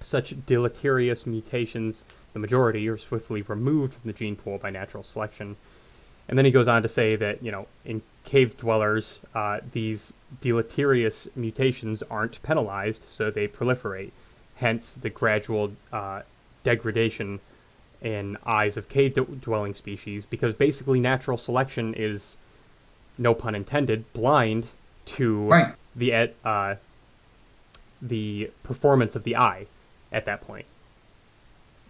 such deleterious mutations, the majority, are swiftly removed from the gene pool by natural selection. And then he goes on to say that, in cave dwellers, these deleterious mutations aren't penalized, so they proliferate. Hence the gradual degradation in eyes of cave-dwelling species, because basically natural selection is, no pun intended, blind to
Right.
the performance of the eye at that point.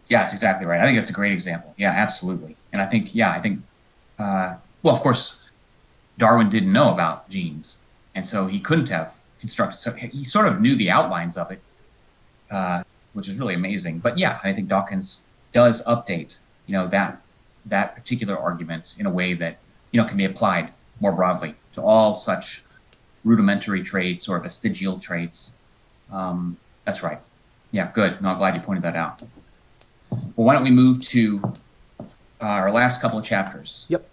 Yeah, that's exactly right. I think that's a great example. Yeah, absolutely. And I think, well, of course, Darwin didn't know about genes, and so he couldn't have constructed. So he sort of knew the outlines of it, which is really amazing. But yeah, I think Dawkins does update, that particular argument in a way that can be applied more broadly to all such rudimentary traits or vestigial traits. That's right. Yeah, good. No, I'm glad you pointed that out. Well, why don't we move to our last couple of chapters?
Yep.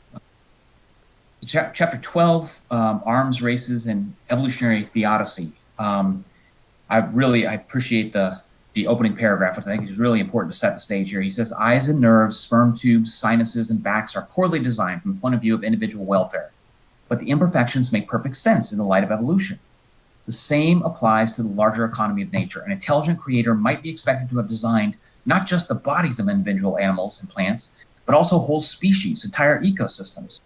Chapter 12, Arms Races and Evolutionary Theodicy. I appreciate the opening paragraph, which I think is really important to set the stage here. He says, eyes and nerves, sperm tubes, sinuses, and backs are poorly designed from the point of view of individual welfare, but the imperfections make perfect sense in the light of evolution. The same applies to the larger economy of nature. An intelligent creator might be expected to have designed not just the bodies of individual animals and plants, but also whole species, entire ecosystems.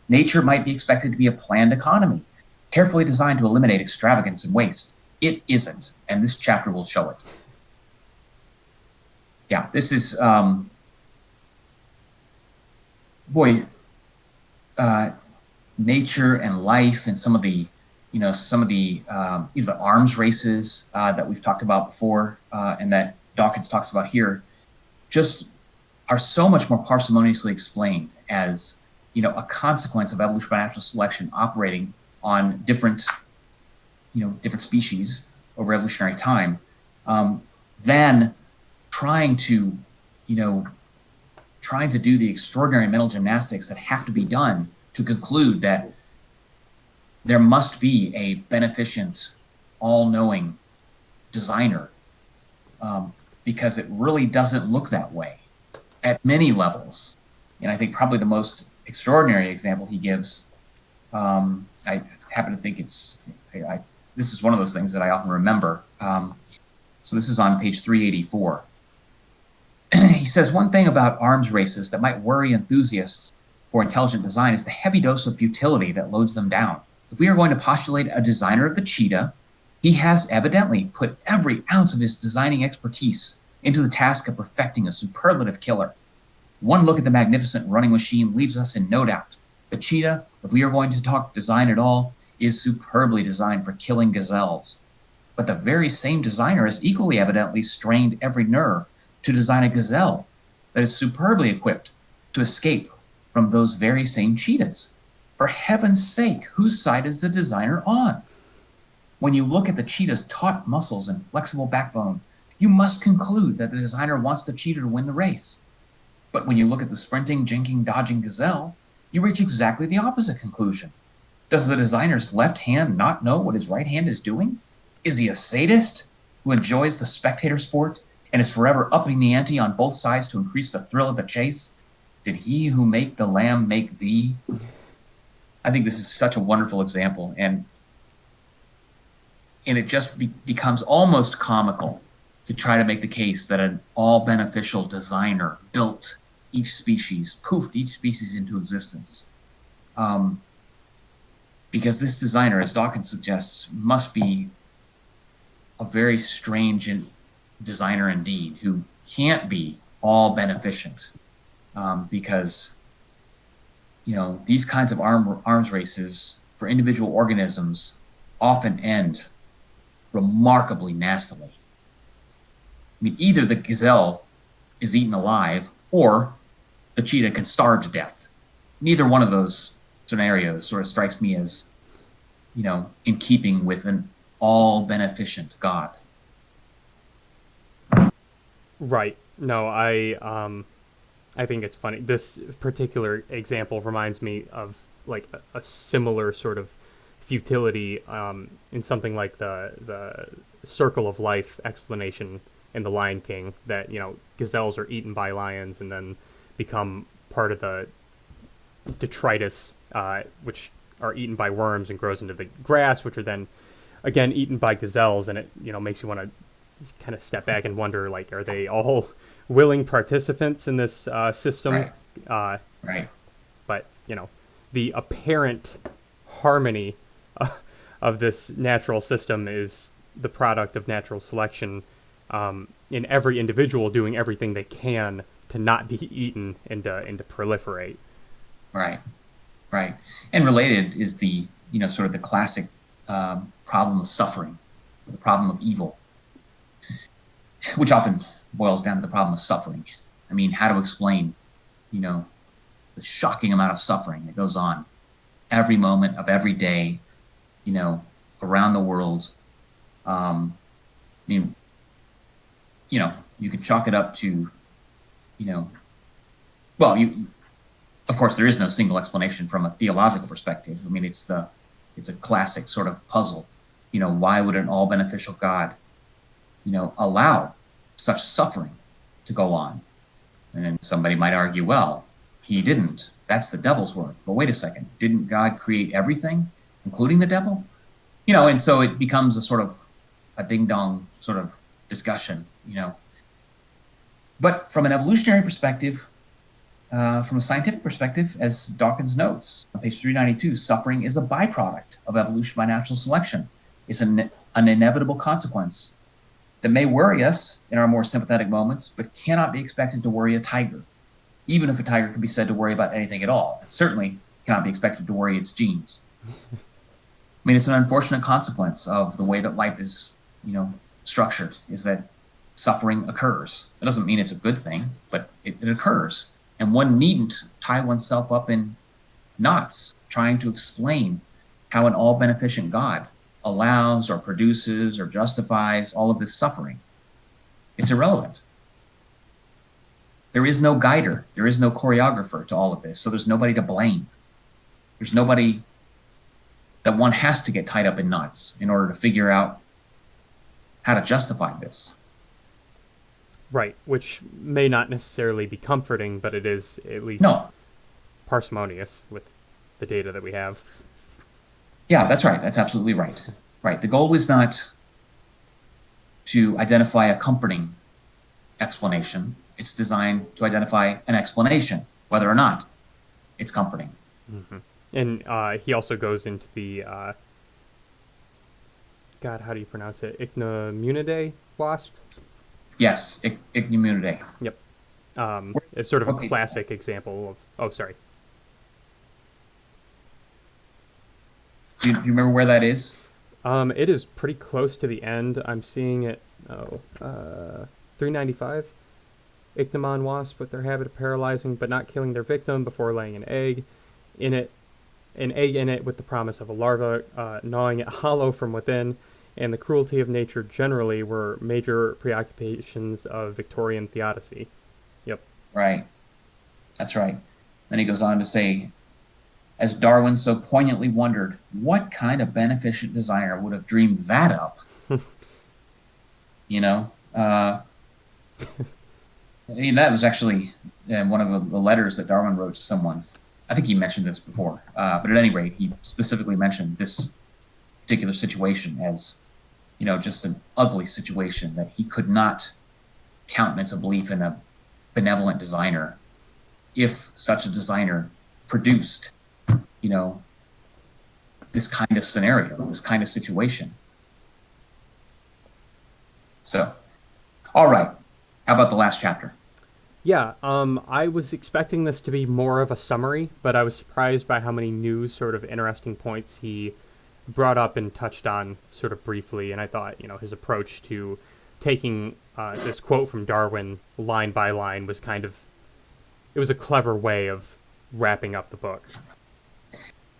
Nature might be expected to be a planned economy, carefully designed to eliminate extravagance and waste. It isn't, and this chapter will show it. Yeah, this is, nature and life and some of the arms races that we've talked about before and that Dawkins talks about here just are so much more parsimoniously explained as a consequence of evolution by natural selection operating on different species over evolutionary time than trying to do the extraordinary mental gymnastics that have to be done to conclude that there must be a beneficent, all-knowing designer, because it really doesn't look that way at many levels. And I think probably the most extraordinary example he gives, I happen to think this is one of those things that I often remember. So this is on page 384. He says, one thing about arms races that might worry enthusiasts for intelligent design is the heavy dose of futility that loads them down. If we are going to postulate a designer of the cheetah, he has evidently put every ounce of his designing expertise into the task of perfecting a superlative killer. One look at the magnificent running machine leaves us in no doubt. The cheetah, if we are going to talk design at all, is superbly designed for killing gazelles. But the very same designer has equally evidently strained every nerve to design a gazelle that is superbly equipped to escape from those very same cheetahs. For heaven's sake, whose side is the designer on? When you look at the cheetah's taut muscles and flexible backbone, you must conclude that the designer wants the cheetah to win the race. But when you look at the sprinting, jinking, dodging gazelle, you reach exactly the opposite conclusion. Does the designer's left hand not know what his right hand is doing? Is he a sadist who enjoys the spectator sport and is forever upping the ante on both sides to increase the thrill of the chase? Did he who make the lamb make thee? I think this is such a wonderful example, and it just becomes almost comical to try to make the case that an all-beneficial designer built each species, poofed each species into existence. Because this designer, as Dawkins suggests, must be a very strange designer indeed, who can't be all beneficent, because these kinds of arms races for individual organisms often end remarkably nastily. I mean, either the gazelle is eaten alive or the cheetah can starve to death. Neither one of those scenarios sort of strikes me as, in keeping with an all-beneficent God.
Right. No, I think it's funny. This particular example reminds me of like a similar sort of futility in something like the circle of life explanation in The Lion King, that gazelles are eaten by lions and then become part of the detritus, which are eaten by worms and grows into the grass, which are then again eaten by gazelles, and it makes you want to kind of step back and wonder, like, are they all willing participants in this system?
Right.
Uh,
Right.
but the apparent harmony of this natural system is the product of natural selection, in every individual doing everything they can to not be eaten and to proliferate.
Right. Right. And related is the, sort of the classic problem of suffering, the problem of evil, which often boils down to the problem of suffering. I mean, how to explain, the shocking amount of suffering that goes on every moment of every day, around the world. I mean, you could chalk it up to, well, of course, there is no single explanation from a theological perspective. I mean, it's a classic sort of puzzle. Why would an all beneficial God, allow such suffering to go on? And somebody might argue, well, he didn't. That's the devil's work. But wait a second, didn't God create everything, including the devil? And so it becomes a sort of a ding dong sort of discussion, But from an evolutionary perspective, from a scientific perspective, as Dawkins notes on page 392, suffering is a byproduct of evolution by natural selection. It's an inevitable consequence that may worry us in our more sympathetic moments, but cannot be expected to worry a tiger, even if a tiger can be said to worry about anything at all. It certainly cannot be expected to worry its genes. I mean, it's an unfortunate consequence of the way that life is, structured, is that suffering occurs. It doesn't mean it's a good thing, but it occurs. And one needn't tie oneself up in knots trying to explain how an all-beneficent God allows or produces or justifies all of this suffering. It's irrelevant. There is no guider. There is no choreographer to all of this. So there's nobody to blame. There's nobody that one has to get tied up in knots in order to figure out how to justify this.
Right, which may not necessarily be comforting, but it is at least
No.
parsimonious with the data that we have.
Yeah, that's right. That's absolutely right. Right. The goal is not to identify a comforting explanation. It's designed to identify an explanation, whether or not it's comforting.
Mm-hmm. And he also goes into the, God, how do you pronounce it? Ichneumonidae wasp?
Yes, Ichneumonidae.
Yep. It's sort of a
Okay.
classic example of, oh, sorry.
Do you remember where that is?
It is pretty close to the end. I'm seeing it, 395. Ichneumon wasp with their habit of paralyzing but not killing their victim before laying an egg in it with the promise of a larva gnawing it hollow from within, and the cruelty of nature generally were major preoccupations of Victorian theodicy. Yep.
Right. That's right. Then he goes on to say, as Darwin so poignantly wondered, what kind of beneficent designer would have dreamed that up? That was actually one of the letters that Darwin wrote to someone. I think he mentioned this before, but at any rate, he specifically mentioned this particular situation as, just an ugly situation that he could not countenance a belief in a benevolent designer if such a designer produced, this kind of scenario, this kind of situation. So, all right. How about the last chapter?
Yeah, I was expecting this to be more of a summary, but I was surprised by how many new sort of interesting points he brought up and touched on sort of briefly, and I thought, his approach to taking this quote from Darwin line by line was it was a clever way of wrapping up the book.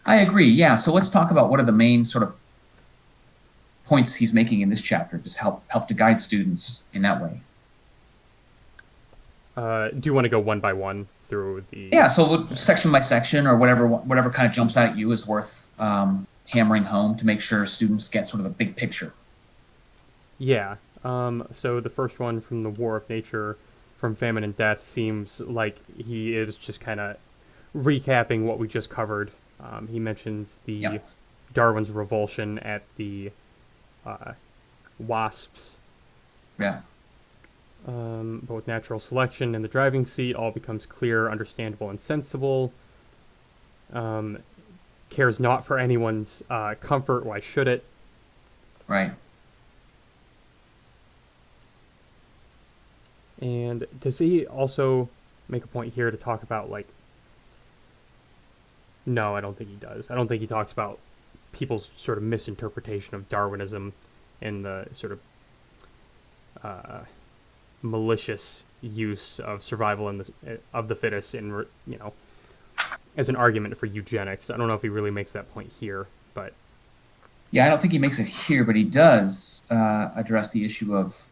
I agree, yeah. So let's talk about what are the main sort of points he's making in this chapter, just help to guide students in that way.
Do you want to go one by one through the...
Yeah, so section by section or whatever kind of jumps out at you is worth hammering home to make sure students get sort of the big picture.
Yeah. So the first one from the War of Nature, from Famine and Death, seems like he is just kind of recapping what we just covered He mentions the
Yep.
Darwin's revulsion at the wasps.
Yeah.
Both natural selection and the driving seat all becomes clear, understandable, and sensible. Cares not for anyone's comfort. Why should it?
Right.
And does he also make a point here to talk about, like, no, I don't think he does. I don't think he talks about people's sort of misinterpretation of Darwinism and the sort of malicious use of survival of the fittest in, as an argument for eugenics. I don't know if he really makes that point here, but
Yeah, I don't think he makes it here, but he does address the issue of,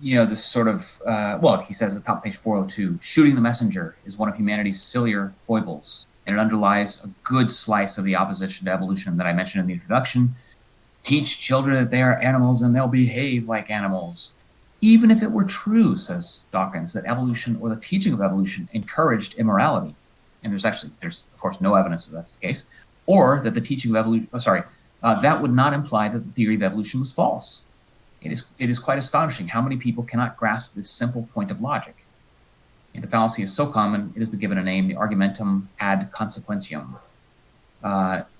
this sort of, well, he says at the top page 402, shooting the messenger is one of humanity's sillier foibles, and it underlies a good slice of the opposition to evolution that I mentioned in the introduction. Teach children that they are animals and they'll behave like animals. Even if it were true, says Dawkins, that evolution or the teaching of evolution encouraged immorality, and there's of course no evidence that that's the case, or that the teaching of evolution, that would not imply that the theory of evolution was false. It is quite astonishing how many people cannot grasp this simple point of logic. And the fallacy is so common, it has been given a name, the argumentum ad consequentium.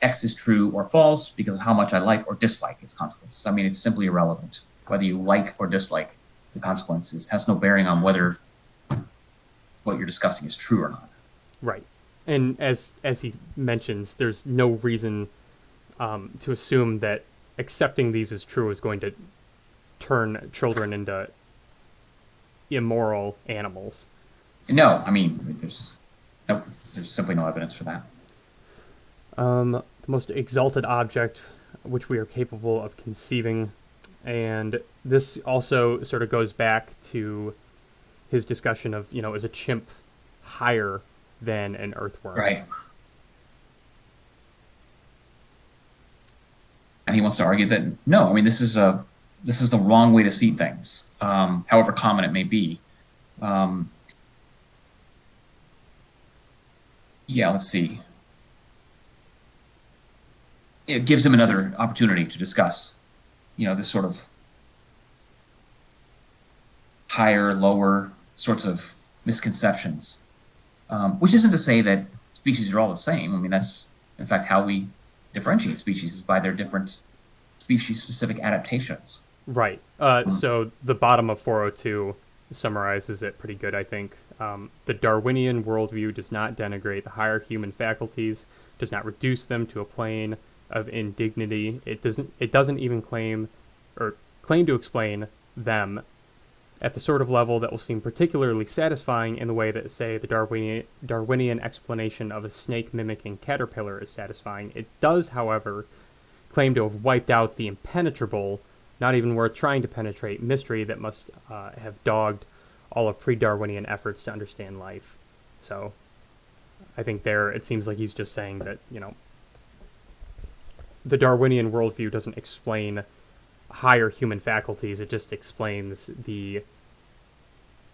X is true or false because of how much I like or dislike its consequences. I mean, it's simply irrelevant. Whether you like or dislike the consequences has no bearing on whether what you're discussing is true or not.
right. And as he mentions, there's no reason to assume that accepting these as true is going to turn children into immoral animals.
No, I mean, there's simply no evidence for that.
The most exalted object which we are capable of conceiving. And this also sort of goes back to his discussion of, is a chimp higher than an earthworm?
Right. And he wants to argue that, no, I mean, this is the wrong way to see things, however common it may be. Let's see. It gives him another opportunity to discuss, this sort of higher, lower sorts of misconceptions, which isn't to say that species are all the same. I mean, that's, in fact, how we differentiate species is by their different species-specific adaptations.
Right. So the bottom of 402 summarizes it pretty good, I think. The Darwinian worldview does not denigrate the higher human faculties, does not reduce them to a plane of indignity. It doesn't even claim to explain them at the sort of level that will seem particularly satisfying in the way that, say, the Darwinian explanation of a snake mimicking caterpillar is satisfying. It does, however, claim to have wiped out the impenetrable, not even worth trying to penetrate, mystery that must have dogged all of pre-Darwinian efforts to understand life. So I think there it seems like he's just saying that, the Darwinian worldview doesn't explain higher human faculties. It just explains the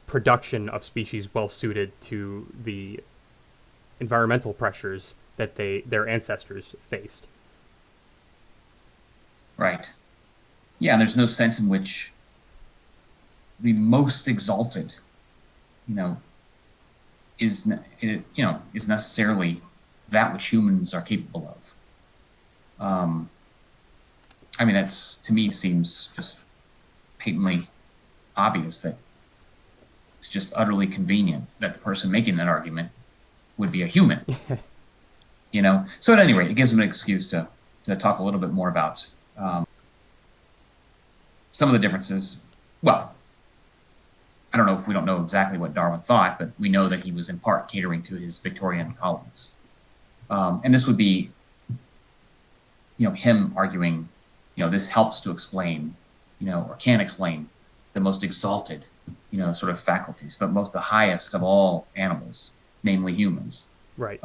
production of species well suited to the environmental pressures that their ancestors faced.
Right. Yeah, and there's no sense in which the most exalted, is necessarily that which humans are capable of. I mean, that's, to me, seems just patently obvious that it's just utterly convenient that the person making that argument would be a human. So at any rate, it gives them an excuse to talk a little bit more about some of the differences. Well, I don't know if we don't know exactly what Darwin thought, but we know that he was in part catering to his Victorian colleagues. And this would be, him arguing, this helps to explain, or can explain the most exalted, sort of faculties, the highest of all animals, namely humans.
Right.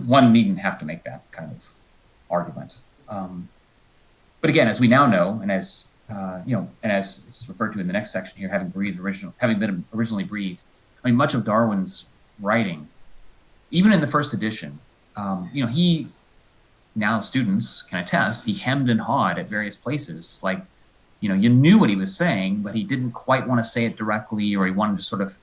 One needn't have to make that kind of argument. But again, as we now know, and as and as it's referred to in the next section here, having been originally breathed, I mean, much of Darwin's writing, even in the first edition, he, now students can attest, he hemmed and hawed at various places. Like, you knew what he was saying, but he didn't quite want to say it directly, or he wanted to sort of,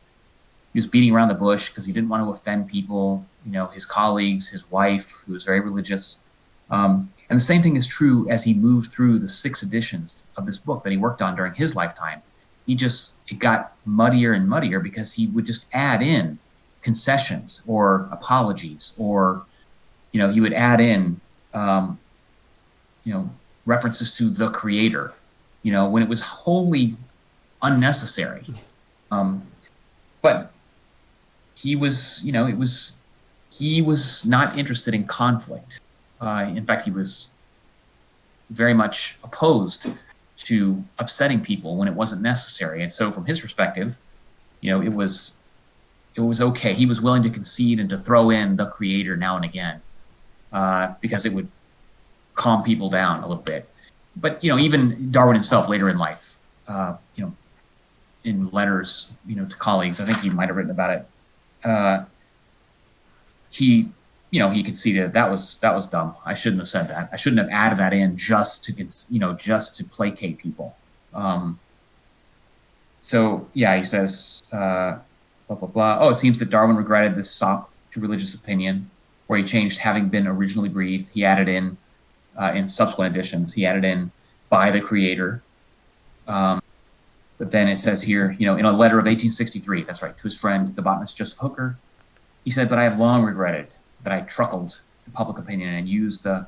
he was beating around the bush because he didn't want to offend people, his colleagues, his wife, who was very religious. And the same thing is true as he moved through the 6 editions of this book that he worked on during his lifetime. It got muddier and muddier because he would just add in concessions or apologies, or, he would add in, references to the creator, when it was wholly unnecessary. But he was, he was not interested in conflict. In fact, he was very much opposed to upsetting people when it wasn't necessary. And so from his perspective, it was okay. He was willing to concede and to throw in the creator now and again, because it would calm people down a little bit. But, even Darwin himself later in life, in letters, to colleagues, I think he might have written about it. He conceded that was dumb. I shouldn't have said that. I shouldn't have added that in just to placate people. So yeah, he says, blah, blah, blah. Oh, it seems that Darwin regretted this sop to religious opinion, where he changed having been originally breathed. He added in subsequent editions, he added in by the creator. But then it says here, in a letter of 1863, that's right, to his friend, the botanist Joseph Hooker, he said, "But I have long regretted that I truckled to public opinion and used the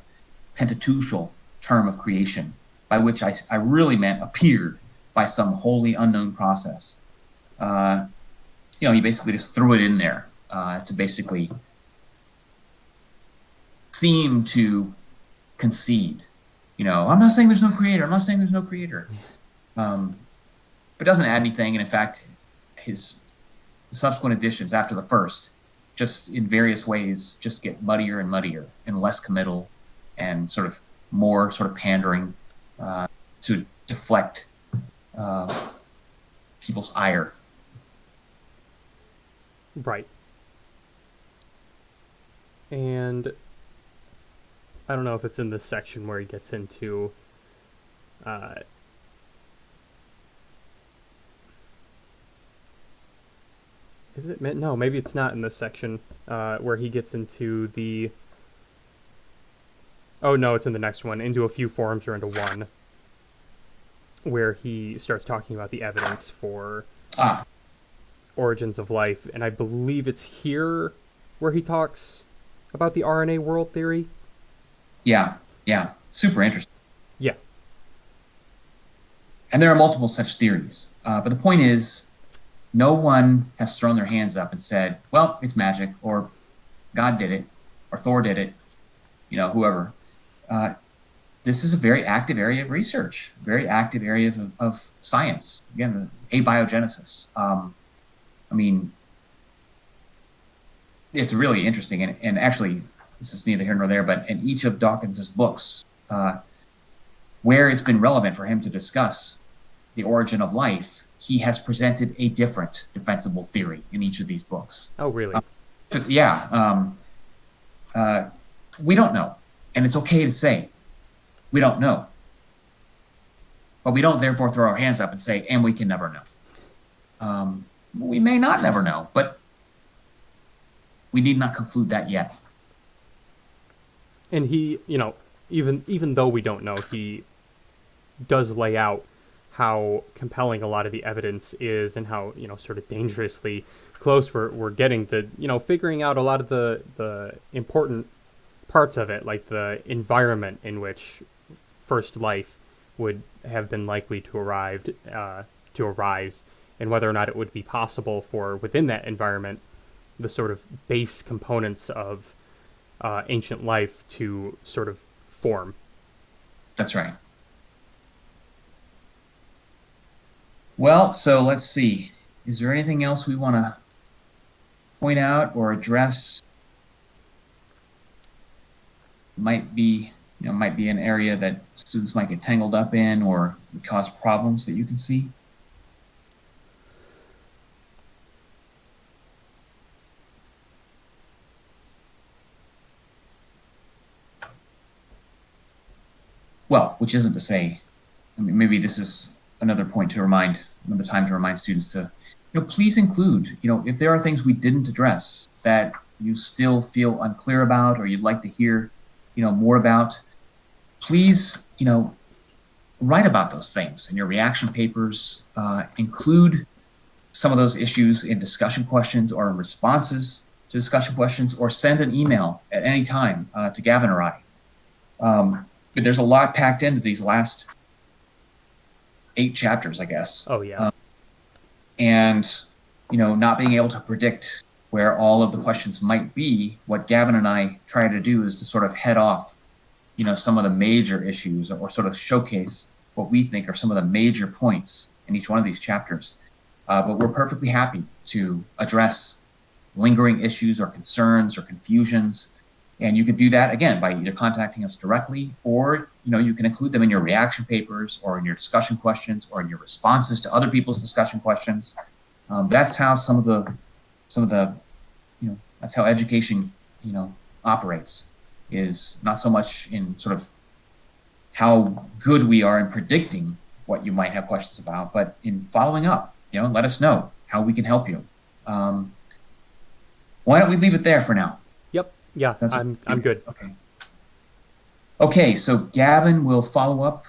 pentateuchal term of creation, by which I really meant appeared by some wholly unknown process." He basically just threw it in there to basically seem to concede. I'm not saying there's no creator. I'm not saying there's no creator. But doesn't add anything. And in fact, his subsequent editions after the first, just in various ways, just get muddier and muddier and less committal and sort of more sort of pandering to deflect people's ire.
Right. And I don't know if it's in this section where he gets into is it? No, maybe it's not in this section where he gets into the... Oh, no, it's in the next one. Into a few forms or into one, where he starts talking about the evidence for origins of life. And I believe it's here where he talks about the RNA world theory.
Yeah. Super interesting.
Yeah.
And there are multiple such theories. But the point is, no one has thrown their hands up and said, well, it's magic, or God did it, or Thor did it, whoever. This is a very active area of research, very active area of science. Again, abiogenesis. It's really interesting. And actually, this is neither here nor there, but in each of Dawkins's books, where it's been relevant for him to discuss the origin of life, he has presented a different defensible theory in each of these books.
Oh, really?
We don't know. And it's okay to say, we don't know. But we don't therefore throw our hands up and say, and we can never know. We may not never know, but we need not conclude that yet.
And he, even though we don't know, he does lay out how compelling a lot of the evidence is, and how sort of dangerously close we're getting to figuring out a lot of the important parts of it, like the environment in which first life would have been likely to arise, and whether or not it would be possible for within that environment the sort of base components of ancient life to sort of form.
That's right. Well, so let's see. Is there anything else we want to point out or address? Might be an area that students might get tangled up in or would cause problems that you can see. which isn't to say, I mean, maybe this is another time to remind students to, please include, if there are things we didn't address that you still feel unclear about or you'd like to hear, more about, please, write about those things in your reaction papers, include some of those issues in discussion questions or in responses to discussion questions, or send an email at any time to Gavin or I. But there's a lot packed into these last 8 chapters, I guess.
Oh yeah.
And, not being able to predict where all of the questions might be, what Gavin and I try to do is to sort of head off, some of the major issues, or sort of showcase what we think are some of the major points in each one of these chapters. But we're perfectly happy to address lingering issues or concerns or confusions. And you can do that, again, by either contacting us directly, or, you can include them in your reaction papers or in your discussion questions or in your responses to other people's discussion questions. That's how that's how education, operates, is not so much in sort of how good we are in predicting what you might have questions about, but in following up. Let us know how we can help you. Why don't we leave it there for now?
Yep. Yeah. I'm good.
Okay. So Gavin will follow up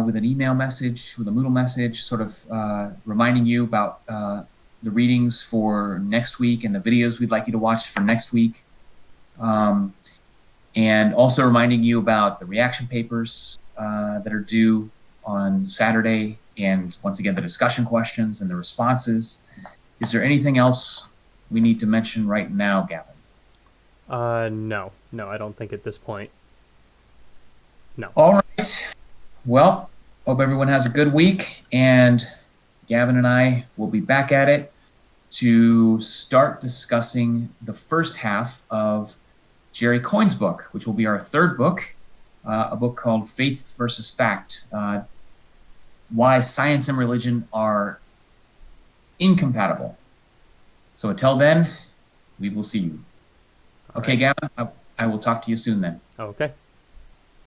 with an email message, with a Moodle message, sort of reminding you about the readings for next week and the videos we'd like you to watch for next week. And also reminding you about the reaction papers that are due on Saturday, and once again, the discussion questions and the responses. Is there anything else we need to mention right now, Gavin?
No, I don't think at this point. No.
All right. Well, hope everyone has a good week, and Gavin and I will be back at it to start discussing the first half of Jerry Coyne's book, which will be our third book, a book called Faith versus Fact, Why Science and Religion Are Incompatible. So until then, we will see you. Okay, Gavin, I will talk to you soon then.
Okay.